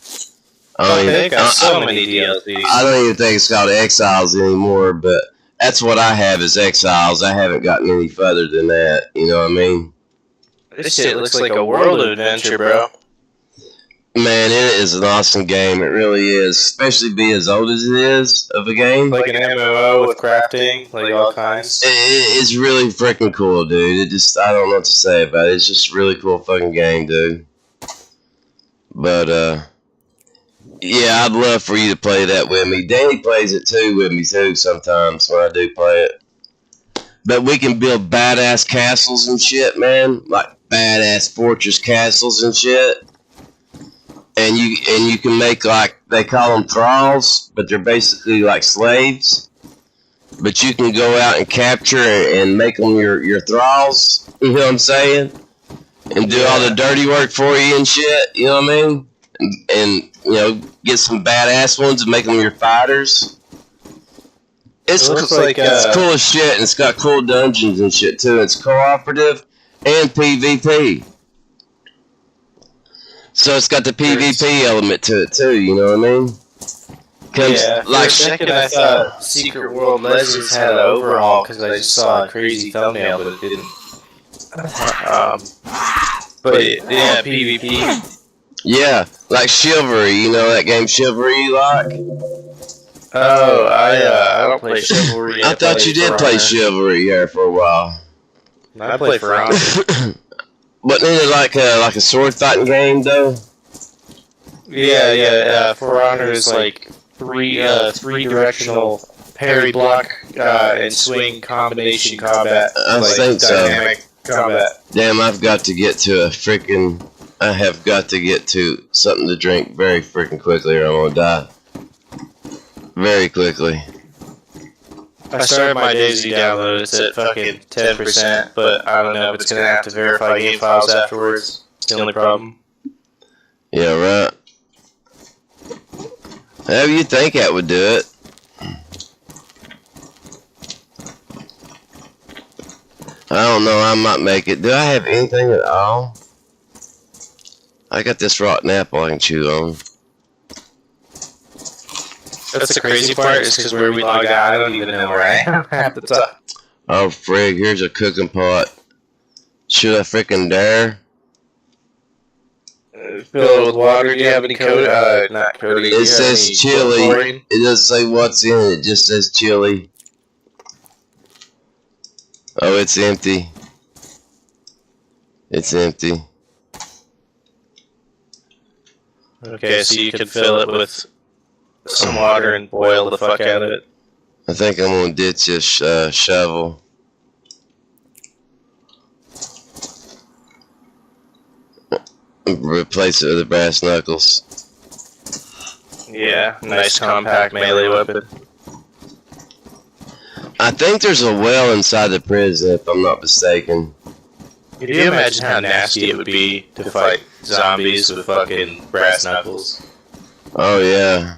They got so many DLCs. I don't even think it's called Exiles anymore, but that's what I have is Exiles. I haven't gotten any further than that, you know what I mean? This shit looks like a world of adventure, bro. Man, it is an awesome game. It really is. Especially being as old as it is of a game. Like an MMO with crafting, like all kinds. It's really freaking cool, dude. I don't know what to say about it. It's just a really cool fucking game, dude. But, yeah, I'd love for you to play that with me. Danny plays it too with me too sometimes when I do play it. But we can build badass castles and shit, man. Like badass fortress castles and shit. And you can make, like, they call them thralls, but they're basically like slaves. But you can go out and capture and make them your thralls. You know what I'm saying? And do all the dirty work for you and shit. You know what I mean? And you know, get some badass ones and make them your fighters. It's cool as shit, and it's got cool dungeons and shit too. It's cooperative and PvP. So it's got the PvP element to it too, you know what I mean? Yeah, for a second I thought Secret World Legends had an overhaul because I just saw a crazy thumbnail, but it didn't. But yeah, PvP. Yeah, like Chivalry, you know that game Chivalry you like? Oh, I don't play Chivalry. I thought you did play Chivalry here for a while. I play For Honor. Wasn't it like a sword fighting game though? Yeah. For Honor is like three directional parry, block, and swing combination combat. I think so. Dynamic combat. Damn, I have got to get to something to drink very freaking quickly or I'm gonna die. Very quickly. I started my DayZ download. It's at fucking 10%, but I don't know if it's gonna have to verify game files afterwards. It's the only problem. Yeah, right. However you think that would do it. I don't know, I might make it. Do I have anything at all? I got this rotten apple I can chew on. That's the crazy part, is because where we log out, I don't even know where I am half the time. Oh, frig, here's a cooking pot. Should I frickin' dare? Fill it with water. Do you have any code? Not codeine. It says chili. It doesn't say what's in it, it just says chili. Oh, it's empty. It's empty. Okay, so you can fill it with some water and boil the fuck out of it. I think I'm gonna ditch this shovel. Replace it with the brass knuckles. Yeah, nice compact melee weapon. I think there's a well inside the prison, if I'm not mistaken. Could you imagine how nasty it would be to fight zombies with fucking brass knuckles? Oh, yeah.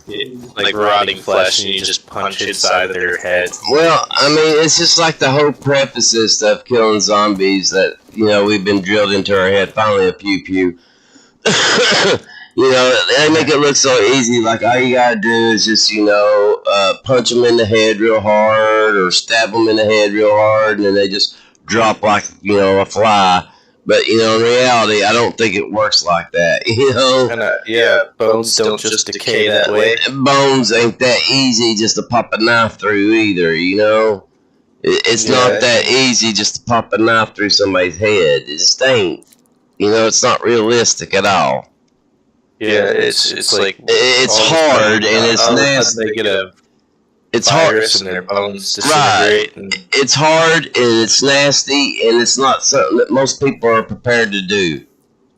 Like rotting flesh, and you just punch inside of their head. Well, I mean, it's just like the whole preface of killing zombies that, you know, we've been drilled into our head. Finally, a pew-pew. You know, they make it look so easy, like all you gotta do is just, you know, punch them in the head real hard or stab them in the head real hard and then they just drop like, you know, a fly. But, you know, in reality, I don't think it works like that, you know? Yeah, bones don't just decay that way. Bones ain't that easy just to pop a knife through either, you know? It's not that easy just to pop a knife through somebody's head. It just ain't. You know, it's not realistic at all. Yeah, it's like it's hard and it's nasty. They get a it's virus hard and their bones disintegrate. Right. It's hard and it's nasty and it's not something that most people are prepared to do.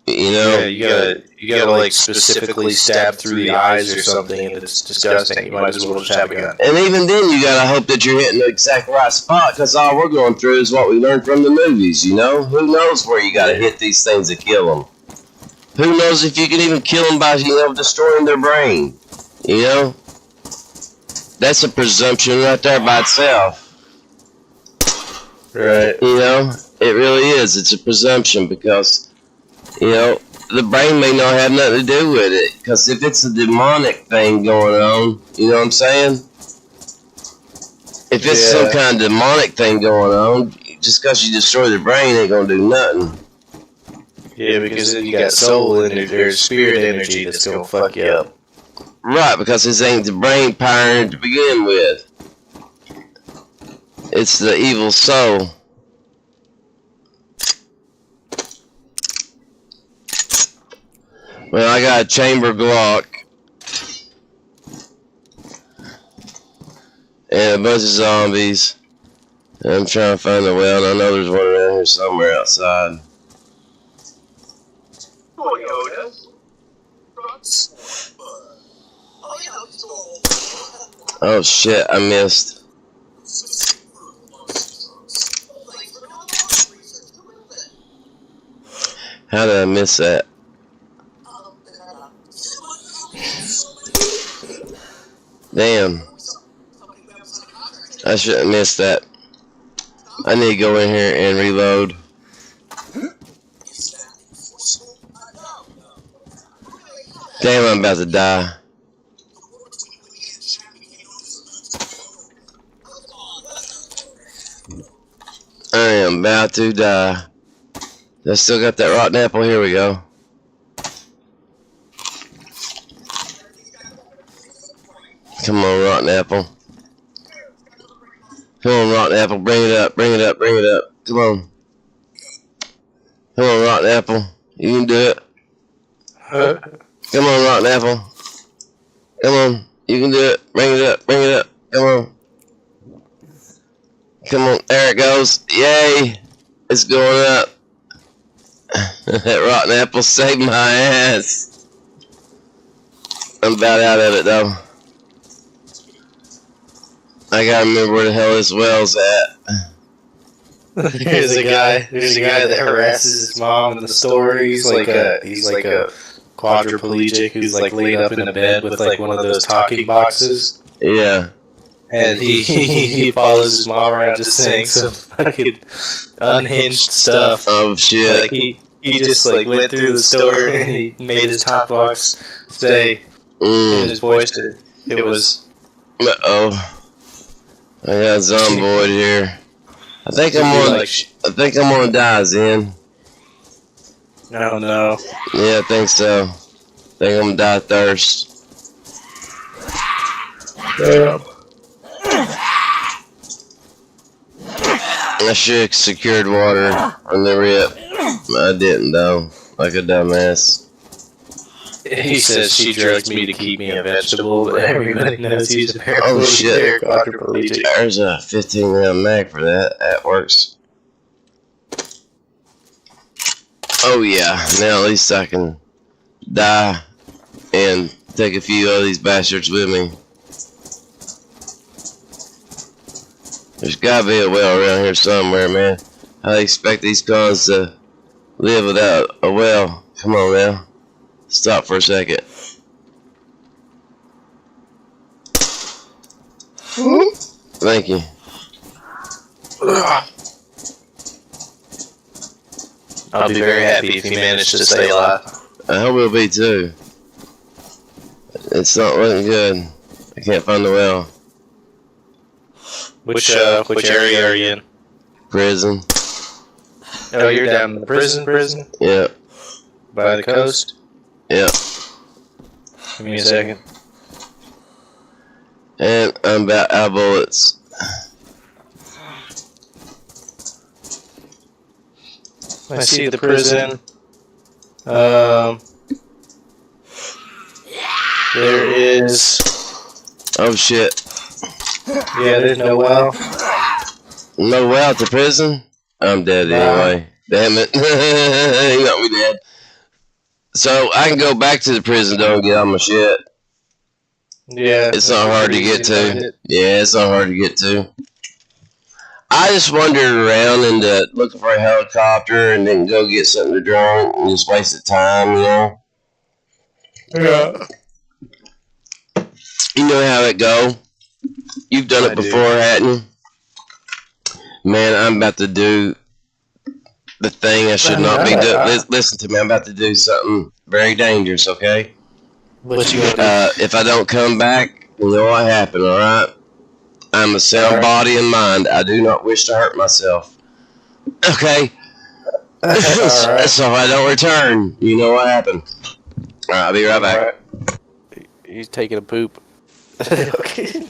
You know? Yeah, you gotta like specifically stab through the eyes or something, and it's disgusting. You might as well just have a gun. And even then, you gotta hope that you're hitting the exact right spot, because all we're going through is what we learned from the movies. You know, who knows where you gotta hit these things to kill them? Who knows if you can even kill them by, you know, destroying their brain? You know, that's a presumption right there by itself. Right. You know, it really is. It's a presumption because, you know, the brain may not have nothing to do with it. Because if it's a demonic thing going on, you know what I'm saying? If it's some kind of demonic thing going on, just because you destroy the brain ain't going to do nothing. Yeah, because then you got soul energy or spirit energy that's going to fuck you up. Right, because this ain't the brain power to begin with. It's the evil soul. Well, I got a chamber Glock. And a bunch of zombies. And I'm trying to find the well, and I know there's one around here somewhere outside. Oh shit, I missed. How did I miss that? Damn. I shouldn't have missed that. I need to go in here and reload. Damn, I'm about to die. I am about to die. I still got that rotten apple. Here we go. Come on, Rotten Apple. Come on, Rotten Apple. Bring it up. Bring it up. Bring it up. Come on. Come on, Rotten Apple. You can do it. Come on, Rotten Apple. Come on. You can do it. Bring it up. Bring it up. Come on. Come on. There it goes. Yay. It's going up. That Rotten Apple saved my ass. I'm about out of it, though. I gotta remember where the hell this well's at. There's a guy that harasses his mom in the store. He's like a quadriplegic who's like laid up in a bed with like one of those talking boxes. Yeah. And he follows his mom around just saying some fucking unhinged stuff. Oh shit. Like he just like went through the store and he made his talk box say in his voice it was. Uh-oh. I got Zomboid here. I think I'm gonna die, Zen. I don't know. Yeah, I think so. I think I'm gonna die of thirst. Damn. I should have secured water on the rip. I didn't though. Like a dumbass. He says she drugs me to keep me a vegetable, but everybody knows he's a quadriplegic. There's a 15 round mag for that. That works. Oh yeah, now at least I can die and take a few of these bastards with me. There's gotta be a well around here somewhere, man. I expect these cons to live without a well. Come on now. Stop for a second. Thank you. I'll be very happy if you manage to stay alive. I hope it'll be too. It's not looking good. I can't find the well. Which area are you in? Prison. Oh, you're down in the prison? Yep. By the coast? Yep. Give me a second. And I'm about out of bullets. I see the prison. There is. Oh shit. Yeah, there's no well. No well at the prison? I'm dead anyway. Damn it. You got me dead. So I can go back to the prison though and get all my shit. Yeah. It's not hard to get to. Yeah, it's not hard to get to. I just wandered around and looking for a helicopter and then go get something to drink and just wasted time, you know? Yeah. You know how it go. You've done it before, hadn't you? Man, I'm about to do the thing I should not be doing. Listen to me, I'm about to do something very dangerous, okay? What you gonna do? If I don't come back, you know what happened, alright? I'm a sound body and mind. I do not wish to hurt myself. Okay? Alright. So if I don't return, you know what happened. Alright, I'll be right back. He's taking a poop. Okay.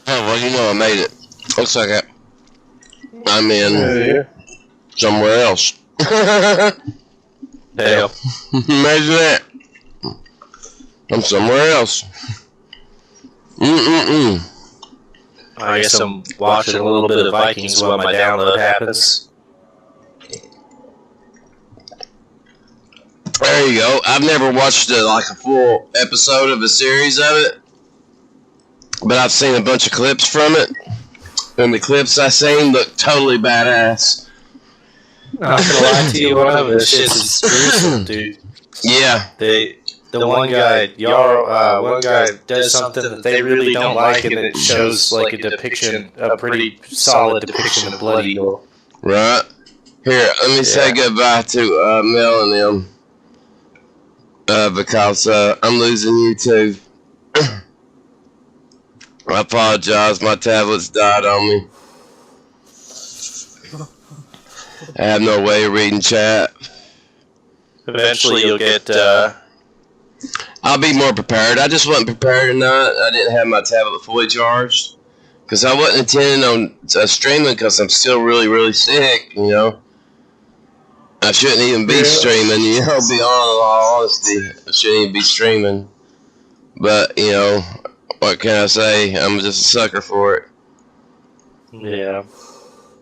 Oh, well, you know I made it. Looks like I'm in somewhere else. Hell. Imagine that. I'm somewhere else. I guess I'm watching a little bit of Vikings while my download happens. There you go. I've never watched a full episode of a series of it, but I've seen a bunch of clips from it, and the clips I seen look totally badass. Not gonna lie to you, one of the shits is gruesome, dude. Yeah. The one guy, one guy does something that they really don't like, and it shows like a depiction, a pretty solid depiction of blood eagle. Right. Here, let me say goodbye to Mel and them. Because I'm losing you too. I apologize, my tablets died on me. I have no way of reading chat. Eventually you'll get, I'll be more prepared. I just wasn't prepared tonight. I didn't have my tablet fully charged. Because I wasn't intending on streaming because I'm still really, really sick, you know. I shouldn't even be streaming, you know, be all honesty. I shouldn't even be streaming. But, you know, what can I say? I'm just a sucker for it. Yeah.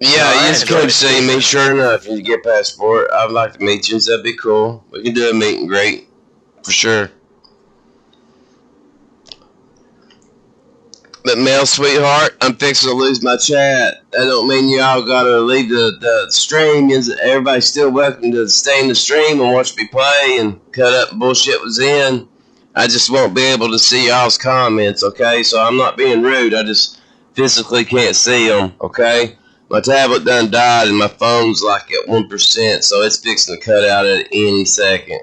Yeah, you just come see me, sure enough. You get passport. I'd like to meet you, so that'd be cool. We can do a meet and greet, for sure. But Mel, sweetheart, I'm fixing to lose my chat. That don't mean y'all gotta leave the stream. Everybody's still welcome to stay in the stream and watch me play and cut up bullshit was in. I just won't be able to see y'all's comments, okay? So I'm not being rude. I just physically can't see them, okay? My tablet done died and my phone's like at 1%, so it's fixing to cut out at any second.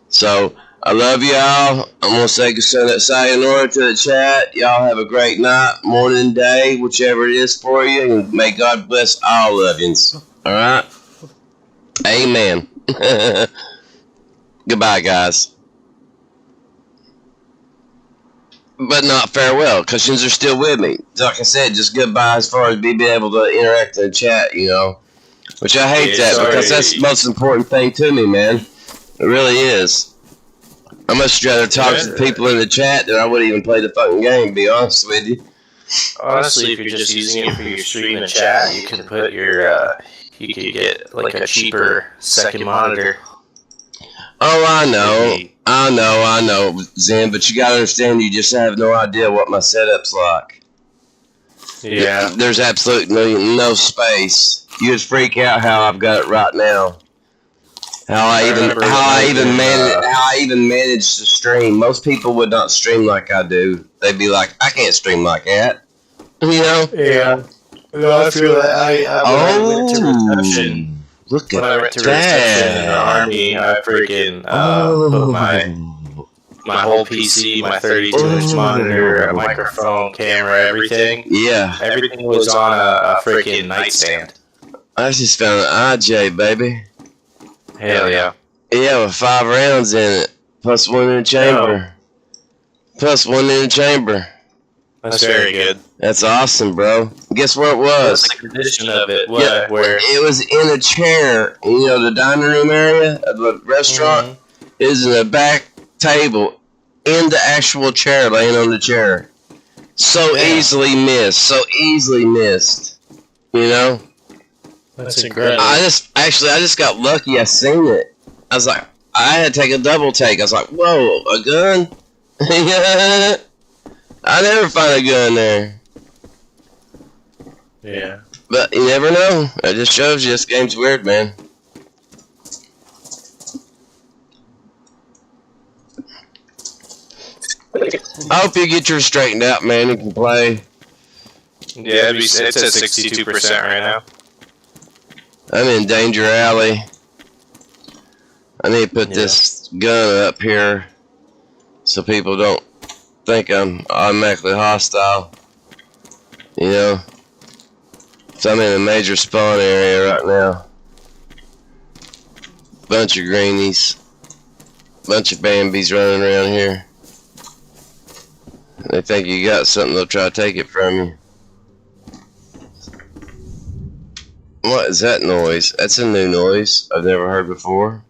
So I love y'all. I'm going to say sayonara to the chat. Y'all have a great night, morning, day, whichever it is for you. And may God bless all of you. Alright? Amen. Goodbye, guys. But not farewell, because yous are still with me. Like I said, just goodbye as far as being able to interact in the chat, you know. Which I hate because that's the most important thing to me, man. It really is. I much rather talk to the people in the chat than I would even play the fucking game, to be honest with you. Honestly, if you're just using it for your stream and chat, you can put your, you could get like a cheaper second monitor. Oh, I know, Zen, but you gotta understand, you just have no idea what my setup's like. Yeah. There's absolutely no space. You just freak out how I've got it right now. How I even manage to stream. Most people would not stream like I do. They'd be like, I can't stream like that. You know? Yeah. No, I feel that. Went to reception. Look at when I went to reception in the Army, I freaking put my whole PC, my 32-inch monitor, a microphone, camera, everything. Yeah. Everything was on a freaking nightstand. I just found an IJ, baby. Hell yeah. Yeah, with 5 rounds in it, plus 1 in the chamber. Plus one in the chamber. That's very good. That's awesome, bro. Guess where it was? What's the condition of it? What? Yeah, Where? it was in a chair. You know, the dining room area of the restaurant is in the back table, in the actual chair, laying on the chair. So easily missed. You know? That's incredible. I just got lucky. I seen it. I was like, I had to take a double take. I was like, whoa, a gun? I never find a gun there. Yeah. But you never know. It just shows you this game's weird, man. I hope you get yours straightened out, man. You can play. Yeah, it's at 62% right now. I'm in Danger Alley. I need to put this gun up here so people don't think I'm automatically hostile. You know? So I'm in a major spawn area right now. Bunch of greenies. Bunch of Bambies running around here. They think you got something, they'll try to take it from you. What is that noise? That's a new noise I've never heard before.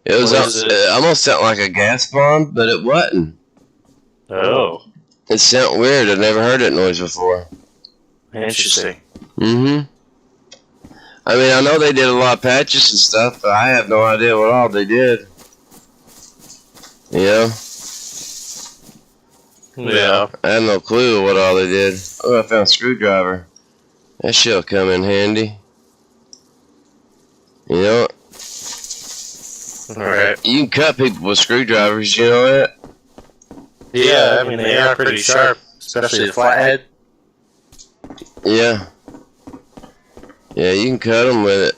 It was it almost sounded like a gas bomb, but it wasn't. Oh. It sounded weird. I've never heard that noise before. Interesting. I mean, I know they did a lot of patches and stuff, but I have no idea what all they did. You know? Yeah. I have no clue what all they did. Oh, I found a screwdriver. That shit'll come in handy. You know what? Alright. You can cut people with screwdrivers, you know that? Yeah, I mean, they are pretty sharp, especially the flathead. Yeah. Yeah, you can cut them with it.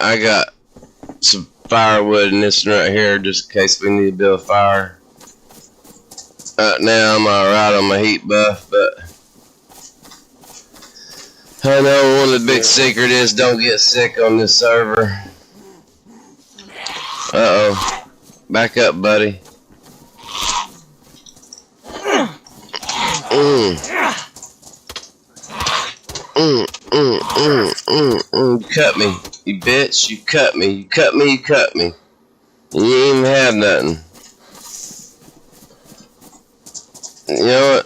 I got some firewood in this one right here just in case we need to build a fire. Now I'm alright on my heat buff, but I know one of the big secrets is don't get sick on this server. Uh-oh. Back up, buddy. Cut me, you bitch. You cut me. You cut me. You cut me. You ain't even have nothing. You know what?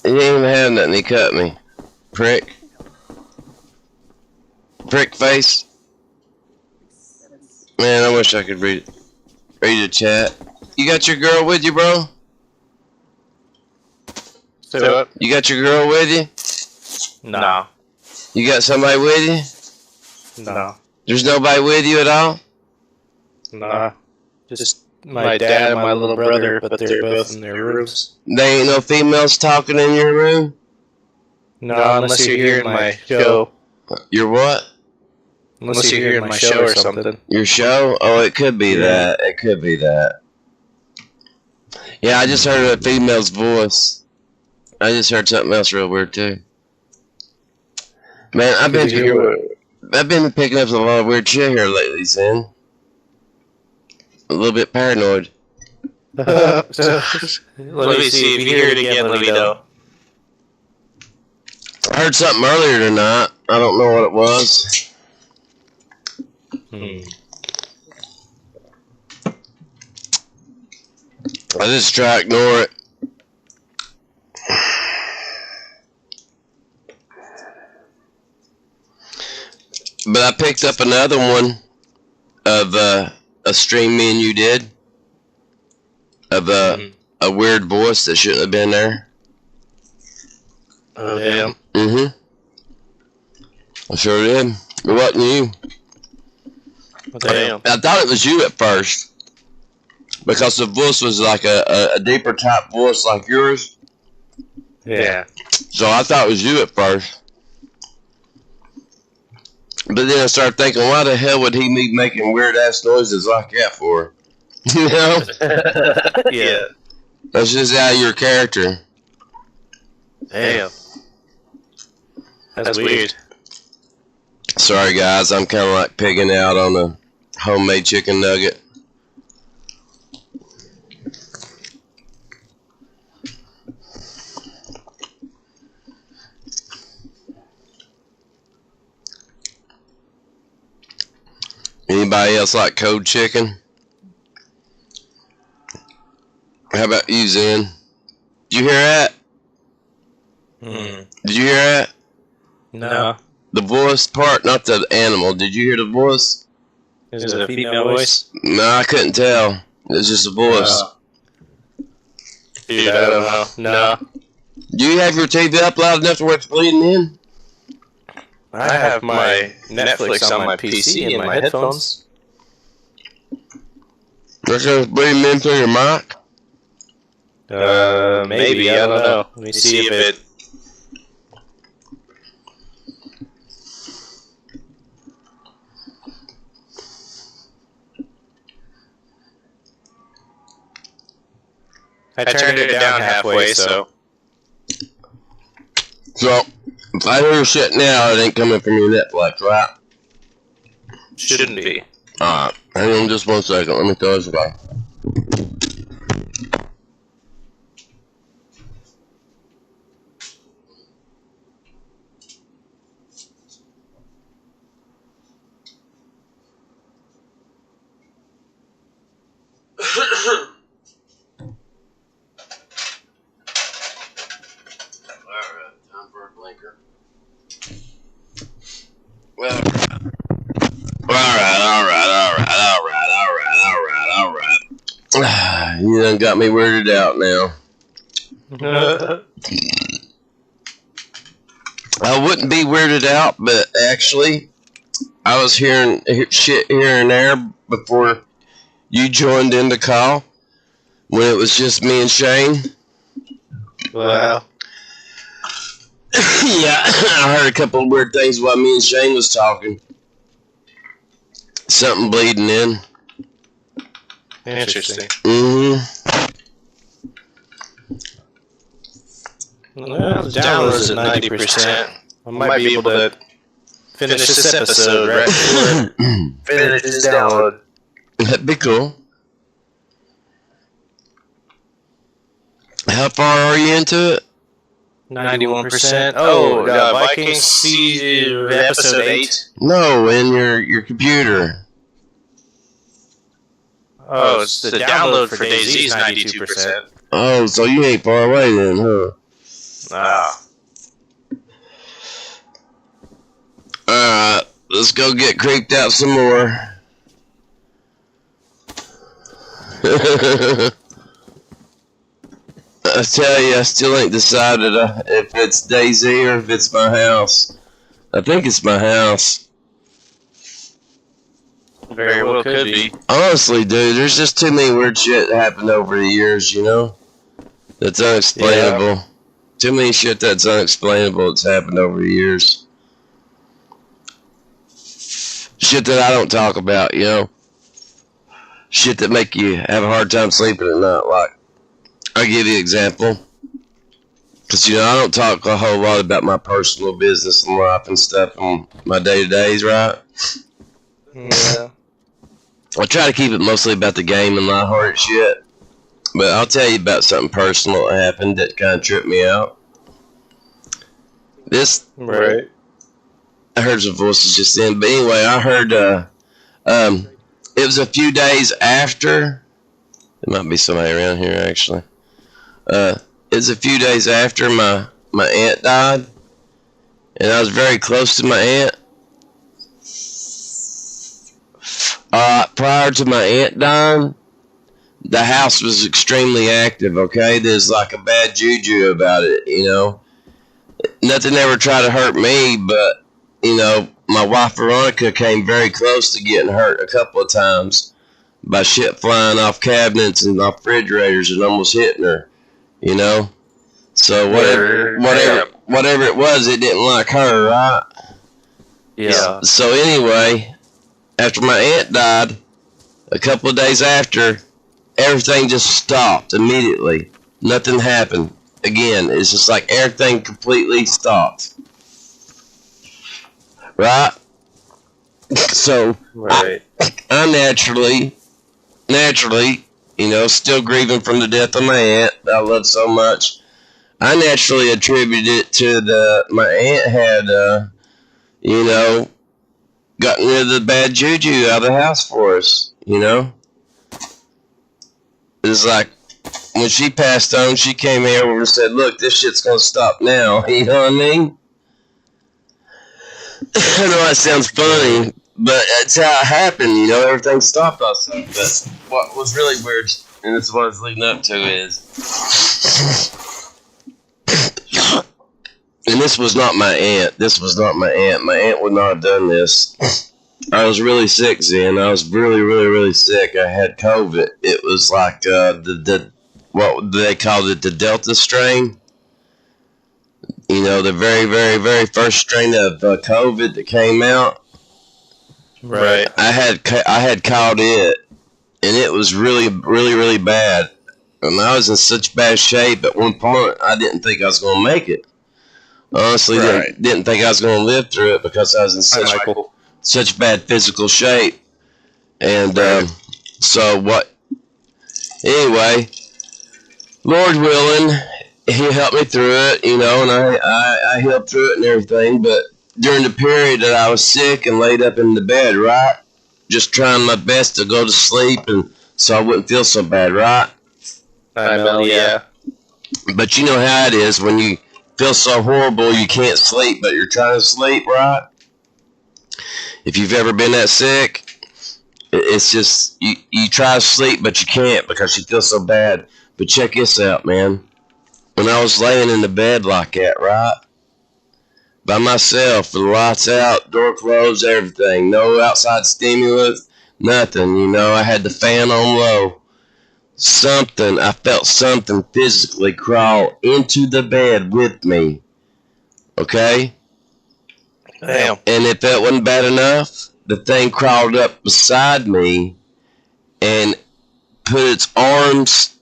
You ain't even have nothing. He cut me. Prick. Prick face. Man, I wish I could read the chat. You got your girl with you, bro? Say what? You got your girl with you? No. You got somebody with you? No. There's nobody with you at all? Nah. Just my dad and my little brother, but they're both in their rooms. There ain't no females talking in your room? No, unless you're hearing my show. Your what? Unless you're hearing my show or something. Your show? Oh, it could be that. It could be that. Yeah, I just heard a female's voice. I just heard something else real weird too. Man, I've been picking up a lot of weird shit here lately, Zen. A little bit paranoid. Let me see. If you hear it again, let me know. I heard something earlier tonight. I don't know what it was. I just try to ignore it. But I picked up another one of a stream me and you did of a weird voice that shouldn't have been there. Oh, damn. I sure did. It wasn't you. Oh, damn. I thought it was you at first because the voice was like a deeper type voice like yours. Yeah. So I thought it was you at first. But then I started thinking, why the hell would he be making weird ass noises like that for? You know? Yeah. That's just out of your character. Damn. That's weird. Sorry, guys. I'm kind of like pigging out on a homemade chicken nugget. Anybody else like cold chicken? How about you, Zen? Did you hear that? Did you hear that? No. The voice part, not the animal. Did you hear the voice? Is it a female voice? No, I couldn't tell. It's just a voice. Dude, I don't know. No. Do you have your TV up loud enough to where it's bleeding in? I have my Netflix on my PC and my headphones. That's just bleeding in through your mic? Maybe, I don't know. Let me see if it... I turned it down halfway, so... So, if I hear shit now, it ain't coming from your Netflix, right? Shouldn't be. Alright, hang on just 1 second. Let me throw this away. Well, alright. You done got me weirded out now. I wouldn't be weirded out, but actually, I was hearing shit here and there before you joined in the call, when it was just me and Shane. Wow. Yeah, I heard a couple of weird things while me and Shane was talking. Something bleeding in. Interesting. Well, the download's at 90%. I might be able to finish this episode right before it finishes download. That'd be cool. How far are you into it? 91%. Oh, Vikings see episode 8. No, in your computer. Oh, it's the download for DayZ is 92%. Oh, so you ain't far away then, huh? Alright, let's go get creeped out some more. I tell you, I still ain't decided if it's DayZ or if it's my house. I think it's my house. Very well could be. Honestly, dude, there's just too many weird shit that happened over the years, you know? That's unexplainable. Yeah. Too many shit that's unexplainable that's happened over the years. Shit that I don't talk about, you know? Shit that make you have a hard time sleeping at night, like. I'll give you an example. Because, you know, I don't talk a whole lot about my personal business and life and stuff on my day-to-days, right? Yeah. I try to keep it mostly about the game and lighthearted shit. But I'll tell you about something personal that happened that kind of tripped me out. Right. I heard some voices just then. But anyway, I heard, it was a few days after. There might be somebody around here, actually. It was a few days after my aunt died, and I was very close to my aunt. Prior to my aunt dying, the house was extremely active, okay? There's like a bad juju about it, you know? Nothing ever tried to hurt me, but, you know, my wife Veronica came very close to getting hurt a couple of times by shit flying off cabinets and off refrigerators and almost hitting her, you know? So whatever it was, it didn't like her, right? Yeah. So anyway, after my aunt died, a couple of days after, everything just stopped immediately. Nothing happened. Again, it's just like everything completely stopped. right? So Right. I naturally, you know, still grieving from the death of my aunt that I love so much. I naturally attribute it to my aunt had, you know, gotten rid of the bad juju out of the house for us, you know? It's like, when she passed on, she came here and said, look, this shit's gonna stop now, you know what I mean? I know that sounds funny, but that's how it happened, you know, everything stopped also. But what was really weird, and this is what I was leading up to, is, and this was not my aunt, my aunt would not have done this. I was really sick, Zen, I was really, really, really sick. I had COVID. It was like, what they called it, the Delta strain. You know, the very, very, very first strain of COVID that came out. Right. I had caught it, and it was really, really, really bad. And I was in such bad shape at one point, I didn't think I was going to make it. Honestly, didn't think I was going to live through it because I was in such bad physical shape. And so what? Anyway, Lord willing, He helped me through it, you know, and I helped through it and everything. But during the period that I was sick and laid up in the bed, right, just trying my best to go to sleep and so I wouldn't feel so bad, right? I know, yeah. But you know how it is when you feel so horrible you can't sleep, but you're trying to sleep, right? If you've ever been that sick, it's just, you try to sleep, but you can't because you feel so bad. But check this out, man. When I was laying in the bed like that, right? By myself, the lights out, door closed, everything. No outside stimulus, nothing, you know. I had the fan on low. I felt something physically crawl into the bed with me. Okay? Damn. And if that wasn't bad enough, the thing crawled up beside me and put its arms,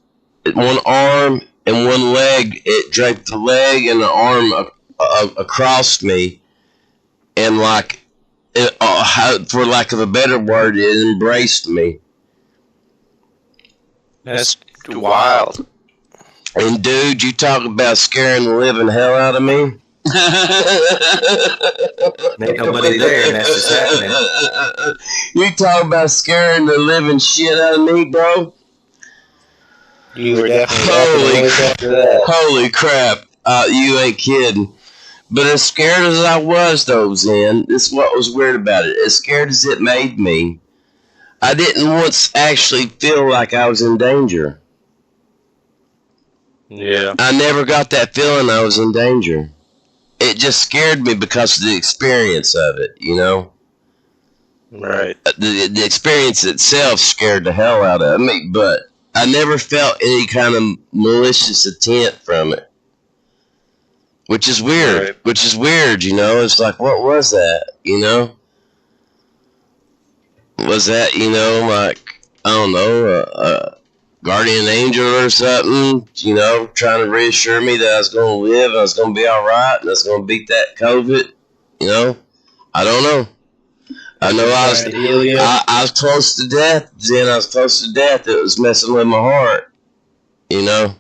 one arm and one leg, it draped the leg and the arm across me, and like, for lack of a better word, it embraced me. That's wild. And dude, you talk about scaring the living hell out of me. Ain't nobody there, and that's just happening. You talk about scaring the living shit out of me, bro. You were definitely Holy crap. You ain't kidding. But as scared as I was, though, Zen, this is what was weird about it. As scared as it made me, I didn't once actually feel like I was in danger. Yeah. I never got that feeling I was in danger. It just scared me because of the experience of it, you know? Right. The experience itself scared the hell out of me, but I never felt any kind of malicious intent from it. Which is weird. Right. Which is weird, you know? It's like, what was that, you know? Was that, you know, like, I don't know, a guardian angel or something, you know, trying to reassure me that I was going to live and I was going to be alright and I was going to beat that COVID, you know? I don't know. I know I was close to death, Zen. I was close to death. It was messing with my heart, you know?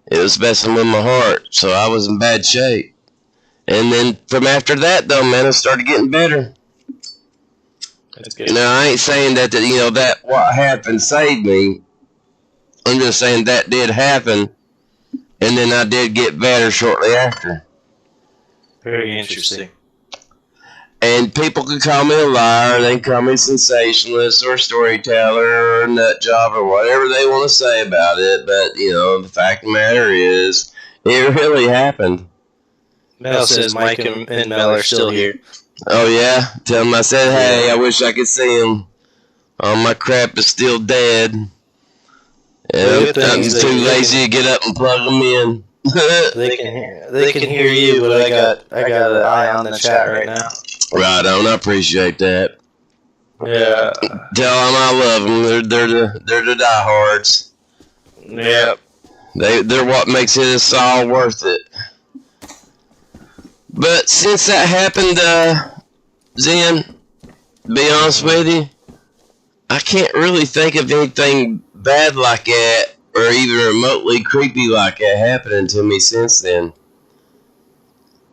It was messing with my heart, so I was in bad shape. And then from after that, though, man, I started getting better. That's good. You know, I ain't saying that you know, that what happened saved me. I'm just saying that did happen, and then I did get better shortly after. Very interesting. And people can call me a liar, they can call me a sensationalist or a storyteller or a nut job or whatever they want to say about it, but, you know, the fact of the matter is, it really happened. Mel says Mike and Mel are still here. Oh, yeah? Tell them I said, hey, I wish I could see them. All my crap is still dead. Yeah, I'm too lazy to get up and plug them in. They can hear you, but I got an eye on the chat right now. Right on, I appreciate that. Yeah. Tell them I love them. They're the diehards. Yep. They're what makes it all worth it. But since that happened, Zen, to be honest with you, I can't really think of anything bad like that or even remotely creepy like that happening to me since then.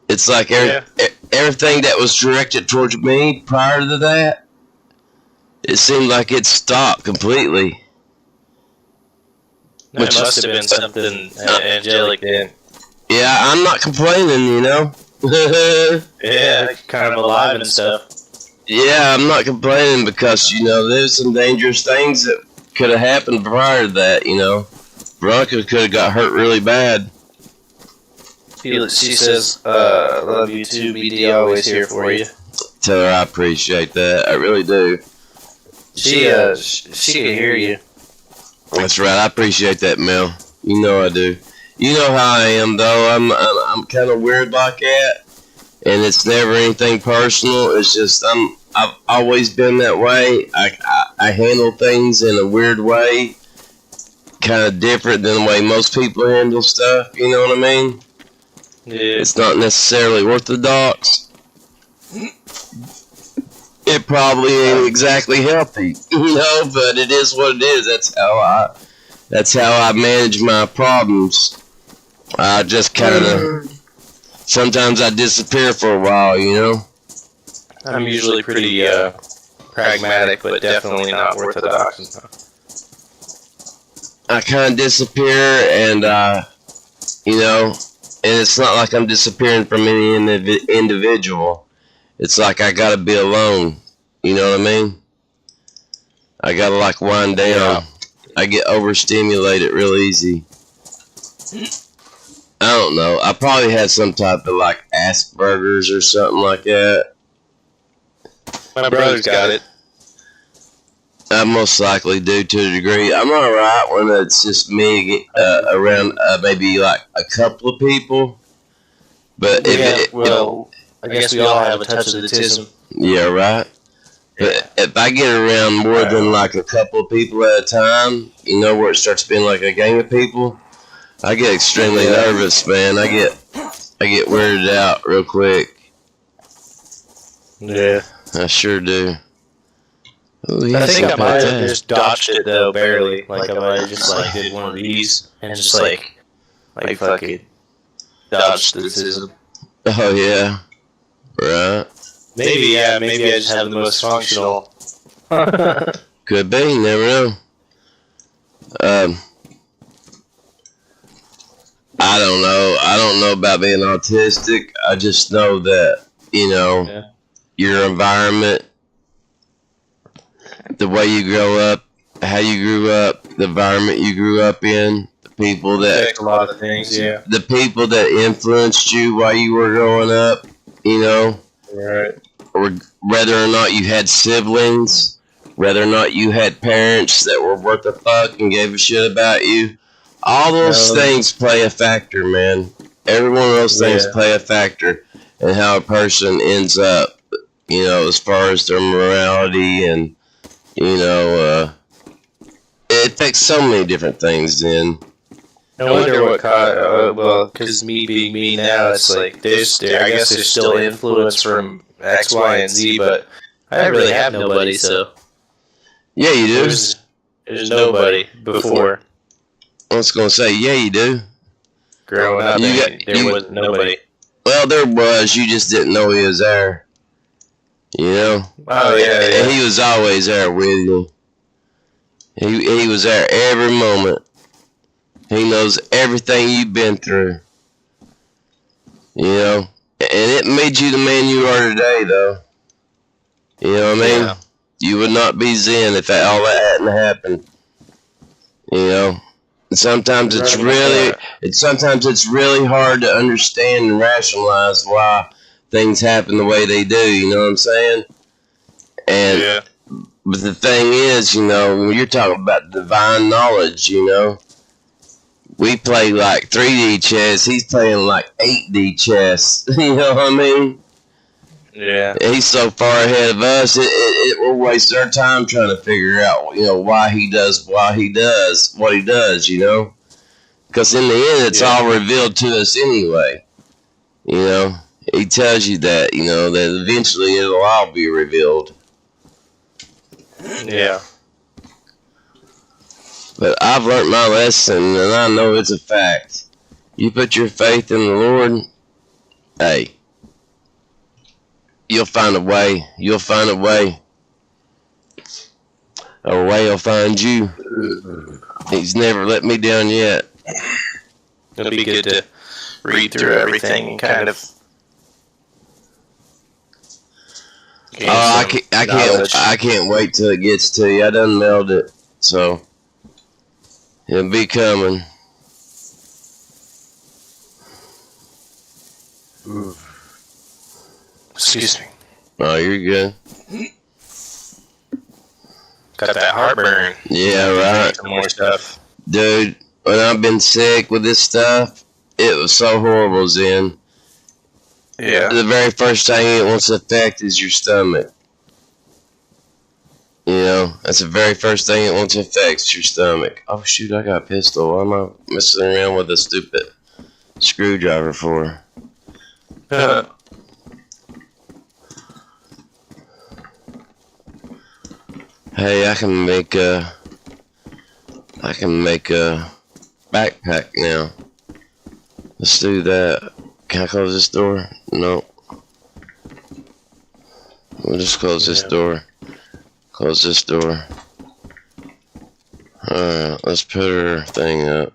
It's like everything that was directed towards me prior to that, it seemed like it stopped completely. It must have been something angelic then. Yeah, I'm not complaining, you know. Yeah, kind of alive and stuff. Yeah, I'm not complaining because, you know, there's some dangerous things that could have happened prior to that, you know. Veronica could have got hurt really bad. She says, love you too, BD, always here for you. Tell her I appreciate that. I really do. She can hear you. That's right. I appreciate that, Mel. You know I do. You know how I am, though. I'm kind of weird like that, and it's never anything personal. It's just I've always been that way. I handle things in a weird way, kind of different than the way most people handle stuff. You know what I mean? Yeah. It's not necessarily orthodox. It probably ain't exactly healthy, you know, but it is what it is. That's how I manage my problems. I just kind of, sometimes I disappear for a while, you know. I'm usually pretty pragmatic, but definitely not orthodox. I kind of disappear, and you know, and it's not like I'm disappearing from any individual. It's like I gotta be alone. You know what I mean? I gotta like wind down. Yeah. I get overstimulated real easy. I don't know. I probably had some type of like Asperger's or something like that. My brother's got it. I most likely do to a degree. I'm alright when it's just me around maybe like a couple of people. But I guess we all have a touch of the autism. Yeah, right. But if I get around more than like a couple of people at a time, you know, where it starts being like a gang of people, I get extremely nervous, man. I get weirded out real quick. Yeah, I sure do. Ooh, I think I might have just dodged it though, barely. Like I might have just like did one of these and just like fucking dodged the autism. Oh yeah, right. Maybe I just have the most functional. Could be, you never know. I don't know. I don't know about being autistic. I just know that, you know, your environment, the way you grow up, how you grew up, the environment you grew up in, the people that a lot of things, the people that influenced you while you were growing up, you know, right, or whether or not you had siblings, whether or not you had parents that were worth a fuck and gave a shit about you. All those things play a factor, man. Every one of those things play a factor in how a person ends up, you know, as far as their morality and, you know, it affects so many different things then. I wonder what caused, well, because me being me now, it's like, I guess there's still influence from X, Y, and Z, but I really have nobody, so. Yeah, you do. There's nobody before. I was going to say, yeah, you do. Growing up, there was nobody. Well, there was. You just didn't know he was there. You know? Oh, yeah. And he was always there with you. He was there every moment. He knows everything you've been through. You know? And it made you the man you are today, though. You know what I mean? Yeah. You would not be Zen if all that hadn't happened. You know? And sometimes it's really hard to understand and rationalize why things happen the way they do, you know what I'm saying? And but the thing is, you know, when you're talking about divine knowledge, you know, we play like 3D chess, he's playing like 8D chess. You know what I mean? Yeah. He's so far ahead of us, it will waste our time trying to figure out, you know, why he does what he does, you know? Because in the end, it's all revealed to us anyway. You know? He tells you that, you know, that eventually it'll all be revealed. Yeah. But I've learned my lesson, and I know it's a fact. You put your faith in the Lord, hey, you'll find a way. You'll find a way. Or a way will find you. He's never let me down yet. It'll be good to read through everything and kind of. Oh, I can't wait till it gets to you. I done mailed it, so it'll be coming. Excuse me. Oh, you're good. Got that heartburn. Yeah, right. Some more stuff. Dude, when I've been sick with this stuff, it was so horrible, Zen. Yeah. The very first thing it wants to affect is your stomach. You know, that's the very first thing it wants to affect is your stomach. Oh, shoot, I got a pistol. Why am I messing around with a stupid screwdriver for? Hey, I can make a backpack now. Let's do that. Can I close this door? No. We'll just close this door. Close this door. Alright, let's put her thing up.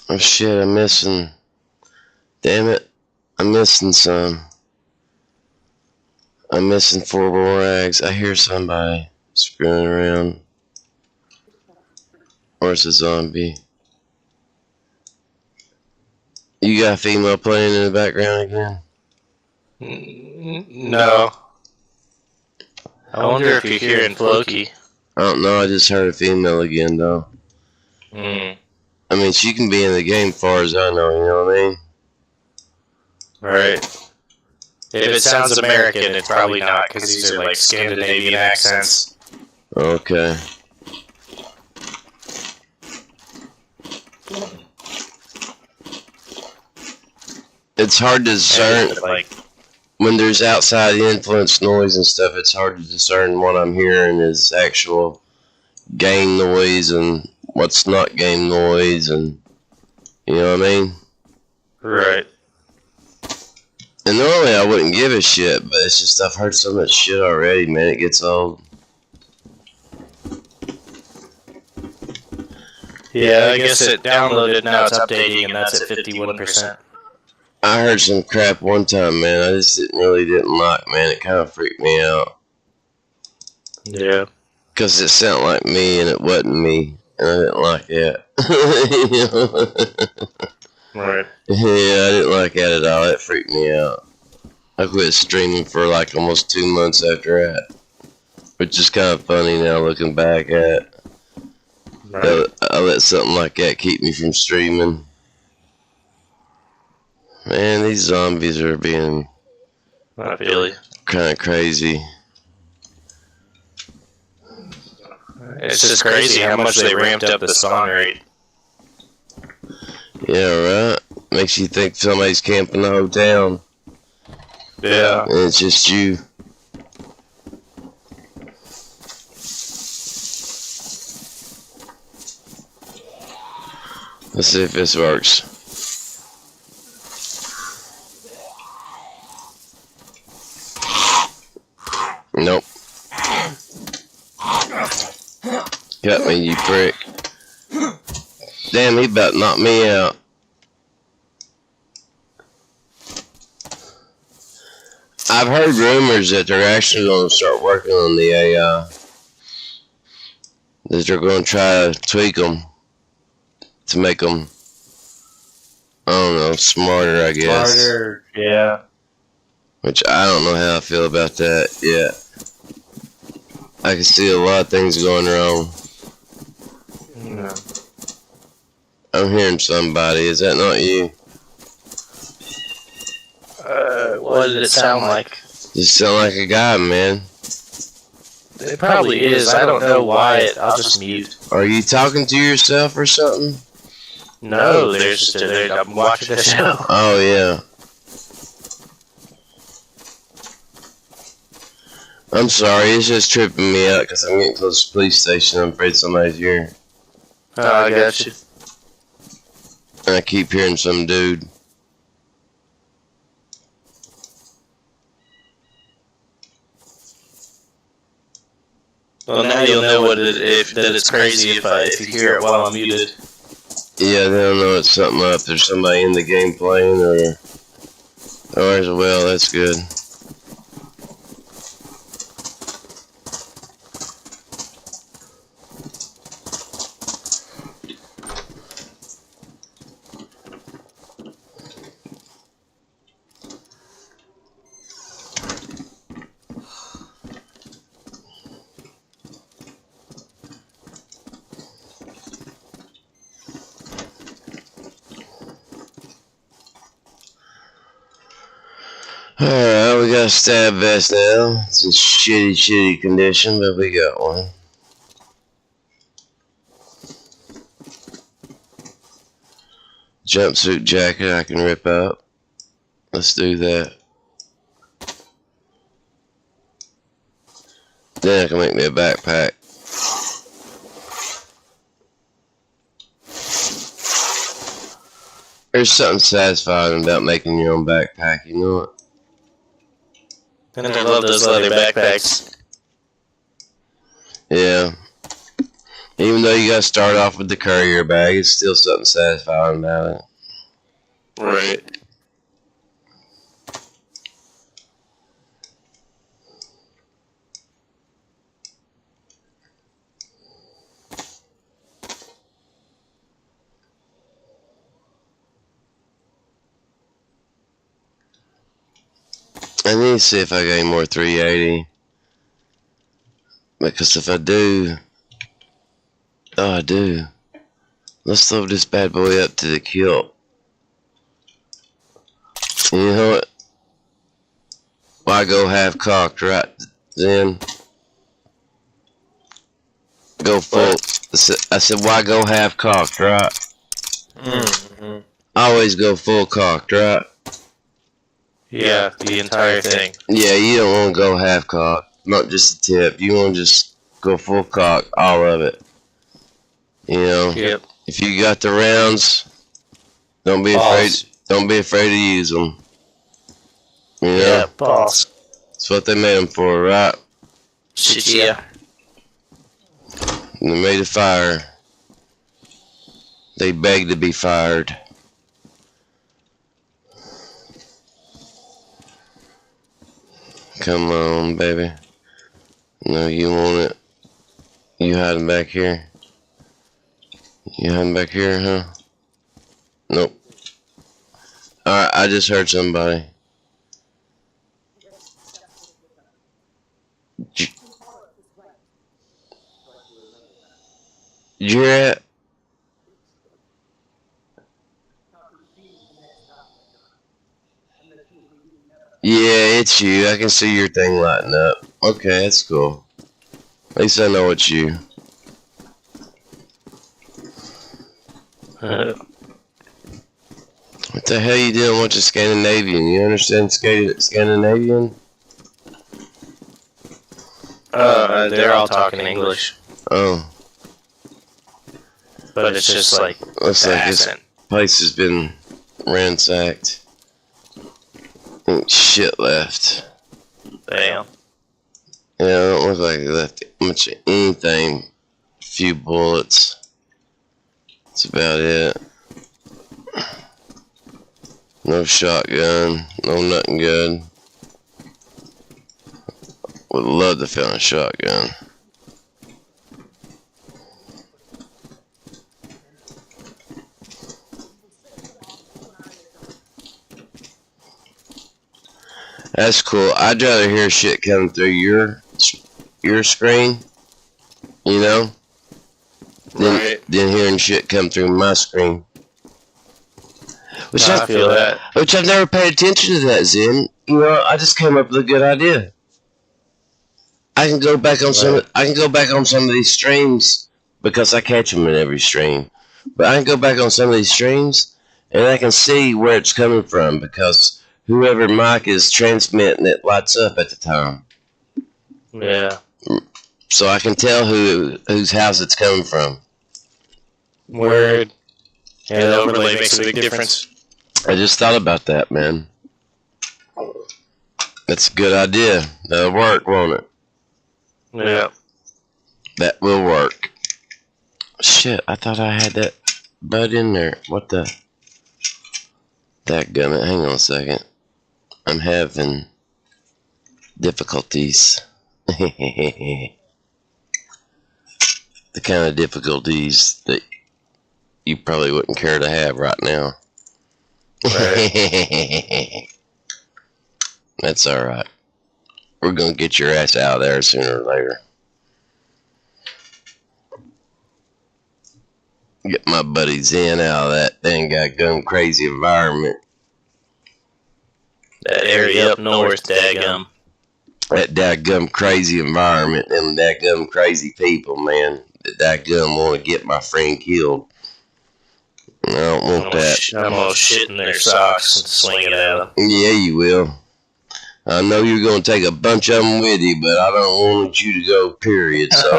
Oh shit, I'm missing. Damn it. I'm missing some. I'm missing 4 more eggs. I hear somebody screwing around. Or it's a zombie. You got a female playing in the background again? No. I wonder if you're hearing Floki. I don't know, I just heard a female again though. I mean, she can be in the game far as I know, you know what I mean? Right. If it sounds American, it's probably not, because these are like Scandinavian accents. Okay. It's hard to discern, when there's outside influence noise and stuff, it's hard to discern what I'm hearing is actual game noise and what's not game noise, and you know what I mean? Right. And normally I wouldn't give a shit, but it's just I've heard so much shit already, man, it gets old. Yeah, I guess it downloaded, now it's updating, and that's at 51%. I heard some crap one time, man, I just didn't like, man, it kind of freaked me out. Yeah. Because it sounded like me, and it wasn't me, and I didn't like it. You know? Right. Yeah, I didn't like that at all. It freaked me out. I quit streaming for like almost 2 months after that. Which is kind of funny now looking back at. Right. I let something like that keep me from streaming. Man, these zombies are being Really. kind of crazy. It's just crazy how much they ramped up the spawn rate. Yeah, right? Makes you think somebody's camping the whole town. Yeah. And it's just you. Let's see if this works. Nope. Got me, you prick. Damn, he about knocked me out. I've heard rumors that they're actually going to start working on the AI. That they're going to try to tweak them to make them, I don't know, smarter, I guess. Smarter, yeah. Which I don't know how I feel about that yet. I can see a lot of things going wrong. No. I'm hearing somebody. Is that not you? What did it sound like? You sound like a guy, man. probably is. I don't know why. I'll just mute. Are you talking to yourself or something? No, I'm watching the show. Oh, yeah. I'm sorry, it's just tripping me out because I'm getting close to the police station. I'm afraid somebody's here. Oh, I got you. And I keep hearing some dude. Well, now you'll know that it's crazy if you hear it while I'm muted. Yeah, they'll know it's something up. There's somebody in the game playing or as well. That's good. Alright, we got a stab vest now. It's in shitty condition, but we got one. Jumpsuit jacket I can rip out. Let's do that. Then I can make me a backpack. There's something satisfying about making your own backpack, you know what? And I love those leather backpacks. Yeah. Even though you gotta start off with the courier bag, it's still something satisfying about it. Right. I need to see if I got any more 380. Because if I do... Oh, I do. Let's throw this bad boy up to the kilt. You know what? Why go half cocked, right? Then go full. I said, why go half cocked, right? Mm-hmm. Always go full cocked, right? Yeah, the entire thing. Yeah, you don't want to go half cocked, not just the tip. You want to just go full cock, all of it. You know. Yep. If you got the rounds, don't be afraid. Don't be afraid to use them. You know? Yeah, boss. That's what they made them for, right? Shit, yeah. And they made a fire. They begged to be fired. Come on, baby. No, you want it. You hiding back here? You hiding back here, huh? Nope. Alright, I just heard somebody. You're at... Yeah, it's you. I can see your thing lighting up. Okay, that's cool. At least I know it's you. What the hell you doing watching Scandinavian? You understand Scandinavian? They're all talking English. Oh. But it's just like... Looks like this place has been ransacked. Ain't shit left. Damn. Yeah, it don't look like they left much of anything. A few bullets. That's about it. No shotgun. No nothing good. Would love to find a shotgun. That's cool. I'd rather hear shit coming through your screen, you know, than hearing shit come through my screen. Which I feel that. Which I've never paid attention to that, Zen. You know, I just came up with a good idea. I can go back on some. I can go back on some of these streams because I catch them in every stream. But I can go back on some of these streams and I can see where it's coming from because whoever mic is transmitting it lights up at the time. Yeah. So I can tell whose house it's coming from. Word. Yeah, the overlay makes a big difference. I just thought about that, man. That's a good idea. That'll work, won't it? Yeah. That will work. Shit, I thought I had that bud in there. What the? Dadgummit, hang on a second. I'm having difficulties. The kind of difficulties that you probably wouldn't care to have right now. Right. That's alright. We're gonna get your ass out of there sooner or later. Get my buddy Zen out of that dang gum crazy environment. That area up north, daggum. That dadgum crazy environment, them dadgum crazy people, man. That dadgum want to get my friend killed. I don't want that. I'm gonna shit in their socks and sling it at them. Yeah, you will. I know you're going to take a bunch of them with you, but I don't want you to go, period. So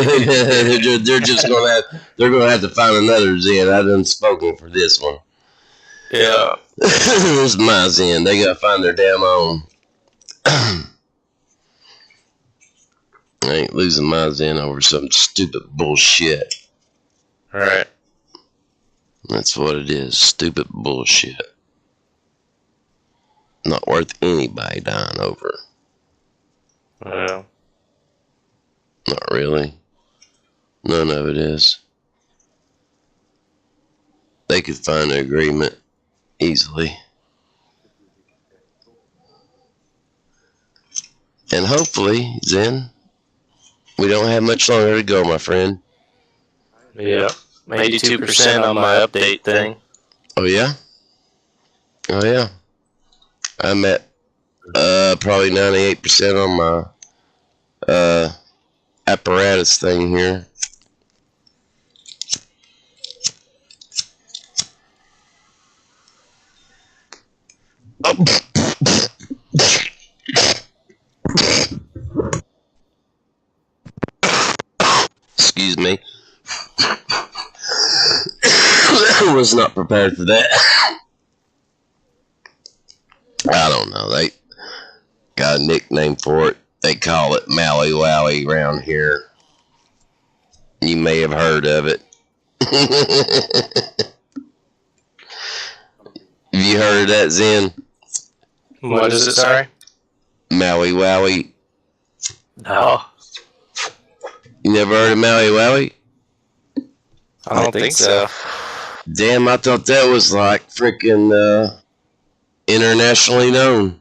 they're just going to have to find another Zen. I done spoken for this one. Yeah. This is my Zen. They got to find their damn own. I ain't losing my Zen over some stupid bullshit. Right. That's what it is. Stupid bullshit. Not worth anybody dying over. Yeah. Not really. None of it is. They could find an agreement easily. And hopefully, Zen, we don't have much longer to go, my friend. Yeah. 82% on my update thing. Oh, yeah? Oh, yeah. I'm at probably 98% on my apparatus thing here. Oh. Excuse me. I was not prepared for that. I don't know. They got a nickname for it. They call it Maui Wowie around here. You may have heard of it. Have you heard of that, Zen? What is it, sorry? Maui Wowie. No. You never heard of Maui Wowie? I don't think so. Damn, I thought that was like freaking internationally known.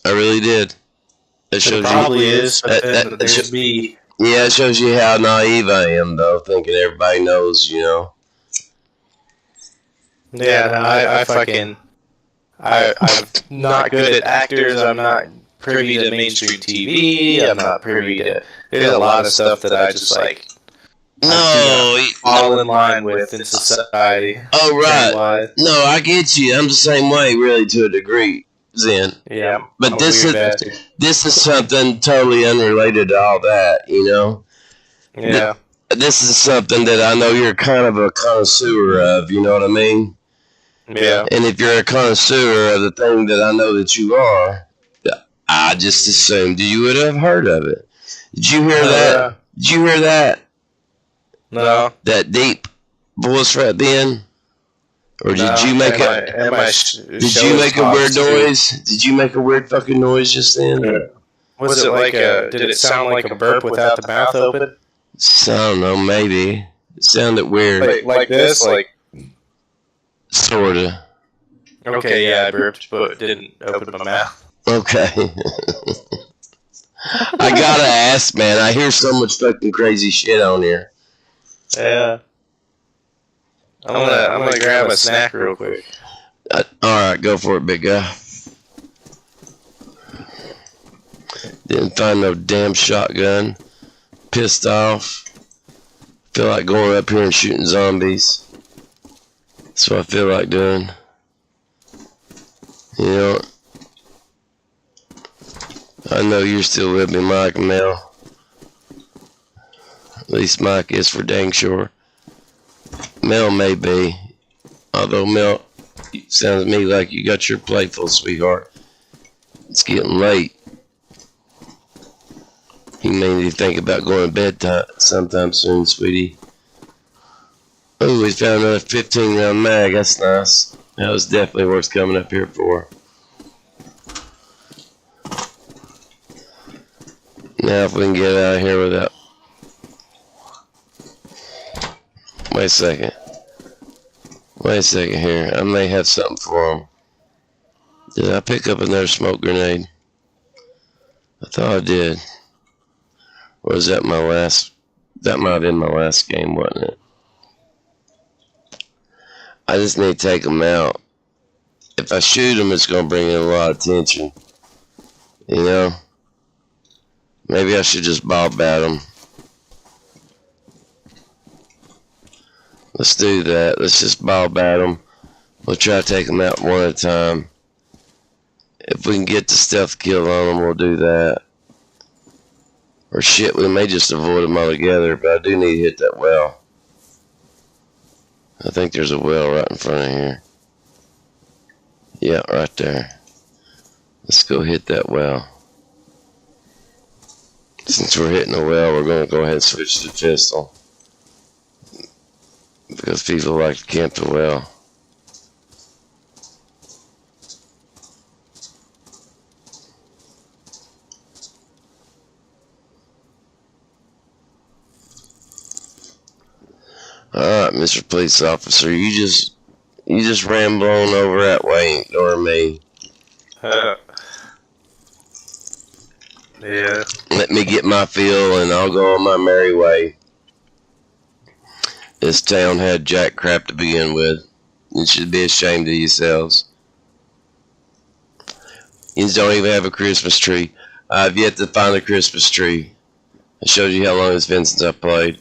I really did. It shows probably you, is, but then there's me. Yeah, it shows you how naive I am, though, thinking everybody knows, you know. Yeah, no, I fucking... I'm not good at actors, I'm not privy to mainstream TV, I'm not privy to... There's a lot of stuff that I just, like... No, all in line with in society. Oh, right. No, I get you. I'm the same way, really, to a degree, Zen. Yeah. But this is something totally unrelated to all that, you know? Yeah. This is something that I know you're kind of a connoisseur of, you know what I mean? Yeah. And if you're a connoisseur of the thing that I know that you are, I just assumed you would have heard of it. Did you hear that? Did you hear that? No. That deep voice right then? Or did you make did you make a weird noise? Did you make a weird fucking noise just then? Was it like a... Did it sound like a burp without the mouth open? I don't know, maybe. It sounded weird. Like this? Like... Sorta. Okay, yeah, I burped, but didn't open my mouth. Okay. I gotta ask, man. I hear so much fucking crazy shit on here. Yeah. I'm gonna grab a snack real quick. Alright, go for it, big guy. Didn't find no damn shotgun. Pissed off. Feel like going up here and shooting zombies. That's what I feel like doing. You know, I know you're still with me, Mike and Mel. At least Mike is for dang sure. Mel may be. Although Mel, it sounds to me like you got your plate full, sweetheart. It's getting late. You may need to think about going to bed sometime soon, sweetie. Oh, we found another 15 round mag. That's nice. That was definitely worth coming up here for. Now if we can get out of here without... Wait a second. Wait a second here. I may have something for him. Did I pick up another smoke grenade? I thought I did. Or was that my last... That might have been my last game, wasn't it? I just need to take them out. If I shoot them, it's going to bring in a lot of attention. You know? Maybe I should just bob at them. Let's do that. Let's just bob at them. We'll try to take them out one at a time. If we can get the stealth kill on them, we'll do that. Or shit, we may just avoid them altogether, but I do need to hit that well. I think there's a well right in front of here. Yeah, right there. Let's go hit that well. Since we're hitting the well, we're going to go ahead and switch to the pistol. Because people like to camp the well. Alright, Mr. Police Officer, you just ramble on over that way and ignore me. Yeah. Let me get my fill and I'll go on my merry way. This town had jack crap to begin with. You should be ashamed of yourselves. You don't even have a Christmas tree. I've yet to find a Christmas tree. I showed you how long it's been since I played.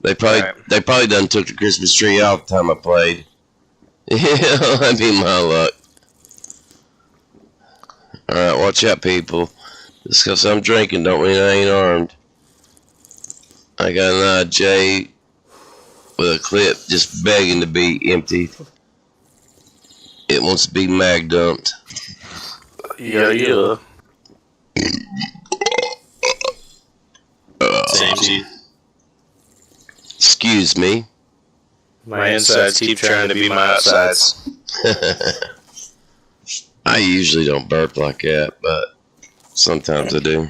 They probably done took the Christmas tree off the time I played. Yeah, that'd be my luck. Alright, watch out, people. Just because I'm drinking don't mean I ain't armed. I got an IJ with a clip just begging to be emptied. It wants to be mag dumped. Yeah. Same. Excuse me. My insides keep trying to be my outsides. I usually don't burp like that, but sometimes I do.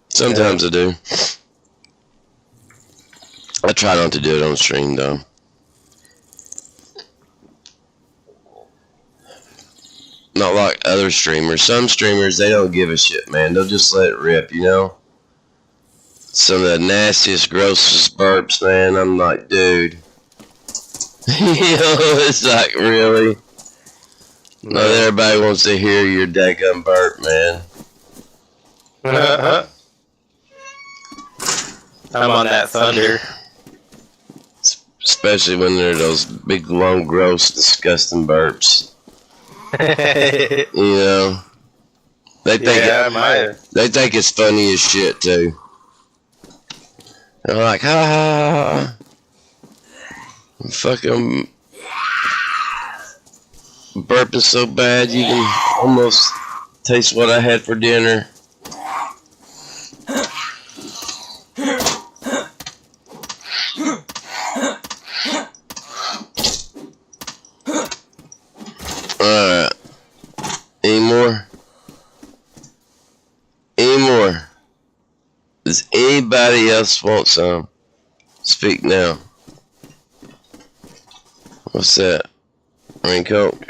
Sometimes I do. I try not to do it on stream, though. Not like other streamers. Some streamers, they don't give a shit, man. They'll just let it rip, you know? Some of the nastiest, grossest burps, man. I'm like, dude. You know, it's like, really? Not everybody wants to hear your daggum burp, man. I'm on that thunder. Especially when they're those big, long, gross, disgusting burps. You know? They think it's funny as shit, too. They're like, ha ha ha. I'm fucking burping so bad you can almost taste what I had for dinner. Alright. Any more? Any more? Does anybody else want some? Speak now. What's that? Raincoat?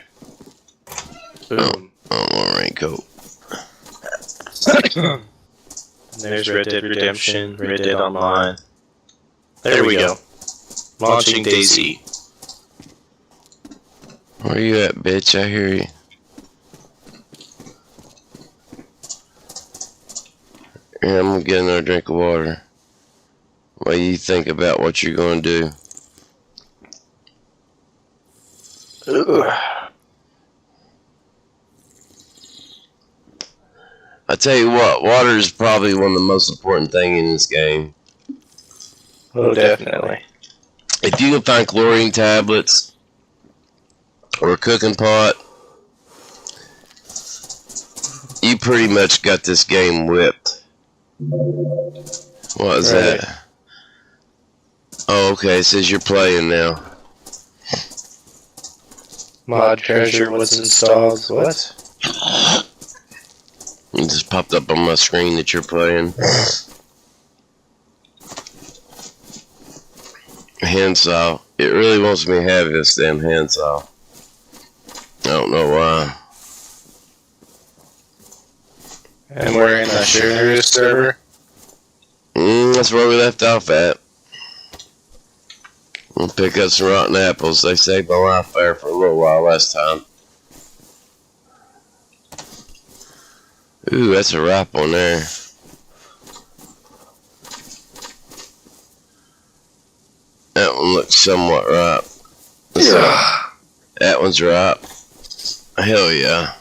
Boom. I don't want a raincoat. There's Red Dead Redemption, Red Dead Online. There we go. Launching DayZ. Where you at, bitch? I hear you. Yeah, I'm gonna get another drink of water. While you think about what you're gonna do. I tell you what, water is probably one of the most important things in this game. Oh, definitely. If you can find chlorine tablets or a cooking pot, you pretty much got this game whipped. What is that? Oh, okay, it says you're playing now. Mod treasure was installed. What? It just popped up on my screen that you're playing. Handsaw. It really wants me to have this damn handsaw. I don't know why. And we're in the sugar server. That's where we left off at. We'll pick up some rotten apples. They saved my life there for a little while last time. Ooh, that's a ripe one there. That one looks somewhat ripe. That one's ripe. Hell yeah.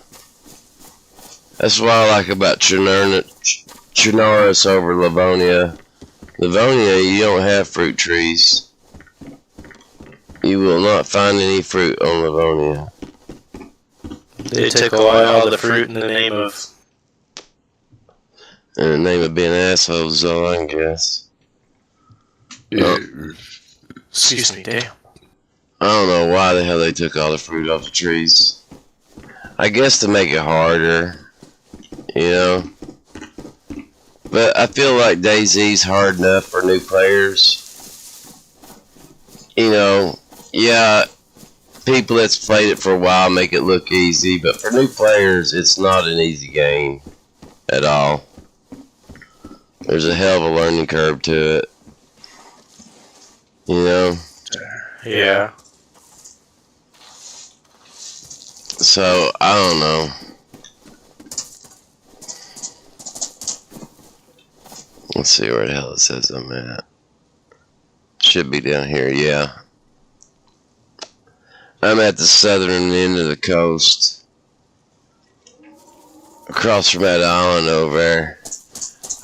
That's what I like about Chernarus over Livonia. Livonia, you don't have fruit trees. You will not find any fruit on Livonia. They took away all the fruit in the name of... In the name of being assholes, though, I guess. Excuse me, damn. I don't know why the hell they took all the fruit off the trees. I guess to make it harder, you know. But I feel like DayZ's hard enough for new players. You know, yeah, people that's played it for a while make it look easy, but for new players, it's not an easy game at all. There's a hell of a learning curve to it. You know? Yeah. So, I don't know. Let's see where the hell it says I'm at. Should be down here, yeah. I'm at the southern end of the coast. Across from that island over there.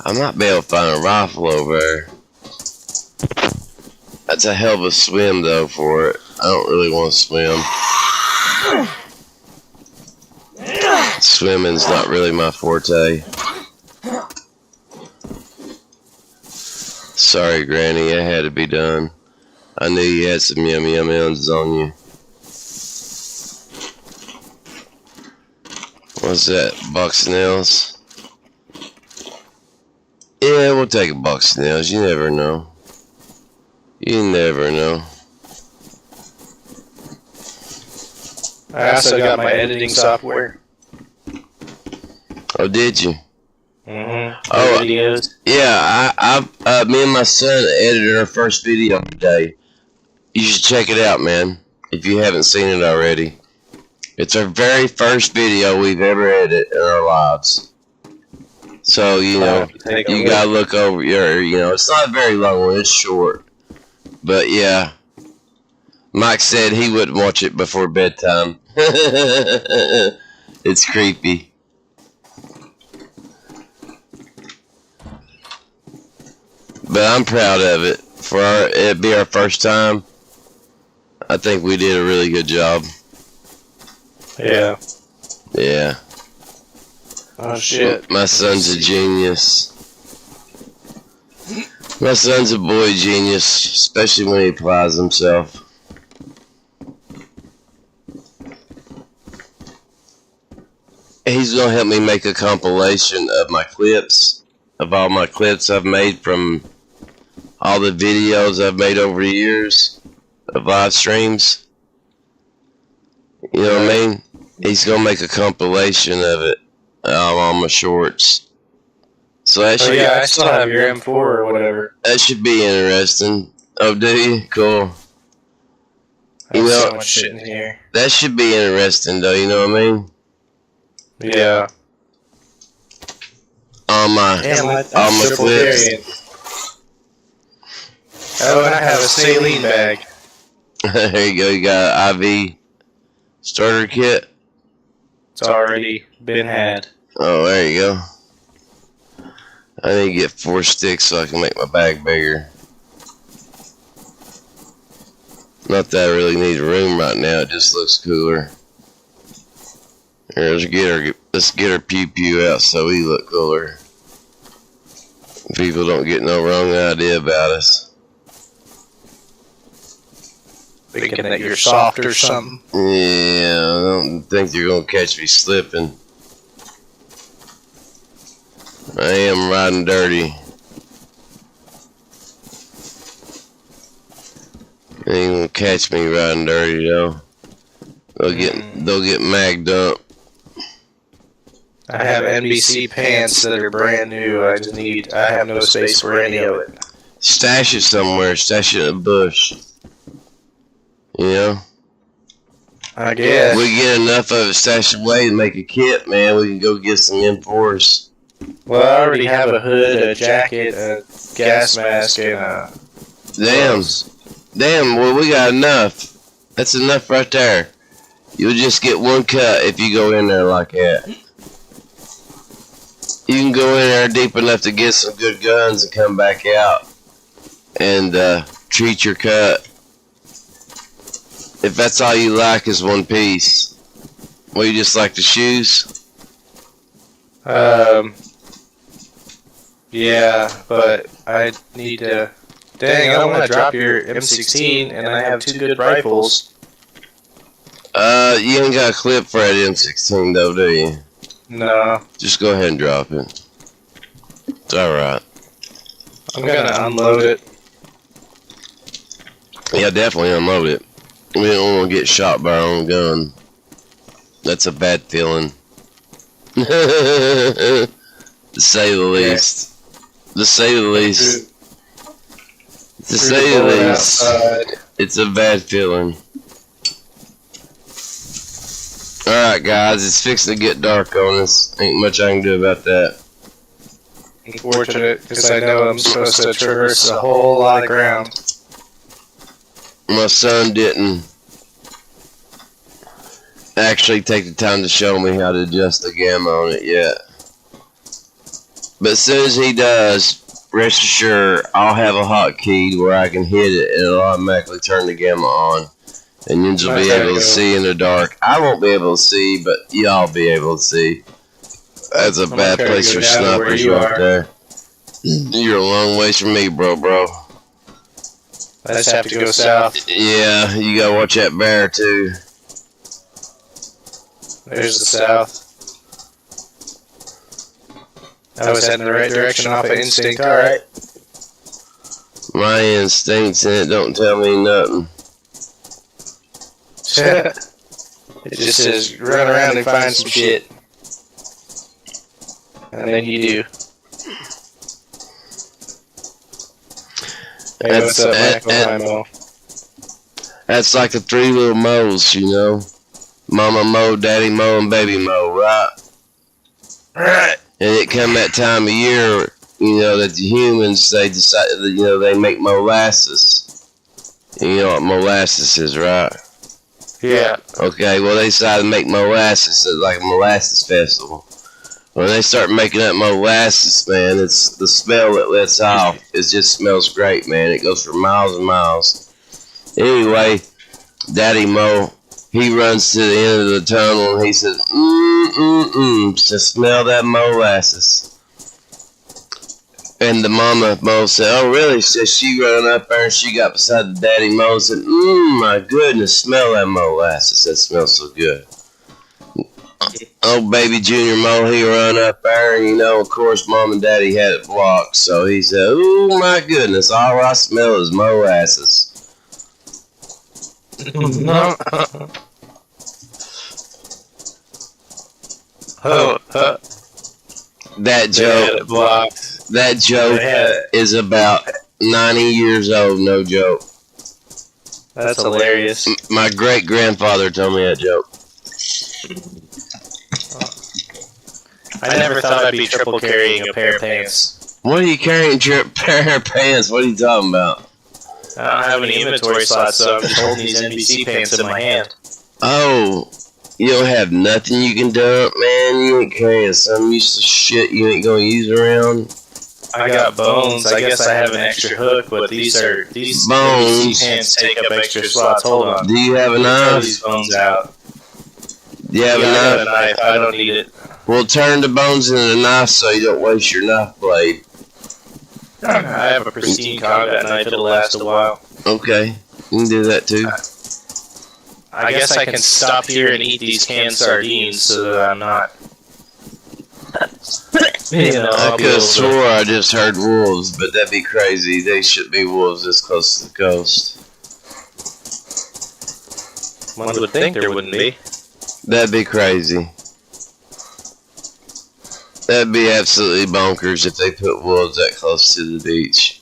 I might be able to find a rifle over there. That's a hell of a swim, though, for it. I don't really want to swim. Swimming's not really my forte. Sorry, Granny, it had to be done. I knew you had some yummy M&Ms on you. What's that? Box of nails? Yeah, we'll take a box of nails. You never know. You never know. I also got my editing software. Oh, did you? Mm-hmm. Oh, videos. Yeah, me and my son edited our first video today. You should check it out, man, if you haven't seen it already. It's our very first video we've ever edited in our lives. So, you know, you gotta look over your, you know, it's not a very long one, it's short. But, yeah. Mike said he wouldn't watch it before bedtime. It's creepy. But I'm proud of it. For it be our first time, I think we did a really good job. Yeah. Yeah. Oh shit. My son's a genius. My son's a boy genius, especially when he applies himself. He's gonna help me make a compilation of my clips, of all my clips I've made from all the videos I've made over the years of live streams. You know what I mean? He's gonna make a compilation of it on my shorts. So that should, I still have your M4 or whatever. That should be interesting. Oh, do you? Cool. You There's know, so much shit in here. that should be interesting, though. You know what I mean? Yeah. all my triple clips. variant. Oh, and I have a saline bag. There you go. You got an IV starter kit. It's already been had. Oh, there you go. I need to get 4 sticks so I can make my bag bigger. Not that I really need room right now. It just looks cooler. Here, let's get our pew pew out so we look cooler. People don't get no wrong idea about us. Thinking that you're soft or something. Yeah, I don't think you're gonna catch me slipping. I am riding dirty. They ain't gonna catch me riding dirty though. They'll get magged up. I have NBC pants that are brand new. I have no space for any of it. Stash it somewhere. Stash it in a bush. You know? I guess. We get enough of it stashed away to make a kit, man. We can go get some M4s. Well, I already have a hood, a jacket, a gas mask, and a... Damn, well, we got enough. That's enough right there. You'll just get one cut if you go in there like that. You can go in there deep enough to get some good guns and come back out and treat your cut. If that's all you like is one piece. Well, you just like the shoes? Yeah, but I need to... Dang, I don't want to drop your M16, and I have 2 good rifles. You ain't got a clip for that M16 though, do you? No. Just go ahead and drop it. It's alright. I'm gonna unload it. Yeah, definitely unload it. We don't want to get shot by our own gun. That's a bad feeling. To say the least. To say the least. To say the least. It's a bad feeling. Alright guys, it's fixing to get dark on us. Ain't much I can do about that. Unfortunate, because I know I'm supposed to traverse a whole lot of ground. My son didn't actually take the time to show me how to adjust the gamma on it yet. But as soon as he does, rest assured, I'll have a hotkey where I can hit it and it'll automatically turn the gamma on. And you'll be able to see in the dark. I won't be able to see, but y'all be able to see. That's a bad place for snipers right there. You're a long ways from me, bro. I just have to go south. Yeah, you gotta watch that bear too. There's the south. I was heading the right direction off of instinct, alright. My instincts in it don't tell me nothing. It just says run around and find some shit. And then you do. Hey, what's up, Michael? Hi, Mo. That's like the 3 little Mo's, you know? Mama Mo, Daddy Mo, and Baby Mo, right? Right. And it come that time of year, you know, that the humans, they decide that, you know, they make molasses. And you know what molasses is, right? Yeah. Okay, well, they decided to make molasses, like a molasses festival. When they start making that molasses, man, it's the smell it lets off. It just smells great, man. It goes for miles and miles. Anyway, Daddy Mo, he runs to the end of the tunnel and he says, to smell that molasses. And the mama Mo said, oh really? So she ran up there and she got beside the Daddy Mo and said, my goodness, smell that molasses. That smells so good. Oh, baby Junior Mo, he run up there, and you know, of course, Mom and Daddy had it blocked. So he said, oh my goodness, all I smell is molasses. That joke is about 90 years old, no joke. That's hilarious. My great grandfather told me that joke. I never thought I'd be triple carrying a pair of pants. What are you carrying your pair of pants? What are you talking about? I don't have any inventory slots, so I'm just holding these NBC pants in my hand. Oh, you don't have nothing you can dump, man? You ain't carrying some useless shit you ain't gonna use around? I got bones. I guess I have an extra hook, but these bones. NBC pants take up extra slots. Hold on. Do you have a Throw knife? these bones out. Do you have I got a a knife? knife. I don't need it. Well, turn the bones into a knife so you don't waste your knife blade. I have a pristine combat knife. It'll last a while. Okay, you can do that too. I guess I can stop here and eat these canned sardines so that I'm not. I could have swore I just heard wolves, but that'd be crazy. They shouldn't be wolves this close to the coast. One would think there wouldn't be. That'd be crazy. That'd be absolutely bonkers if they put wolves that close to the beach.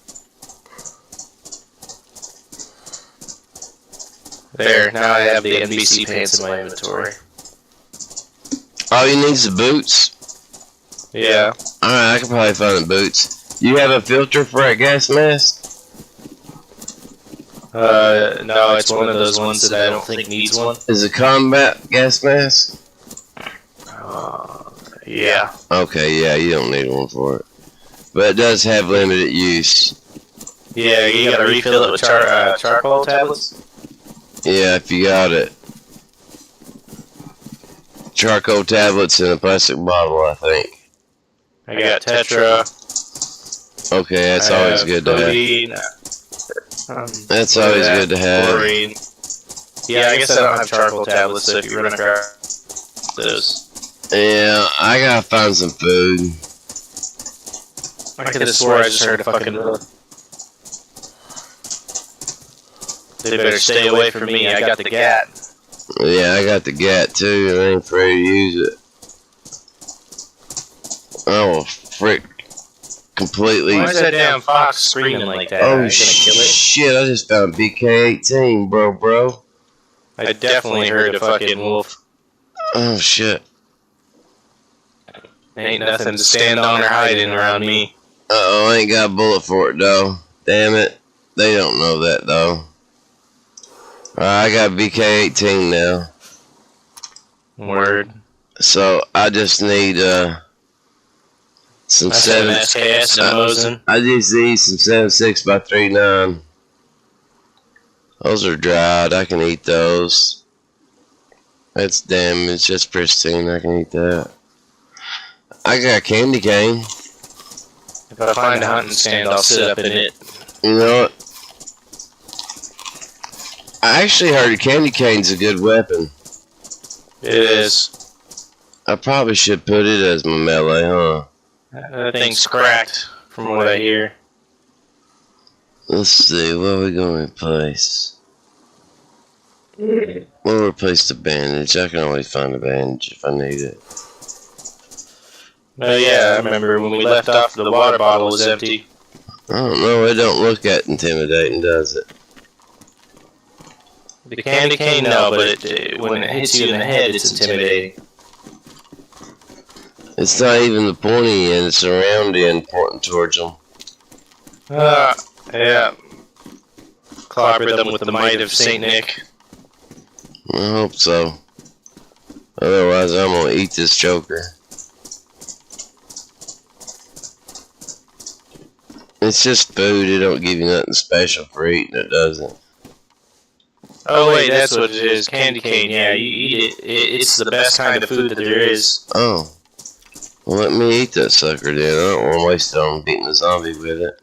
There, now I have the NBC pants in my inventory. All you need is the boots. Yeah. Alright, I can probably find the boots. You have a filter for a gas mask? No, it's one of those ones that I don't think needs one. Is a combat gas mask? Yeah. Okay, yeah, you don't need one for it. But it does have limited use. Yeah, you gotta refill it with charcoal tablets? Yeah, if you got it. Charcoal tablets in a plastic bottle, I think. I got Tetra. Okay, that's always good to have. That's always good to have. Chlorine. Yeah, I guess I don't have charcoal tablets, so if you run across those. Yeah, I gotta find some food. I could have swore I just heard a fucking... They better stay away from me, I got the gat. Yeah, I got the gat too, and I ain't afraid to use it. Oh, frick. Completely. Why is that damn fox screaming like that? Oh, Are you gonna kill it? shit, I just found BK-18, bro. I definitely heard a fucking wolf. Oh, shit. Ain't nothing to stand on or hiding around me. Uh-oh, I ain't got a bullet for it, though. Damn it. They don't know that, though. Alright, I got BK-18 now. Word. So, I just need, some That's 7... an SKS and a Mosin. I just need some 7.6 by 3.9. Those are dried. I can eat those. That's damaged. Just pristine. I can eat that. I got a candy cane. If I find a hunting stand, I'll sit up in it. You know what? I actually heard a candy cane's a good weapon. It is. I probably should put it as my melee, huh? That thing's cracked, from what I hear. Let's see, what are we going to replace? We'll replace the bandage. I can always find a bandage if I need it. Oh yeah, I remember when we left off, the water bottle was empty. I don't know, it don't look that intimidating, does it? The candy cane, no, but when it hits you in the head, it's intimidating. It's not even the pointy end, it's the round end pointing towards them. Yeah. Clobber them with the might of Saint Nick. I hope so. Otherwise, I'm gonna eat this joker. It's just food, it don't give you nothing special for eating it, does it? Oh wait, that's what it is. Candy cane, yeah, you eat it. It's the best kind of food that there is. Oh. Well, let me eat that sucker then. I don't want to waste it on beating a zombie with it.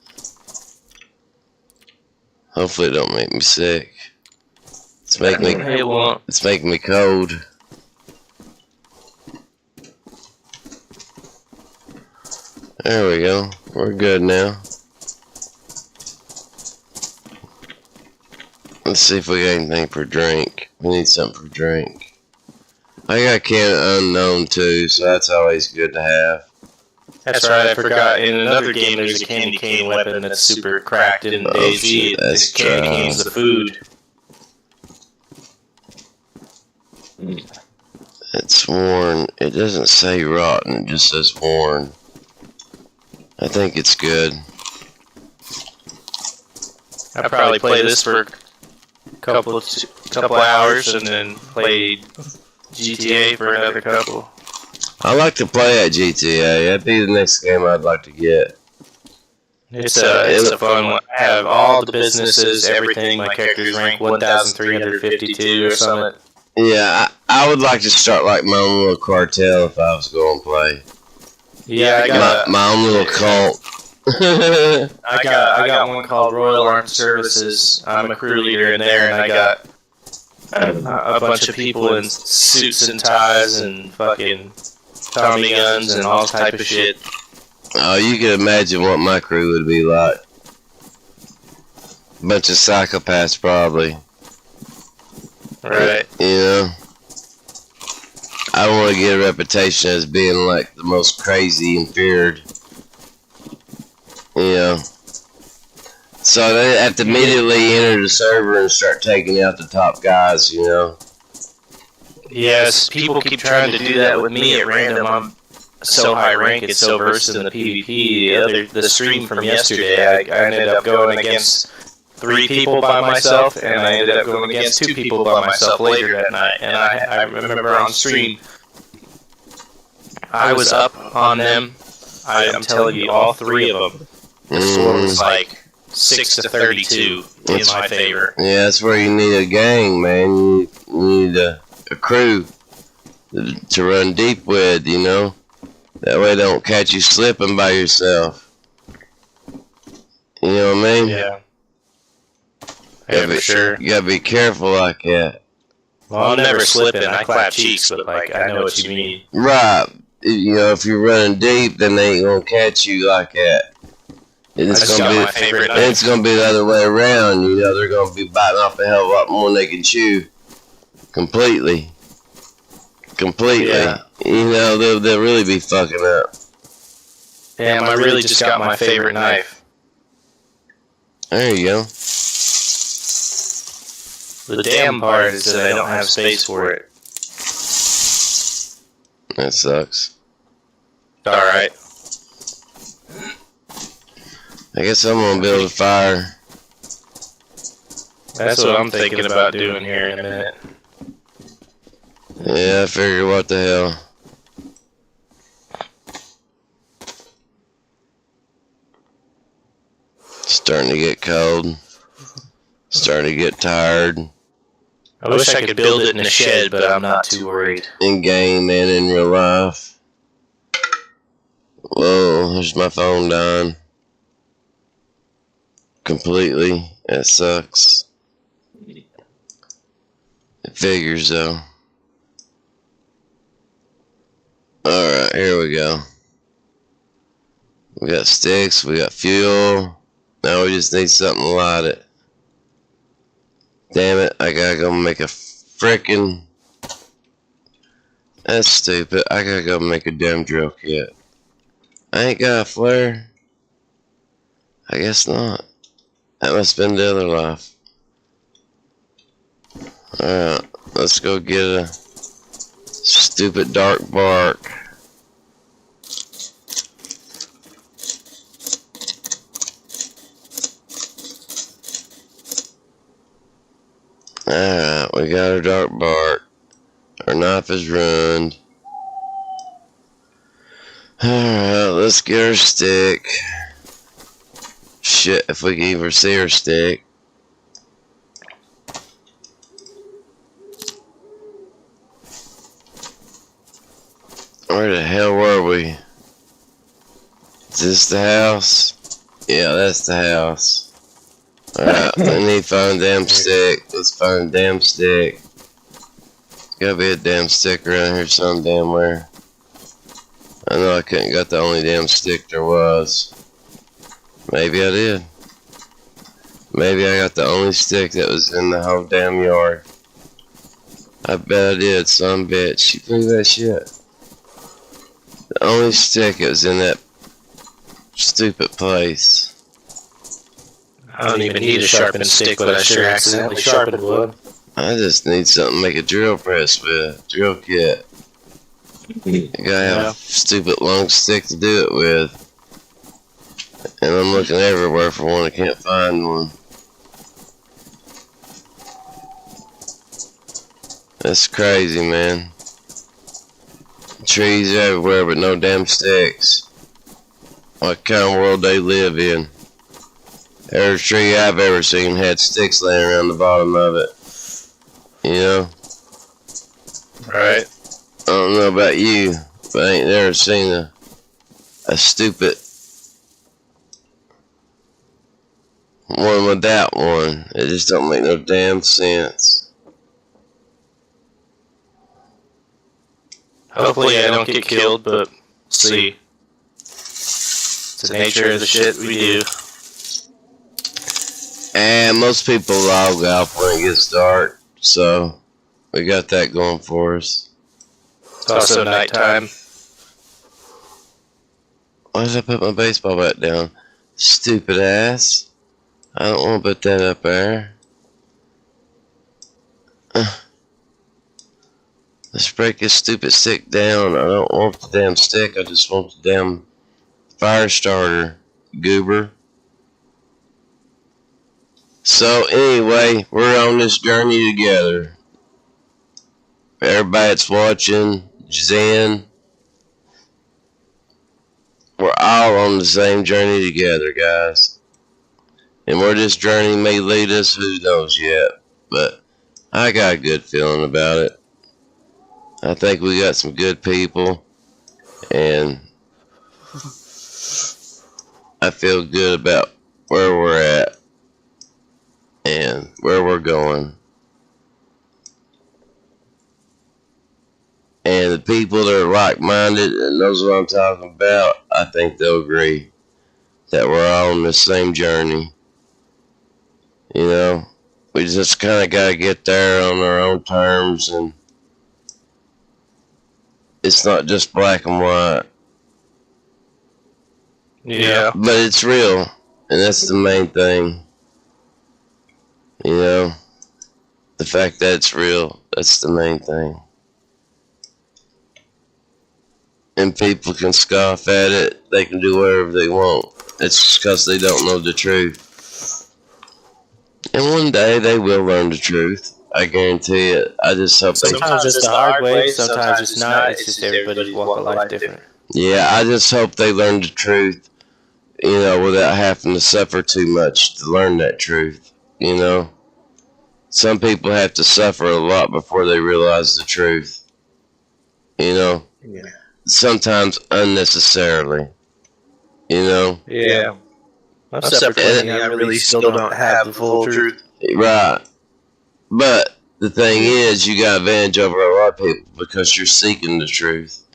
Hopefully it don't make me sick. It's making me... It won't. It's making me cold. There we go. We're good now. Let's see if we got anything for drink. We need something for drink. I got a can of Unknown too, so that's always good to have. That's right, I forgot. In another game, there's a candy cane weapon that's super cracked in DayZ. This candy cane's the food. It's worn. It doesn't say rotten, it just says worn. I think it's good. I probably play this for a couple hours and then play GTA for another couple. I like to play at GTA. That'd be the next game I'd like to get. It's a fun one. I have all the businesses, everything. My characters rank 1,352 or something. Yeah, I would like to start like my own little cartel if I was going to play. Yeah, I got my own little cult. I got one called Royal Armed Services. I'm a crew leader in there, and I got a bunch of people in suits and ties and fucking Tommy guns and all type of shit. Oh, you can imagine what my crew would be like. Bunch of psychopaths, probably. Right. You know? I don't want to get a reputation as being like the most crazy and feared. You know? So they have to immediately enter the server and start taking out the top guys, you know? Yes, people keep trying to do that with me at random. I'm so high rank and so versed in the PvP. The stream from yesterday, I ended up going against 3 people by myself, and I ended up going against 2 people by myself later that night. And I remember on stream, I was up on them. I'm telling you, all 3 of them. The score was like 6-32 in my favor. Yeah, that's where you need a gang, man. You need a crew to run deep with, you know? That way they don't catch you slipping by yourself. You know what I mean? Yeah. Yeah, for sure. You gotta be careful like that. Well, I'm never slipping. I clap cheeks, but like, I know what you mean. Right. You know, if you're running deep, then they ain't gonna catch you like that. It's gonna be the other way around. You know, they're gonna be biting off a hell of a lot more than they can chew. Completely. Yeah. You know, they'll really be fucking up. Damn, I really just got my favorite knife. There you go. The damn part is that I don't have space for it. That sucks. Alright. I guess I'm gonna build a fire. That's what I'm thinking about doing here in a minute. Yeah, I figured what the hell. Starting to get cold. Starting to get tired. I wish I could build it in a shed, but I'm not too worried. In game and in real life. Whoa, there's my phone dying. Completely. That sucks. It figures though. Alright, here we go. We got sticks, we got fuel. Now we just need something to light it. Damn it, I gotta go make a frickin'... That's stupid. I gotta go make a damn drill kit. I ain't got a flare. I guess not. That must have been the other life. Alright, let's go get a stupid dark bark. Alright, we got our dark bark. Our knife is ruined. Alright, let's get our stick. Shit, if we can even see our stick. Where the hell were we? Is this the house? Yeah, that's the house. Alright, we need to find a damn stick. Let's find a damn stick. Gotta be a damn stick around here some damn where. I know I couldn't got the only damn stick there was. Maybe I did. Maybe I got the only stick that was in the whole damn yard. I bet I did, some bitch. You believe that shit? The only stick that was in that stupid place. I don't even need a sharpened stick, but I sure accidentally sharpened wood. I just need something to make a drill press with. Drill kit. You gotta have a stupid long stick to do it with. And I'm looking everywhere for one, I can't find one. That's crazy, man. Trees everywhere, but no damn sticks. What kind of world they live in? Every tree I've ever seen had sticks laying around the bottom of it. You know? Right. I don't know about you, but I ain't never seen a stupid one without one. It just don't make no damn sense. Hopefully I don't get killed, but see. It's the nature of the shit we do. And most people log off when it gets dark, so we got that going for us. It's also nighttime. Why did I put my baseball bat down? Stupid ass. I don't want to put that up there. Let's break this stupid stick down. I don't want the damn stick. I just want the damn fire starter, goober. So anyway, we're on this journey together. Everybody that's watching, Zen, we're all on the same journey together, guys. And where this journey may lead us, who knows yet. But I got a good feeling about it. I think we got some good people, and I feel good about where we're at and where we're going. And the people that are like-minded and knows what I'm talking about, I think they'll agree that we're all on the same journey. You know, we just kind of got to get there on our own terms, and it's not just black and white. Yeah. But it's real, and that's the main thing. You know, the fact that it's real, that's the main thing. And people can scoff at it, they can do whatever they want. It's just because they don't know the truth. And one day they will learn the truth. I guarantee it. I just hope they... Sometimes it's the hard way, sometimes it's not. It's just everybody's walk of life different. Yeah, I just hope they learn the truth, you know, without having to suffer too much to learn that truth, you know. Some people have to suffer a lot before they realize the truth, you know. Yeah. Sometimes unnecessarily, you know. Yeah. I've suffered plenty. I really still don't have the full truth. Right. But the thing is, you got advantage over a lot of people because you're seeking the truth.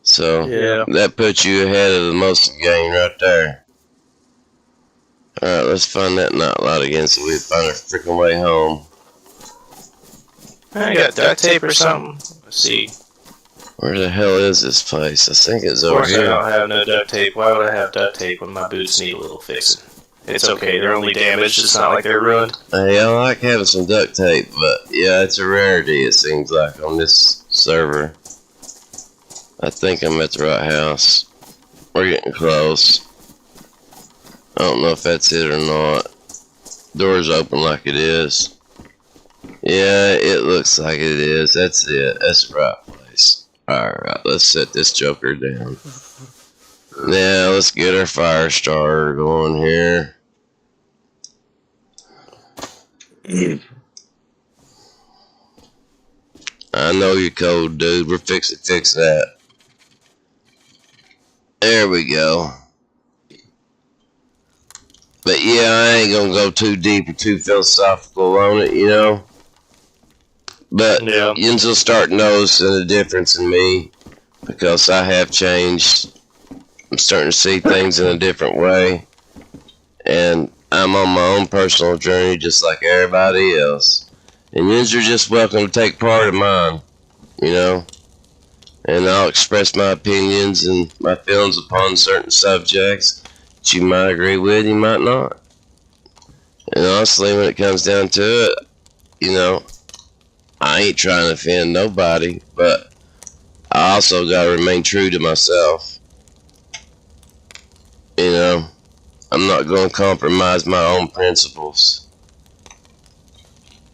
So that puts you ahead of the most of the game right there. Alright, let's find that nightlight again so we can find our freaking way home. I got duct tape or something. Let's see. Where the hell is this place? I think it's Of over course I here. don't have no duct tape. Why would I have duct tape when my boots need a little fixing? It's okay, they're only damaged, it's not like they're ruined. Hey, I like having some duct tape, but yeah, it's a rarity, it seems like, on this server. I think I'm at the right house. We're getting close. I don't know if that's it or not. Door's open like it is. Yeah, it looks like it is. That's it. That's the right place. Alright, let's set this joker down. Now, let's get our fire starter going here. I know you're cold, dude. We're fixing to fix that. There we go. But yeah, I ain't gonna go too deep or too philosophical on it, you know. But you'll start noticing a difference in me because I have changed. I'm starting to see things in a different way, and I'm on my own personal journey just like everybody else. And you're just welcome to take part in mine, you know. And I'll express my opinions and my feelings upon certain subjects that you might agree with, you might not. And honestly, when it comes down to it, you know, I ain't trying to offend nobody, but I also got to remain true to myself. You know, I'm not going to compromise my own principles.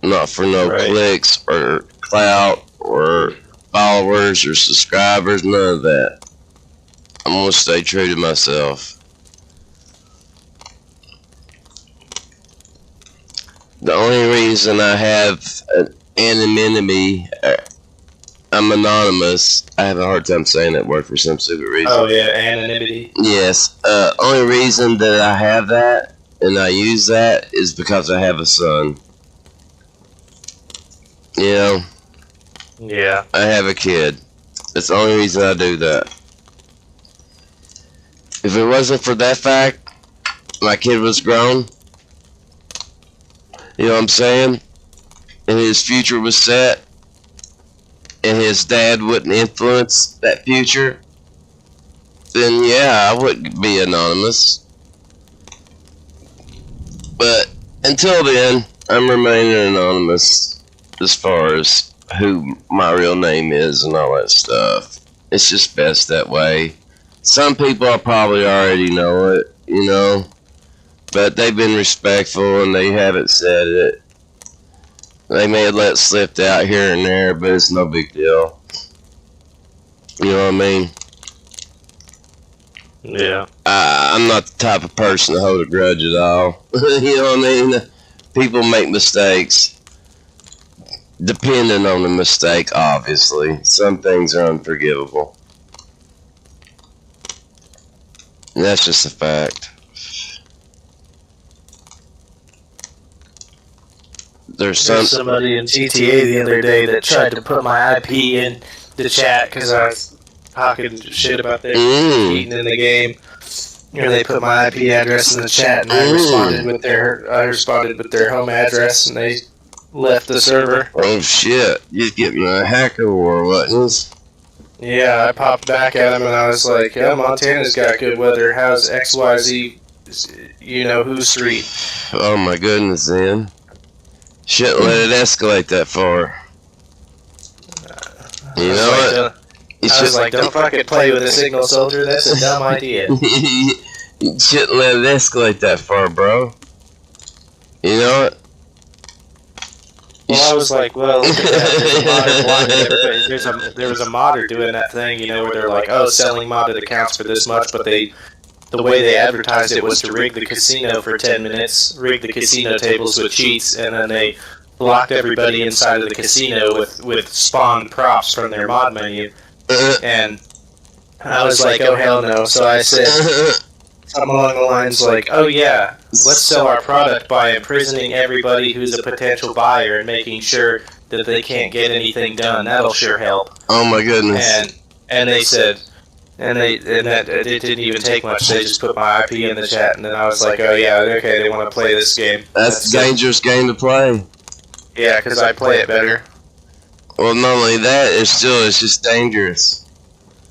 Not for no clicks or clout or followers or subscribers, none of that. I'm going to stay true to myself. The only reason I have an anonymity, I'm anonymous. I have a hard time saying that word for some stupid reason. Oh yeah, anonymity. Yes. Only reason that I have that and I use that is because I have a son. You know? Yeah. I have a kid. That's the only reason I do that. If it wasn't for that fact, my kid was grown. You know what I'm saying? And his future was set. And his dad wouldn't influence that future. Then yeah, I wouldn't be anonymous. But until then, I'm remaining anonymous as far as who my real name is and all that stuff. It's just best that way. Some people probably already know it, you know, but they've been respectful and they haven't said it. They may have let it slip out here and there, but it's no big deal. You know what I mean? Yeah. I'm not the type of person to hold a grudge at all. You know what I mean? People make mistakes. Depending on the mistake, obviously. Some things are unforgivable. And that's just a fact. There's somebody in GTA the other day that tried to put my IP in the chat because I was talking shit about their cheating in the game. And they put my IP address in the chat, and I responded with their home address, and they left the server. Oh shit! You get me a hacker or what? Yeah, I popped back at him, and I was like, "Yeah, Montana's got good weather. How's XYZ? You know whose street?" Oh my goodness, then. Shouldn't let it escalate that far. You know what? I was like, don't fucking play with a signal soldier. That's a dumb idea. You shouldn't let it escalate that far, bro. You know what? Well, I was like, well, look at that. There was a modder doing that thing, you know, where they're like, oh, selling modded accounts for this much, but the way they advertised it was to rig the casino for 10 minutes, rig the casino tables with cheats, and then they blocked everybody inside of the casino with spawned props from their mod menu. And I was like, oh, hell no. So I said something along the lines like, oh, yeah, let's sell our product by imprisoning everybody who's a potential buyer and making sure that they can't get anything done. That'll sure help. Oh, my goodness. And they said... And it didn't even take much. They just put my IP in the chat, and then I was like, oh yeah, okay, they want to play this game. That's a dangerous game to play. Yeah, because I play it better. Well, not only that, it's just dangerous.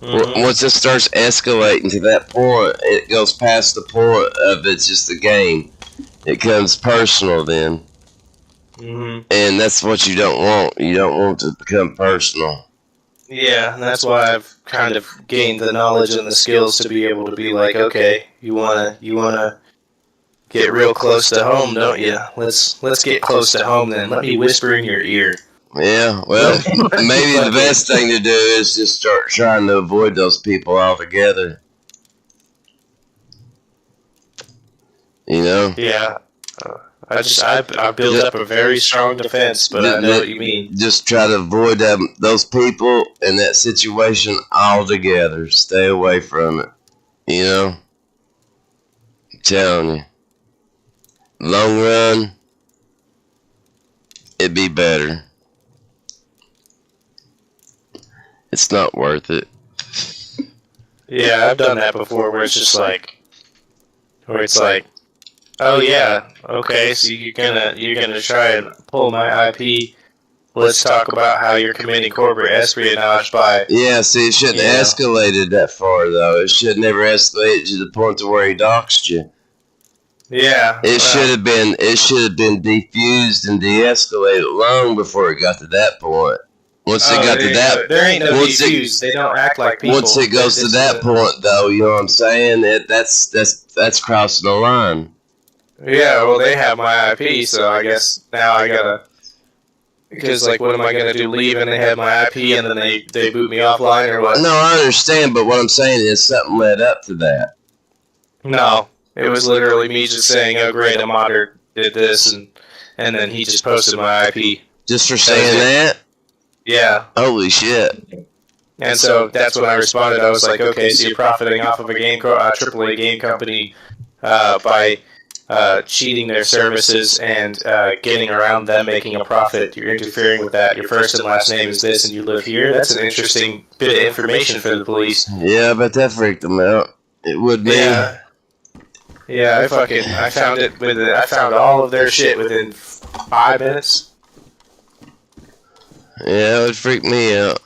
Mm-hmm. Once it starts escalating to that point, it goes past the point of it's just a game. It becomes personal then. Mm-hmm. And that's what you don't want. You don't want to become personal. Yeah, and that's why I've kind of gained the knowledge and the skills to be able to be like, okay, you wanna get real close to home, don't you? Let's get close to home then. Let me whisper in your ear. Yeah, well, maybe the best thing to do is just start trying to avoid those people altogether. You know? Yeah. I built up a very strong defense, but I know what you mean. Just try to avoid those people and that situation altogether. Stay away from it. You know? I'm telling you. Long run, it'd be better. It's not worth it. Yeah, I've done that before where it's like, oh yeah, okay, so you're gonna try and pull my IP. Let's talk about how you're committing corporate espionage by... Yeah, see, it shouldn't have escalated that far, though. It should never escalate to the point to where he doxed you. Yeah. It should have been defused and de-escalated long before it got to that point. Once it got to that, there ain't no once it- defuse. They don't act like people. once it goes to that point, though, you know what I'm saying? That's crossing the line. Yeah, well, they have my IP, so I guess now I gotta. Because, like, what am I gonna do? Leave and they have my IP and then they boot me offline or what? No, I understand, but what I'm saying is something led up to that. No. It was literally me just saying, oh, great, a modder did this, and then he just posted my IP. Just for saying that? Yeah. Holy shit. And so that's when I responded. I was like, okay, so you're profiting off of a AAA game company by cheating their services and getting around them making a profit. You're interfering with that. Your first and last name is this, and you live here. That's an interesting bit of information for the police. Yeah, but that freaked them out. It would be. Yeah, I found it I found all of their shit within 5 minutes. Yeah, it would freak me out.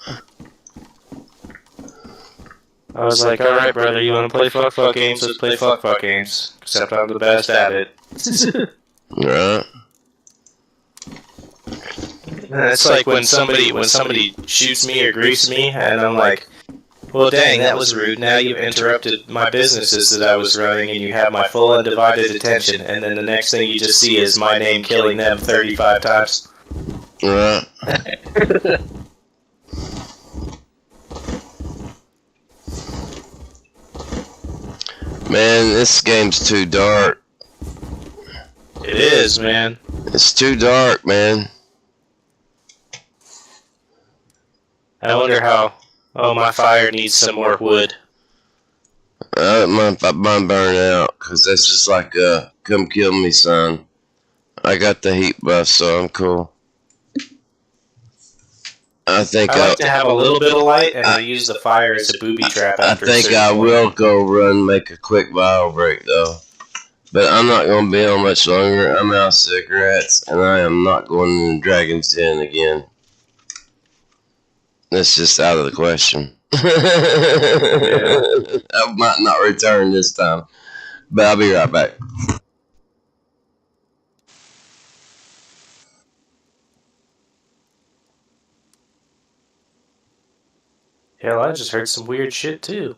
I was like, alright, brother, you want to play fuck games? Let's play fuck games. Except I'm the best at it. Right. It's like when somebody shoots me or griefs me, and I'm like, well, dang, that was rude. Now you've interrupted my businesses that I was running, and you have my full undivided attention, and then the next thing you just see is my name killing them 35 times. Right. Man, this game's too dark. It is, man. It's too dark, man. I wonder how... Oh, my fire needs some more wood. I don't mind if mine burn out, because that's just like, come kill me, son. I got the heat buff, so I'm cool. I think I like to have a little bit of light, and I use the fire as a booby trap after I think I will go run, make a quick vial break, though. But I'm not going to be on much longer. I'm out of cigarettes, and I am not going in the Dragon's Den again. That's just out of the question. I might not return this time, but I'll be right back. Hell, I just heard some weird shit, too.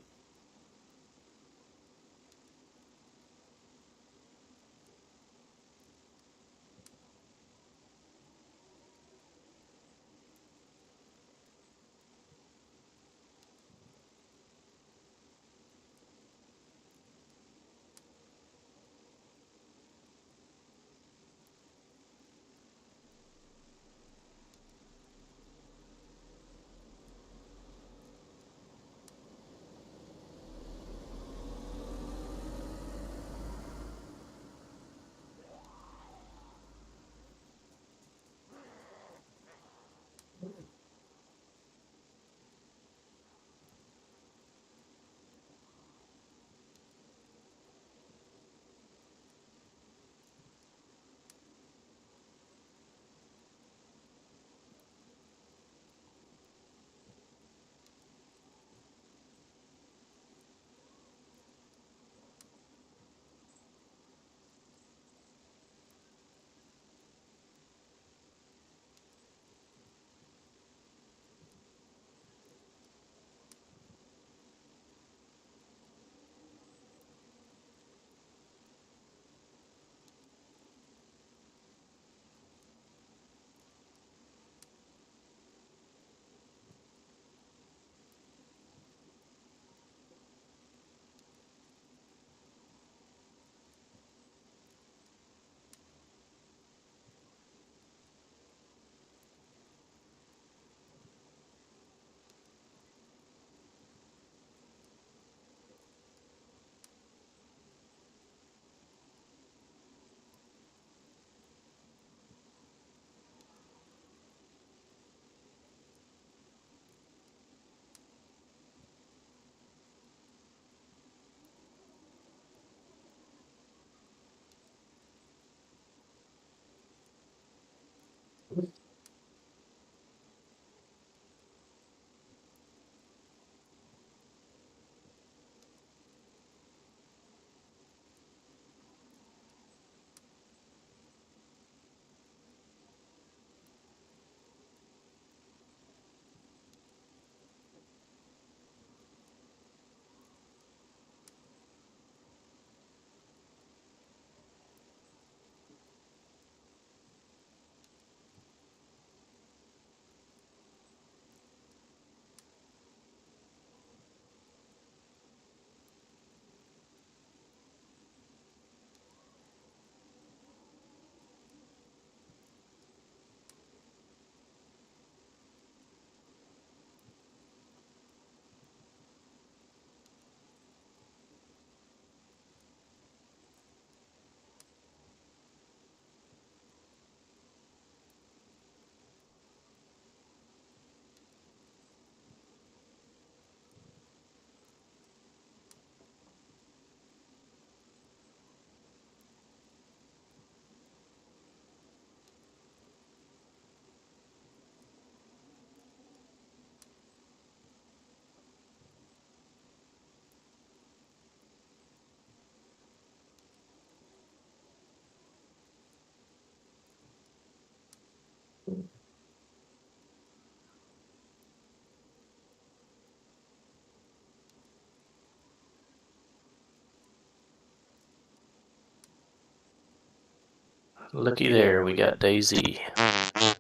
Looky there, we got Daisy. I'm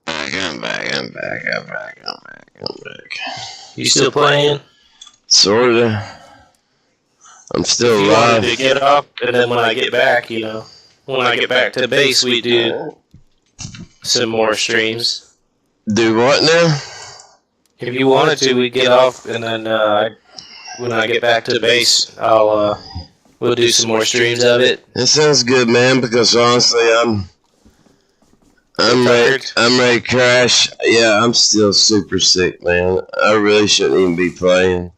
back. You still playing? Sorta. I'm still If you alive. wanted to get off, and then when I get back, when I get back to base, we do some more streams. Do what now? If you wanted to, we get off, and then when I get back to base, we'll do some more streams of it. That sounds good, man. Because honestly, I'm ready to crash. Yeah, I'm still super sick, man. I really shouldn't even be playing.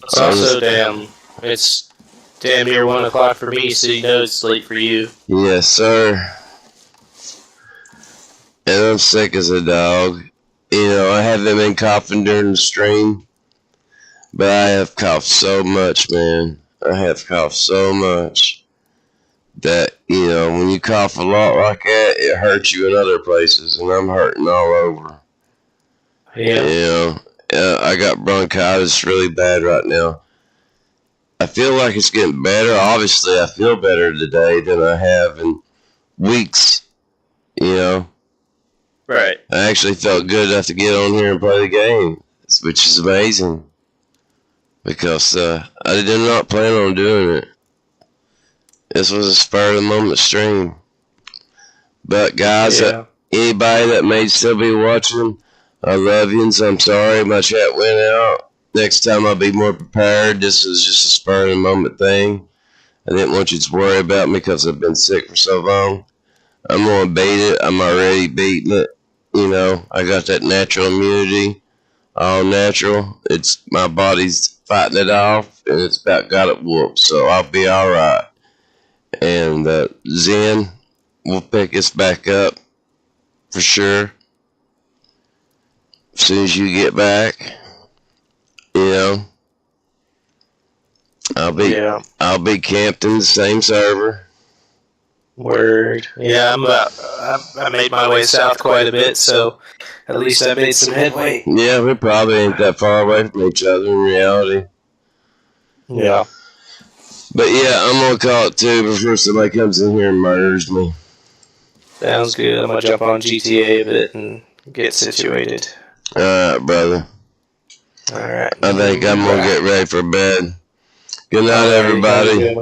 It's also it's damn near 1 o'clock for me, so you know it's late for you. Yes, sir. And I'm sick as a dog. I haven't been coughing during the stream, but I have coughed so much, man. I have coughed so much that, when you cough a lot like that, it hurts you in other places, and I'm hurting all over. Yeah. I got bronchitis really bad right now. I feel like it's getting better. Obviously, I feel better today than I have in weeks, Right. I actually felt good enough to get on here and play the game, which is amazing. Because I did not plan on doing it. This was a spur-of-the-moment stream. But guys, anybody that may still be watching, I love you, and so I'm sorry my chat went out. Next time I'll be more prepared. This is just a spur-of-the-moment thing. I didn't want you to worry about me because I've been sick for so long. I'm going to beat it. I'm already beating it. I got that natural immunity. All natural. It's my body's fighting it off, and it's about got it whooped, so I'll be alright. And Zen will pick us back up for sure. As soon as you get back, I'll be camped in the same server. Word. Yeah, I made my way south quite a bit, so at least I made some headway. Yeah, we probably ain't that far away from each other in reality. Yeah. But yeah, I'm gonna call it too before somebody comes in here and murders me. Sounds good. I'm gonna jump on GTA a bit and get situated. Alright, brother. Alright. I think I'm gonna get ready for bed. Good night, everybody.